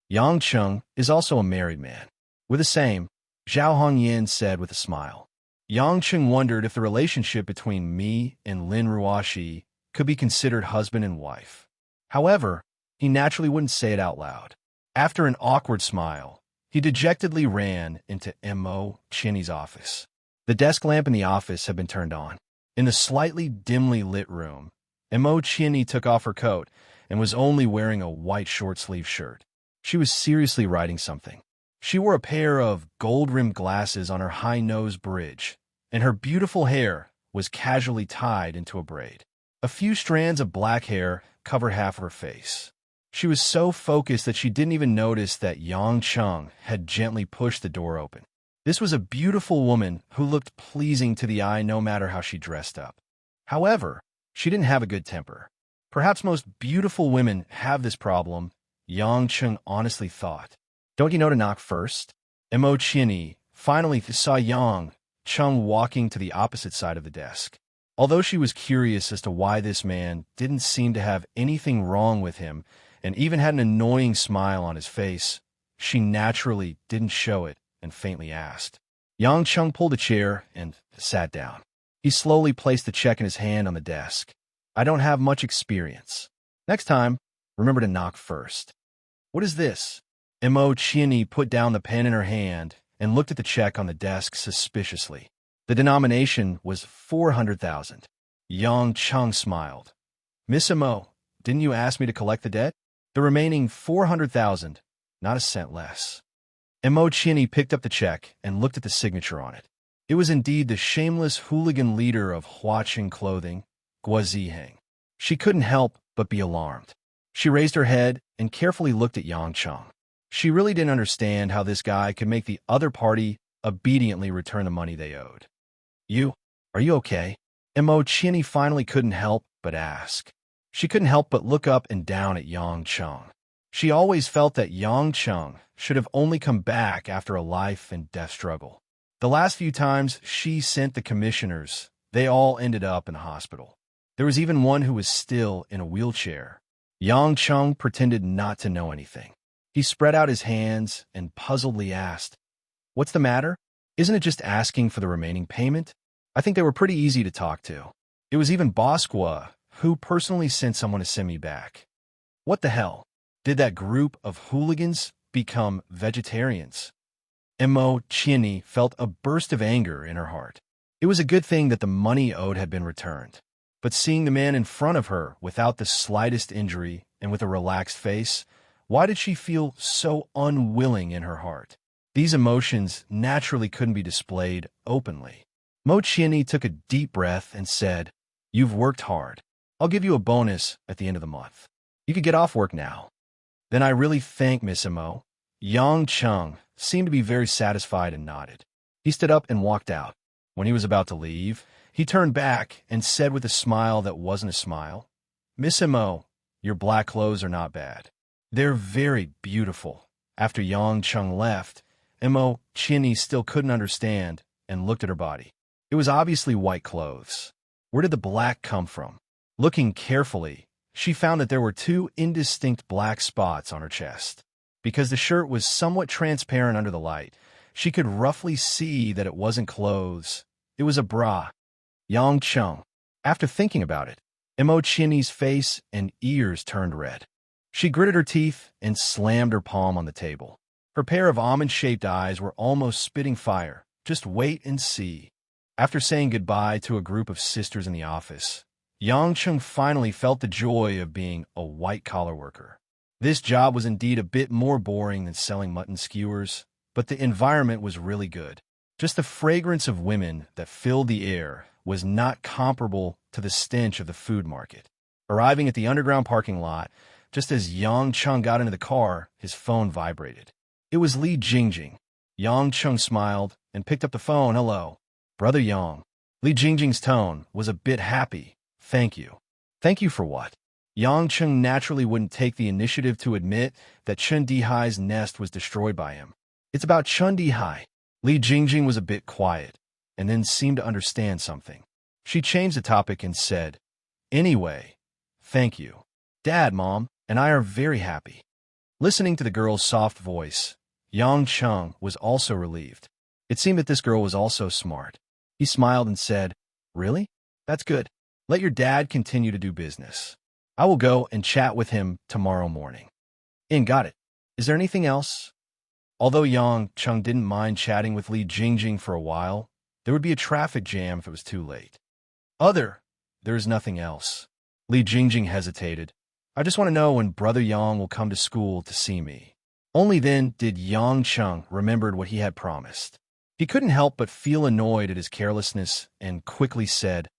Yang Cheng is also a married man. We're the same, Zhao Hongyan said with a smile. Yang Cheng wondered if the relationship between me and Lin Ruoxi could be considered husband and wife. However, he naturally wouldn't say it out loud. After an awkward smile, he dejectedly ran into Mo Chinny's office. The desk lamp in the office had been turned on. In the slightly dimly lit room, Mo Chinny took off her coat and was only wearing a white short-sleeved shirt. She was seriously writing something. She wore a pair of gold-rimmed glasses on her high-nose bridge, and her beautiful hair was casually tied into a braid. A few strands of black hair covered half of her face. She was so focused that she didn't even notice that Yang Cheng had gently pushed the door open. This was a beautiful woman who looked pleasing to the eye no matter how she dressed up. However, she didn't have a good temper. Perhaps most beautiful women have this problem, Yang Cheng honestly thought. Don't you know to knock first? Mo Chinny finally saw Yang Cheng walking to the opposite side of the desk. Although she was curious as to why this man didn't seem to have anything wrong with him and even had an annoying smile on his face, she naturally didn't show it and faintly asked. Yang Cheng pulled a chair and sat down. He slowly placed the check in his hand on the desk. I don't have much experience. Next time, remember to knock first. What is this? Mo Chinny put down the pen in her hand and looked at the check on the desk suspiciously. The denomination was 400,000. Yang Cheng smiled. Miss Mo, didn't you ask me to collect the debt? The remaining 400,000, not a cent less. Mo Chinny picked up the check and looked at the signature on it. It was indeed the shameless hooligan leader of Huaqing Clothing, Guo Ziheng. She couldn't help but be alarmed. She raised her head and carefully looked at Yang Cheng. She really didn't understand how this guy could make the other party obediently return the money they owed. Are you okay? Mo Chinny finally couldn't help but ask. She couldn't help but look up and down at Yang Cheng. She always felt that Yang Cheng should have only come back after a life and death struggle. The last few times she sent the commissioners, they all ended up in the hospital. There was even one who was still in a wheelchair. Yang Cheng pretended not to know anything. He spread out his hands and puzzledly asked, What's the matter? Isn't it just asking for the remaining payment? I think they were pretty easy to talk to. It was even Boss Guo who personally sent someone to send me back. What the hell? Did that group of hooligans become vegetarians? Mo Chinny felt a burst of anger in her heart. It was a good thing that the money owed had been returned. But seeing the man in front of her without the slightest injury and with a relaxed face, why did she feel so unwilling in her heart? These emotions naturally couldn't be displayed openly. Mo Chinny took a deep breath and said, You've worked hard. I'll give you a bonus at the end of the month. You could get off work now. Then I really thank Miss Mo. Yang Cheng seemed to be very satisfied and nodded. He stood up and walked out. When he was about to leave, he turned back and said with a smile that wasn't a smile, Miss Mo, your black clothes are not bad. They're very beautiful. After Yang Cheng left, Mo Chinny still couldn't understand and looked at her body. It was obviously white clothes. Where did the black come from? Looking carefully, she found that there were two indistinct black spots on her chest. Because the shirt was somewhat transparent under the light, she could roughly see that it wasn't clothes. It was a bra. Yang Cheng. After thinking about it, Mo Chinny's face and ears turned red. She gritted her teeth and slammed her palm on the table. Her pair of almond-shaped eyes were almost spitting fire. Just wait and see. After saying goodbye to a group of sisters in the office, Yang Cheng finally felt the joy of being a white-collar worker. This job was indeed a bit more boring than selling mutton skewers, but the environment was really good. Just the fragrance of women that filled the air was not comparable to the stench of the food market. Arriving at the underground parking lot, just as Yang Cheng got into the car, his phone vibrated. It was Li Jingjing. Yang Cheng smiled and picked up the phone. Hello, Brother Yang. Li Jingjing's tone was a bit happy. Thank you. Thank you for what? Yang Cheng naturally wouldn't take the initiative to admit that Chen Dihai's nest was destroyed by him. It's about Chen Dihai. Li Jingjing was a bit quiet, and then seemed to understand something. She changed the topic and said, Anyway, thank you. Dad, Mom, and I are very happy. Listening to the girl's soft voice, Yang Chung was also relieved. It seemed that this girl was also smart. He smiled and said, "Really? That's good. Let your dad continue to do business. I will go and chat with him tomorrow morning." Got it. Is there anything else? Although Yang Chung didn't mind chatting with Li Jingjing for a while, there would be a traffic jam if it was too late. There is nothing else. Li Jingjing hesitated. I just want to know when Brother Yang will come to school to see me. Only then did Yang Chung remembered what he had promised. He couldn't help but feel annoyed at his carelessness and quickly said,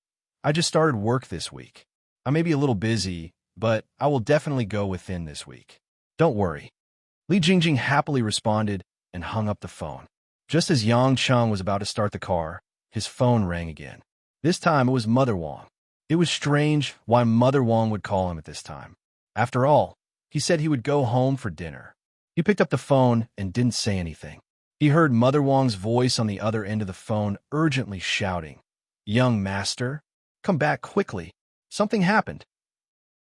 "I just started work this week. I may be a little busy, but I will definitely go within this week. Don't worry." Li Jingjing happily responded and hung up the phone. Just as Yang Chung was about to start the car, his phone rang again. This time it was Mother Wong. It was strange why Mother Wong would call him at this time. After all, he said he would go home for dinner. He picked up the phone and didn't say anything. He heard Mother Wong's voice on the other end of the phone urgently shouting, "Young master, come back quickly. Something happened."